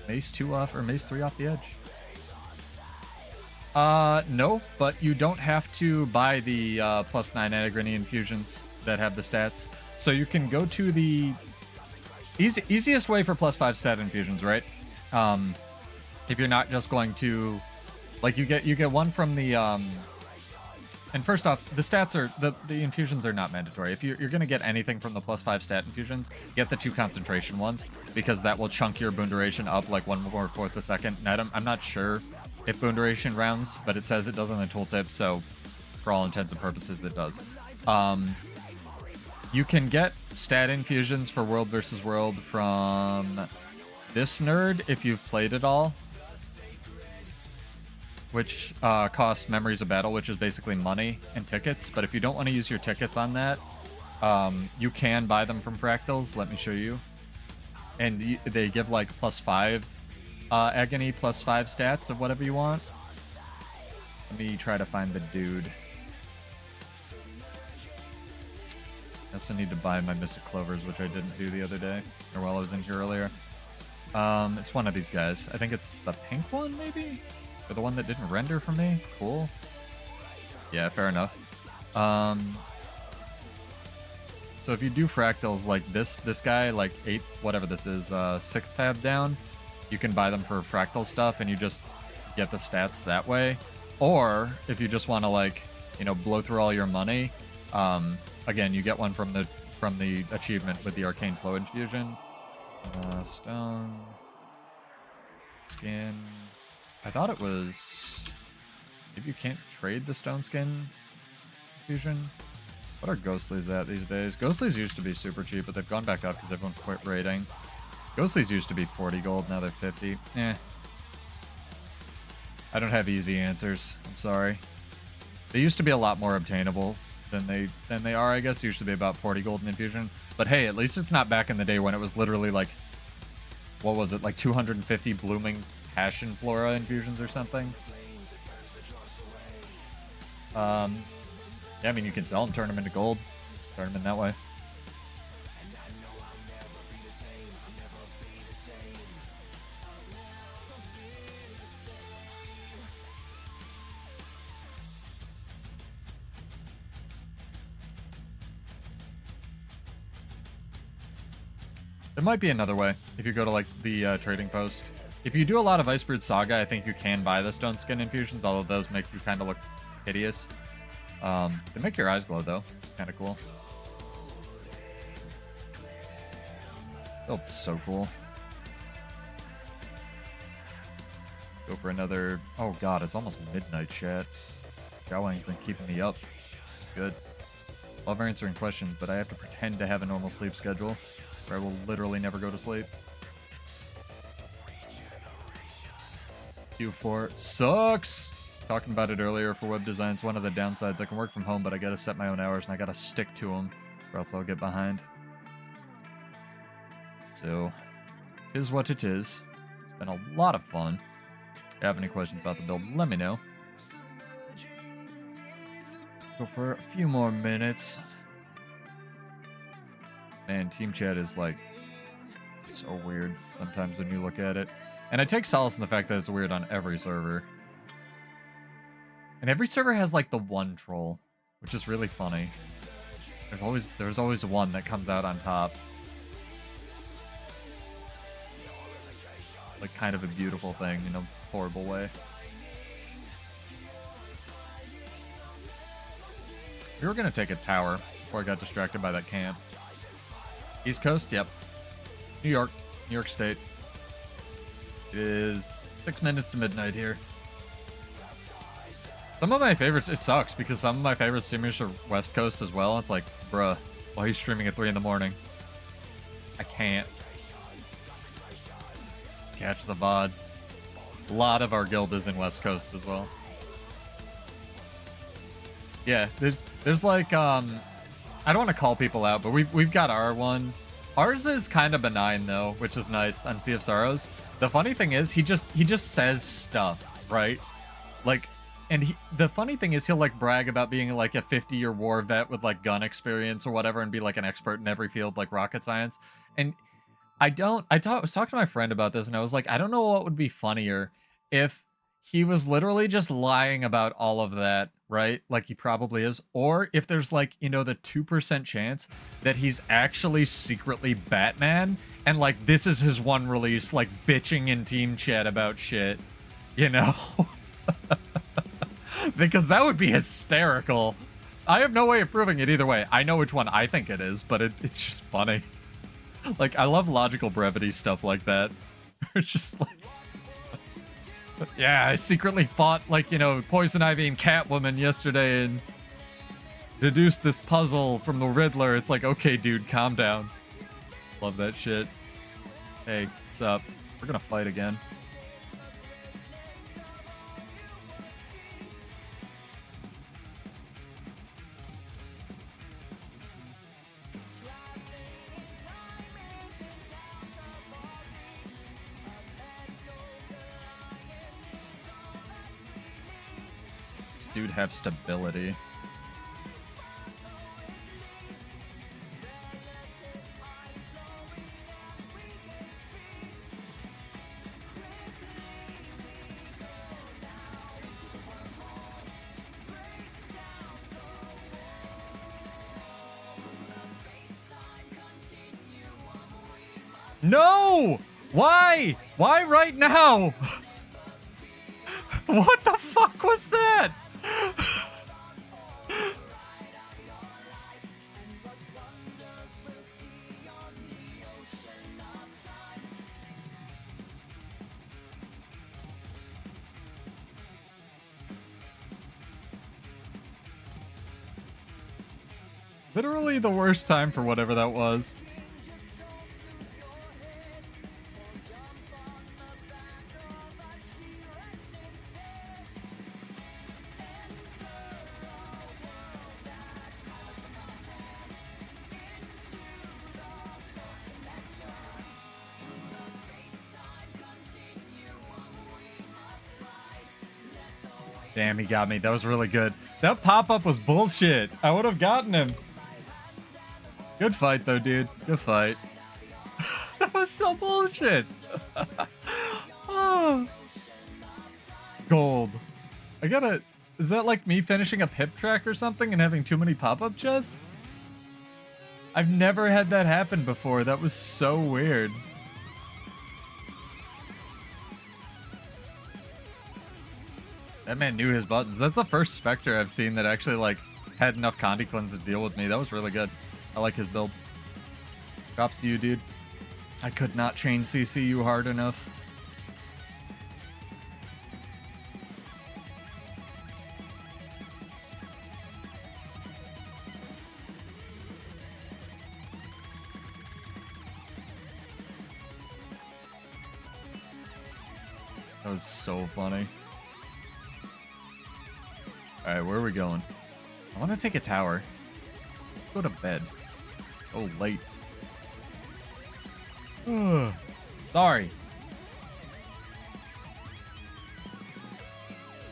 Mace 2 off or Mace 3 off the edge. No, but you don't have to buy the +9 Anagrany infusions that have the stats. So you can go to the easiest way for +5 stat infusions, right? If you're not just going to, like, you get one from the and first off, the stats are the infusions are not mandatory. If you're gonna get anything from the +5 stat infusions, get the 2 concentration ones, because that will chunk your boon duration up like 1/4 a second. And I'm not sure if boon duration rounds, but it says it does on the tooltip, so for all intents and purposes it does. You can get stat infusions for World versus World from this nerd if you've played it all, which costs Memories of Battle, which is basically money and tickets. But if you don't want to use your tickets on that, you can buy them from Fractals. Let me show you. And they give like +5 agony, +5 stats of whatever you want. Let me try to find the dude. I also need to buy my Mystic Clovers, which I didn't do the other day, or while I was in here earlier. It's one of these guys. I think it's the pink one, maybe? Or the one that didn't render for me? Cool. Yeah, fair enough. So if you do fractals like this guy, like 8, whatever this is, 6th tab down, you can buy them for fractal stuff and you just get the stats that way. Or if you just want to, like, you know, blow through all your money, again, you get one from the achievement with the Arcane Flow infusion. Stone skin. I thought it was, maybe you can't trade the stone skin infusion. What are Ghostlies at these days? Ghostlies used to be super cheap, but they've gone back up because everyone's quit raiding. Ghostlies used to be 40 gold, now they're 50. Eh. I don't have easy answers. I'm sorry. They used to be a lot more obtainable than they are, I guess. It used to be about 40 gold in infusion. But hey, at least it's not back in the day when it was literally like, what was it, like 250 blooming passion flora infusions or something. Yeah, I mean, you can sell them, turn them into gold, turn them in that way. There might be another way if you go to like the trading post. If you do a lot of Icebrood Saga, I think you can buy the stone skin infusions, although those make you kind of look hideous. They make your eyes glow though. It's kind of cool. Build's so cool. Go for another. Oh god, it's almost midnight, chat. Gowang's been keeping me up. Good. Love answering questions, but I have to pretend to have a normal sleep schedule, or I will literally never go to sleep. Q4 sucks. Talking about it earlier for web designs. One of the downsides, I can work from home, but I gotta set my own hours and I gotta stick to them, or else I'll get behind. So, it is what it is. It's been a lot of fun. If you have any questions about the build, let me know. Go for a few more minutes. Man, team chat is like so weird sometimes when you look at it. And I take solace in the fact that it's weird on every server. And every server has like the one troll, which is really funny. There's always one that comes out on top. Like kind of a beautiful thing in a horrible way. We were gonna take a tower before I got distracted by that camp. East Coast, yep. New York State. It is 6 minutes to midnight here. Some of my favorites, it sucks because some of my favorite streamers are West Coast as well. It's like, bruh, why are you streaming at 3 in the morning? I can't. Catch the VOD. A lot of our guild is in West Coast as well. Yeah, there's like I don't want to call people out, but we've got our one. Ours is kind of benign though, which is nice on Sea of Sorrows. The funny thing is he just says stuff, right? Like, and the funny thing is he'll like brag about being like a 50-year war vet with like gun experience or whatever and be like an expert in every field like rocket science. And I was talking to my friend about this and I was like, I don't know what would be funnier if he was literally just lying about all of that, right? Like he probably is. Or if there's like, you know, the 2% chance that he's actually secretly Batman and like this is his one release, like bitching in team chat about shit, you know? Because that would be hysterical. I have no way of proving it either way. I know which one I think it is, but it's just funny. Like, I love logical brevity stuff like that. It's just like... Yeah, I secretly fought, like, you know, Poison Ivy and Catwoman yesterday and deduced this puzzle from the Riddler. It's like, okay, dude, calm down. Love that shit. Hey, what's up? We're gonna fight again. Dude have stability. No! Why? Why right now? What the fuck was that? Literally the worst time for whatever that was. Damn, he got me. That was really good. That pop-up was bullshit. I would have gotten him. Good fight, though, dude. Good fight. That was so bullshit. Oh. Gold. I gotta... Is that like me finishing a pip track or something and having too many pop-up chests? I've never had that happen before. That was so weird. That man knew his buttons. That's the first Spectre I've seen that actually, like, had enough Condi Cleanse to deal with me. That was really good. I like his build. Props to you, dude. I could not chain CC you hard enough. That was so funny. Alright, where are we going? I want to take a tower. Go to bed. Oh, late. Sorry.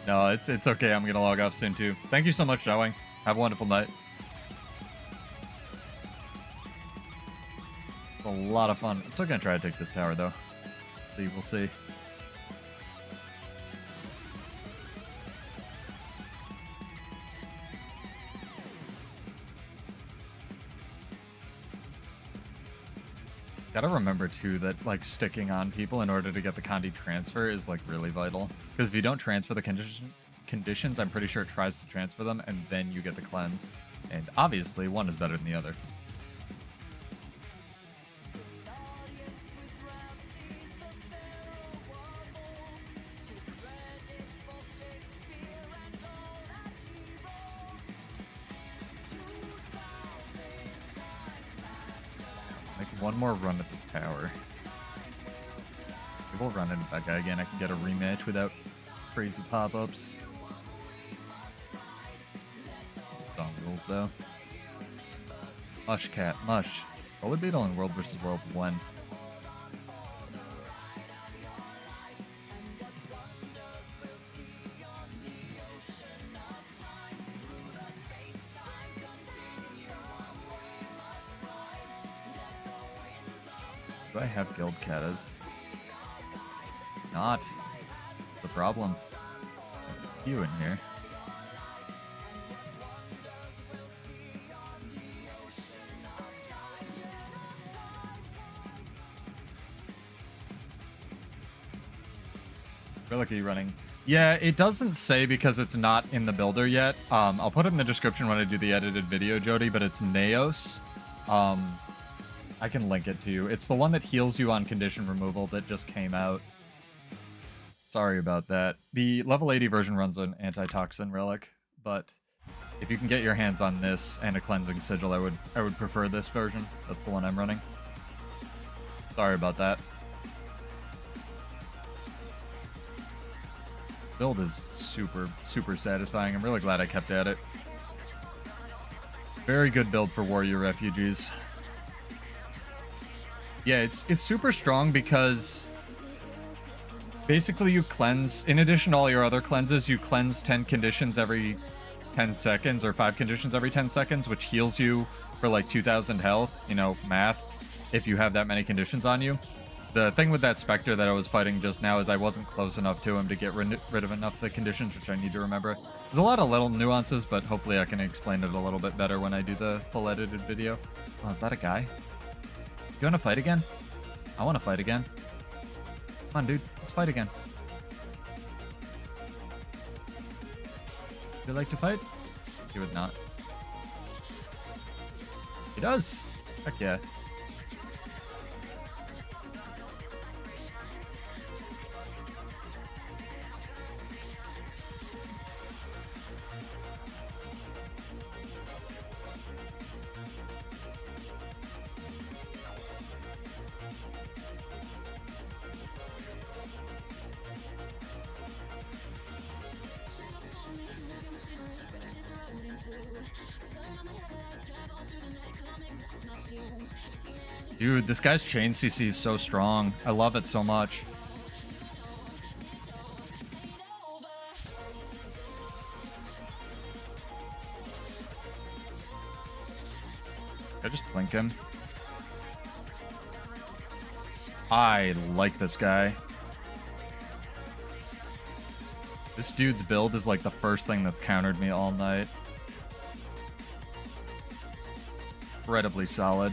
No, it's okay. I'm gonna log off soon too. Thank you so much, Showing. Have a wonderful night. It's a lot of fun. I'm still gonna try to take this tower though. See, we'll see. Gotta remember too that like sticking on people in order to get the Condi transfer is like really vital. Because if you don't transfer the conditions, I'm pretty sure it tries to transfer them and then you get the cleanse. And obviously one is better than the other. One more run at this tower. Maybe we'll run into that guy again. I can get a rematch without crazy pop-ups. Song rules though. Mush cat, mush. Roller beetle in World vs. World when? Do I have guild catas? Not. The problem. A few in here. We're lucky running. Yeah, it doesn't say because it's not in the builder yet. I'll put it in the description when I do the edited video, Jody, but it's Naos. I can link it to you. It's the one that heals you on condition removal that just came out. Sorry about that. The level 80 version runs an antitoxin relic, but if you can get your hands on this and a cleansing sigil, I would prefer this version. That's the one I'm running. Sorry about that. Build is super satisfying. I'm really glad I kept at it. Very good build for warrior refugees. Yeah, it's super strong because basically you cleanse, in addition to all your other cleanses, you cleanse 10 conditions every 10 seconds or 5 conditions every 10 seconds, which heals you for like 2,000 health, you know, math, if you have that many conditions on you. The thing with that Spectre that I was fighting just now is I wasn't close enough to him to get rid of enough of the conditions, which I need to remember. There's a lot of little nuances, but hopefully I can explain it a little bit better when I do the full edited video. Oh, is that a guy? You want to fight again? I want to fight again. Come on, dude. Let's fight again. Would you like to fight? He would not. He does. Heck yeah. Dude, this guy's chain CC is so strong. I love it so much. Can I just blink him? I like this guy. This dude's build is like the first thing that's countered me all night. incredibly solid.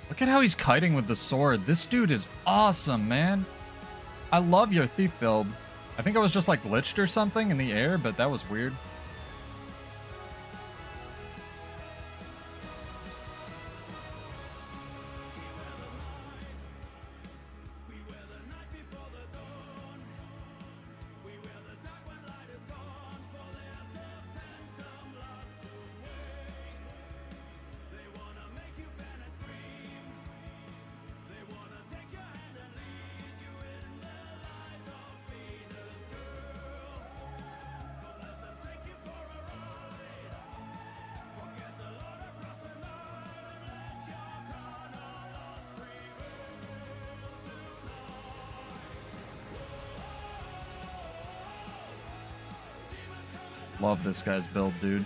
Look at how he's kiting with the sword. This dude is awesome, man. I love your thief build. I think I was just like glitched or something in the air, but that was weird. Love this guy's build, dude.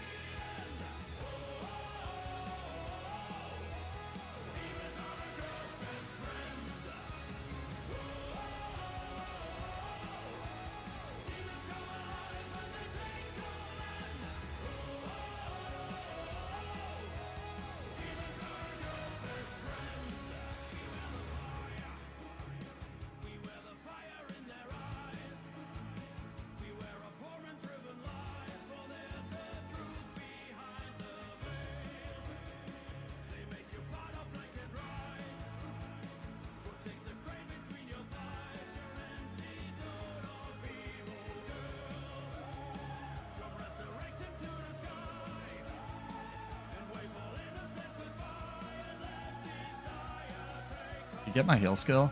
You get my heal skill?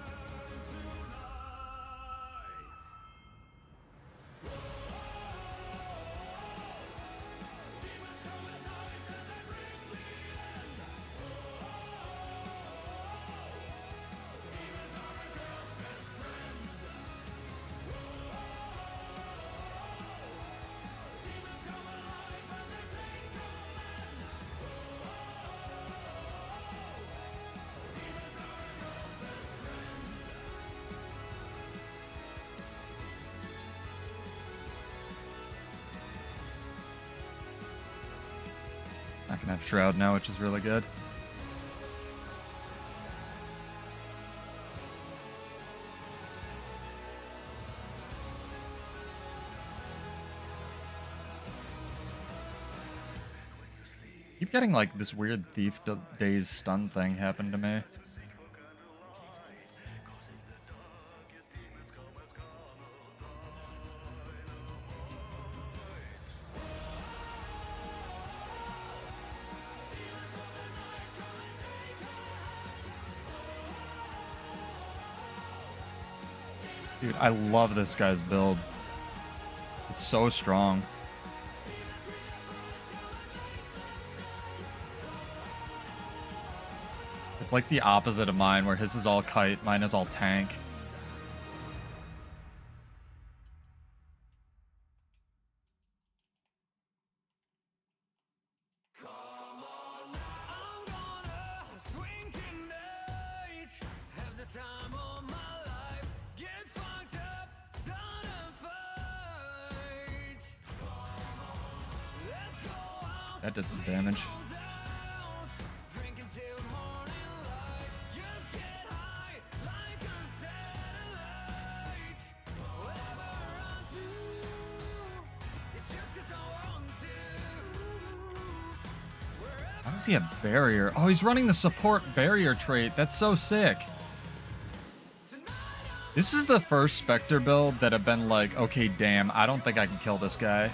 Not gonna have Shroud now, which is really good. Keep getting like this weird thief days stun thing happen to me. Dude, I love this guy's build. It's so strong. It's like the opposite of mine, where his is all kite, mine is all tank. That did some damage. How does he have barrier? Oh, he's running the support barrier trait. That's so sick. This is the first Spectre build that I've been like, okay, damn, I don't think I can kill this guy.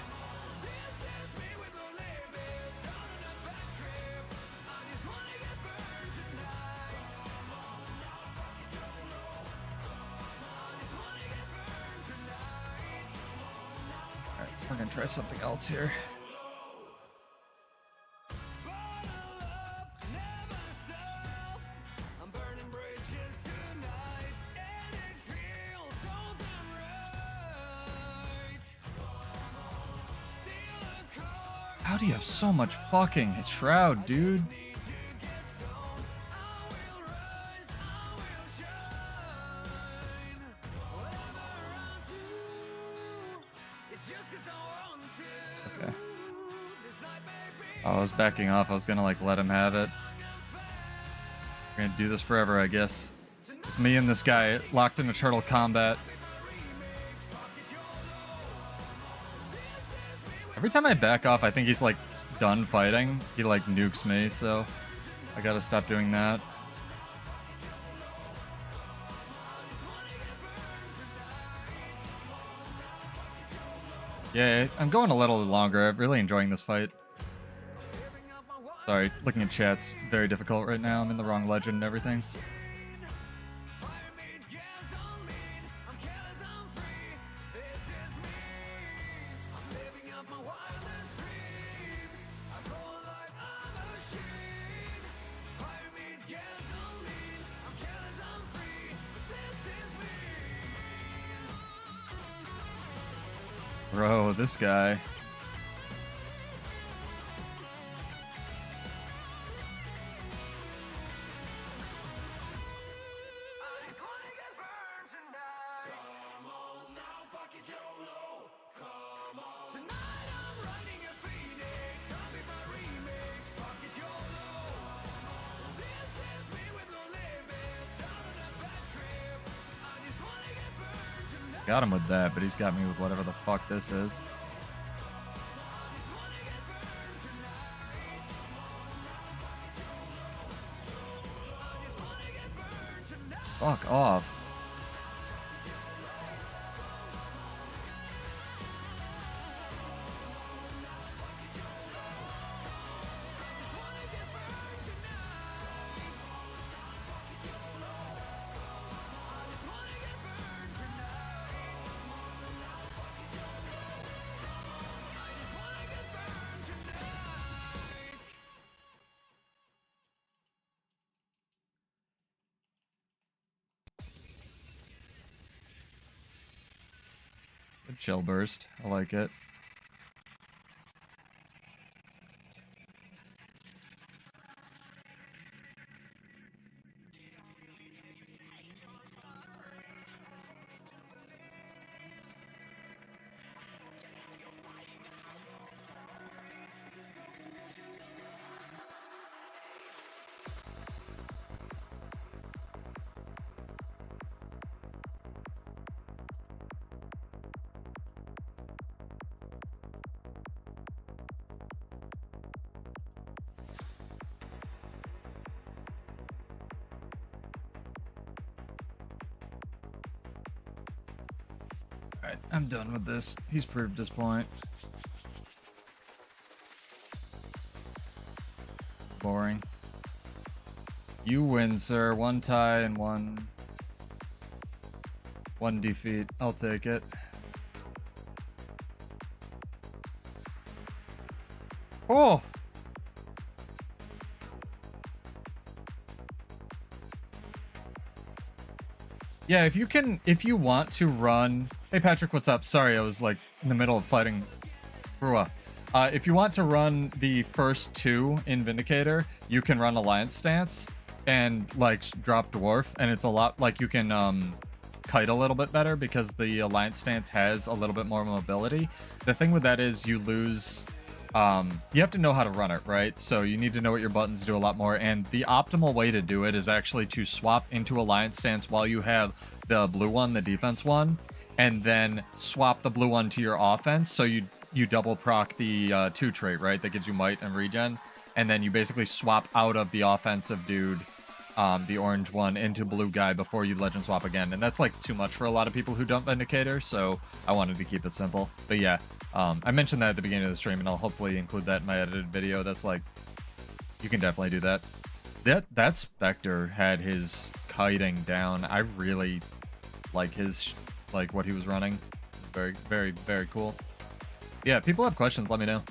Alright, we're gonna try something else here. How do you have so much fucking shroud, dude? Okay. Oh, I was backing off. I was gonna like let him have it. We're gonna do this forever, I guess. It's me and this guy locked in a turtle combat. Every time I back off, I think he's like done fighting. He like nukes me, so I gotta stop doing that. Yeah, I'm going a little longer. I'm really enjoying this fight. Sorry, looking at chat's very difficult right now. I'm in the wrong legend and everything. Bro, this guy. Got him with that, but he's got me with whatever the fuck this is. Fuck off. A chill burst. I like it. Alright, I'm done with this. He's proved his point. Boring. You win, sir. One tie and one defeat. I'll take it. Oh! Yeah, if you want to run... Hey, Patrick, what's up? Sorry, I was, like, in the middle of fighting. If you want to run the first two in Vindicator, you can run Alliance Stance and, like, drop Dwarf, and it's a lot... Like, you can, kite a little bit better because the Alliance Stance has a little bit more mobility. The thing with that is you lose... you have to know how to run it, right? So you need to know what your buttons do a lot more, and the optimal way to do it is actually to swap into Alliance Stance while you have the blue one, the defense one, and then swap the blue one to your offense, so you double proc the 2 trait, right? That gives you might and regen, and then you basically swap out of the offensive dude, the orange one, into blue guy before you legend swap again, and that's like too much for a lot of people who don't Vindicator, so I wanted to keep it simple. But yeah, I mentioned that at the beginning of the stream, and I'll hopefully include that in my edited video. That's like, you can definitely do that. That Spectre had his kiting down. I really like his, like what he was running. Very, very, very cool. Yeah, people have questions, let me know.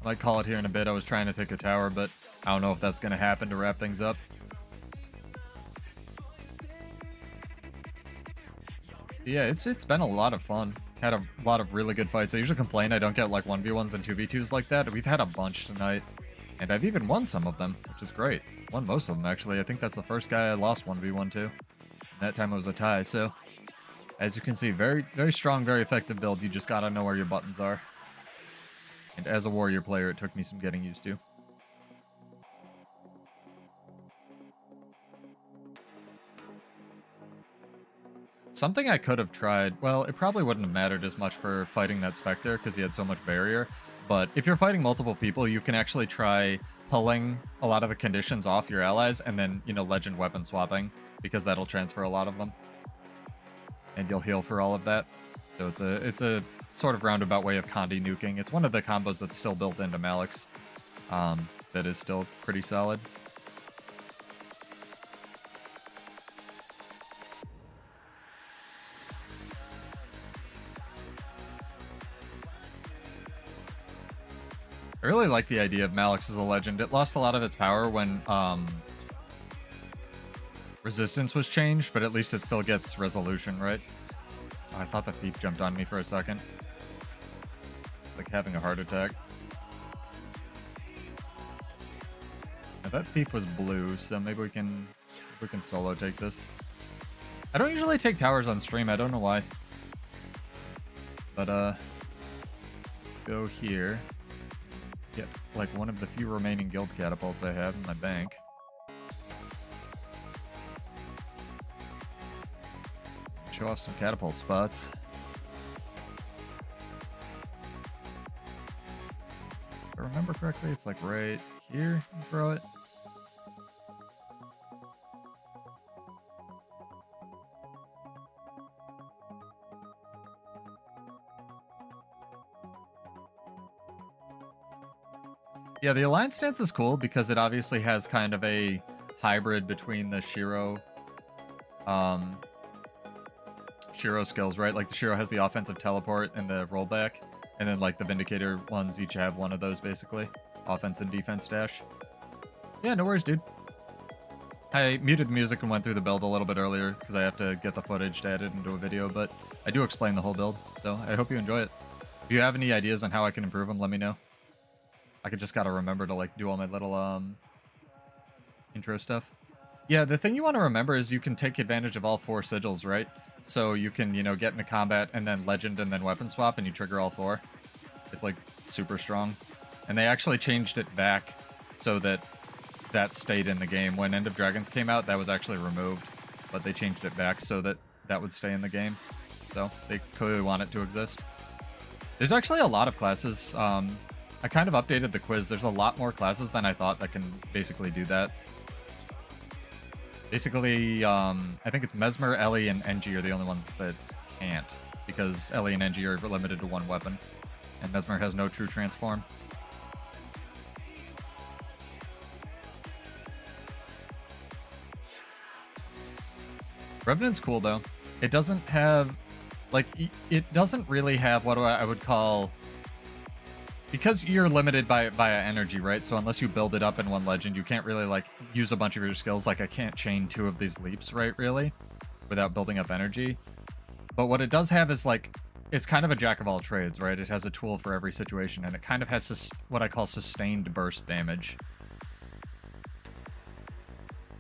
I might call it here in a bit. I was trying to take a tower, but I don't know if that's going to happen to wrap things up. Yeah, it's been a lot of fun. Had a lot of really good fights. I usually complain I don't get like 1v1s and 2v2s like that. We've had a bunch tonight. And I've even won some of them, which is great. Won most of them, actually. I think that's the first guy I lost 1v1 to. And that time it was a tie, so... As you can see, very, very strong, very effective build. You just gotta know where your buttons are. And as a warrior player, it took me some getting used to. Something I could have tried, well, it probably wouldn't have mattered as much for fighting that Spectre because he had so much barrier. But if you're fighting multiple people, you can actually try pulling a lot of the conditions off your allies and then, you know, legend weapon swapping because that'll transfer a lot of them. And you'll heal for all of that. So it's a sort of roundabout way of Condi nuking. It's one of the combos that's still built into Malix that is still pretty solid. I really like the idea of Malix as a legend. It lost a lot of its power when Resistance was changed, but at least it still gets resolution, right? Oh, I thought the thief jumped on me for a second. Like having a heart attack. Now that thief was blue, so maybe we can solo take this. I don't usually take towers on stream, I don't know why. But go here. Get like one of the few remaining guild catapults I have in my bank. Show off some catapult spots. If I remember correctly, it's like right here. You throw it. Yeah, the Alliance stance is cool because it obviously has kind of a hybrid between the Shiro skills, right? Like the Shiro has the offensive teleport and the rollback, and then like the Vindicator ones each have one of those basically. Offense and defense dash. Yeah, no worries, dude. I muted the music and went through the build a little bit earlier because I have to get the footage to edit into a video, but I do explain the whole build, so I hope you enjoy it. If you have any ideas on how I can improve them, let me know. I just gotta remember to like do all my little intro stuff. Yeah, the thing you want to remember is you can take advantage of all 4 sigils, right? So you can, you know, get into combat and then legend and then weapon swap and you trigger all 4. It's like super strong. And they actually changed it back so that that stayed in the game. When End of Dragons came out, that was actually removed, but they changed it back so that that would stay in the game. So they clearly want it to exist. There's actually a lot of classes. I kind of updated the quiz. There's a lot more classes than I thought that can basically do that. Basically, I think it's Mesmer, Ellie, and NG are the only ones that can't, because Ellie and NG are limited to 1 weapon, and Mesmer has no true transform. Revenant's cool, though. It doesn't have, like, it doesn't really have what I would call... Because you're limited via energy, right? So unless you build it up in 1 legend, you can't really, like, use a bunch of your skills. Like, I can't chain 2 of these leaps, right, really? Without building up energy. But what it does have is, like, it's kind of a jack of all trades, right? It has a tool for every situation, and it kind of has what I call sustained burst damage.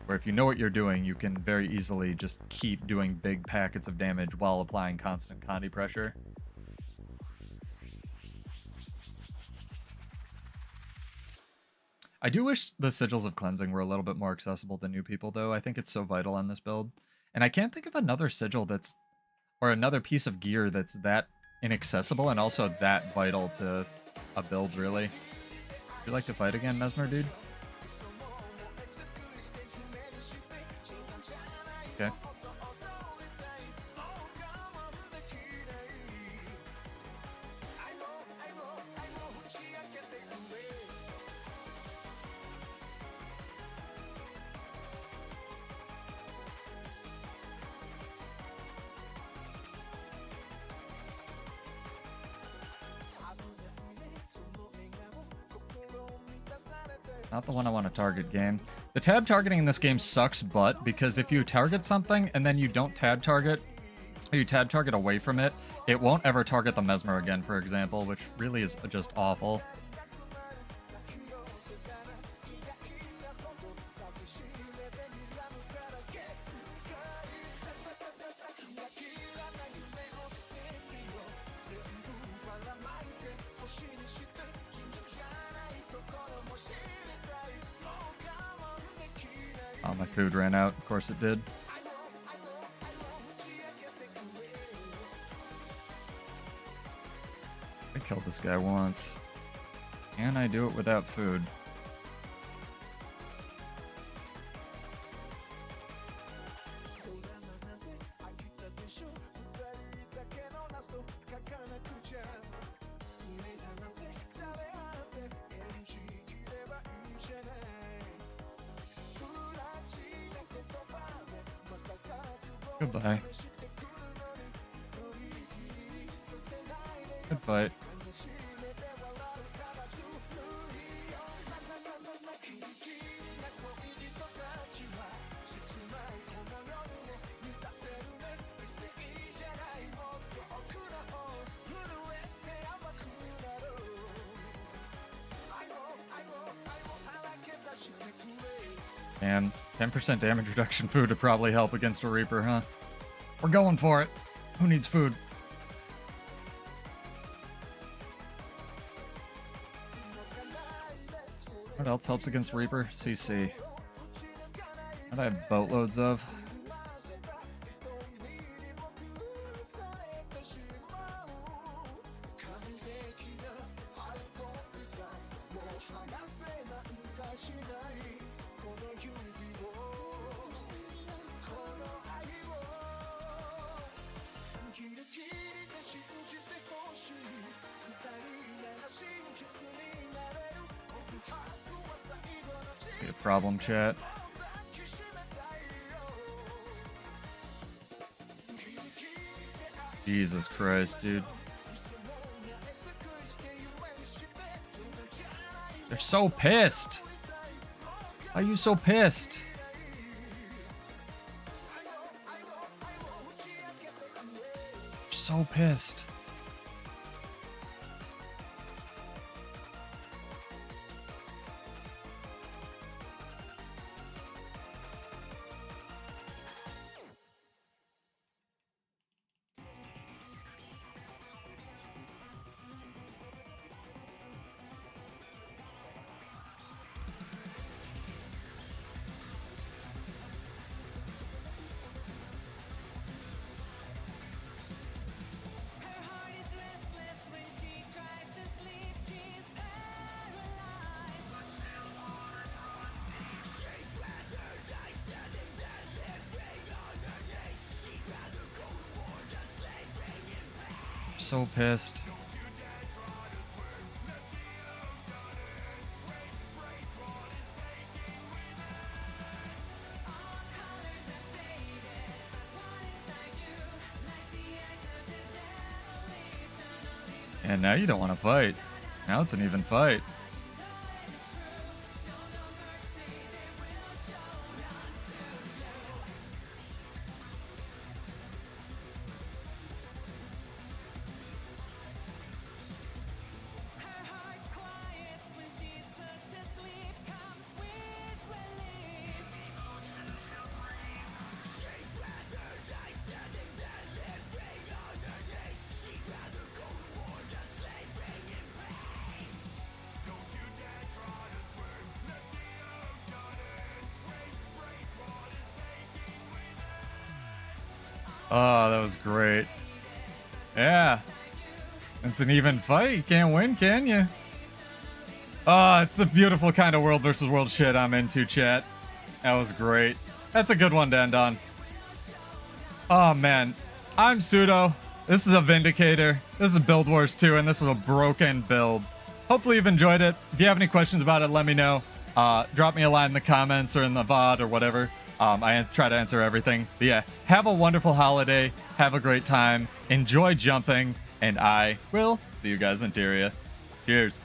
Where if you know what you're doing, you can very easily just keep doing big packets of damage while applying constant Condi pressure. I do wish the Sigils of Cleansing were a little bit more accessible to new people, though. I think it's so vital on this build. And I can't think of another Sigil that's... or another piece of gear that's that inaccessible and also that vital to a build, really. Would you like to fight again, Mesmer, dude? Okay. Not the one I want to target, game. The tab targeting in this game sucks butt, because if you target something and then you don't tab target, or you tab target away from it, it won't ever target the Mesmer again, for example, which really is just awful. Oh, my food ran out. Of course it did. I killed this guy once. Can I do it without food? Goodbye. Good fight. And 10% damage reduction food would probably help against a Reaper, huh? We're going for it. Who needs food? What else helps against Reaper? CC. What I have boatloads of. Be a problem, chat. Jesus Christ, dude. They're so pissed. Why are you so pissed? So pissed. So pissed. And now you don't want to fight. Now it's an even fight. Oh, that was great. Yeah. It's an even fight. You can't win, can you? Oh, it's a beautiful kind of world versus world shit I'm into, chat. That was great. That's a good one to end on. Oh, man. I'm SotO. This is a Vindicator. This is Build Wars 2, and this is a broken build. Hopefully you've enjoyed it. If you have any questions about it, let me know. Drop me a line in the comments or in the VOD or whatever. I try to answer everything. But yeah, have a wonderful holiday. Have a great time. Enjoy jumping. And I will see you guys in Tyria. Cheers.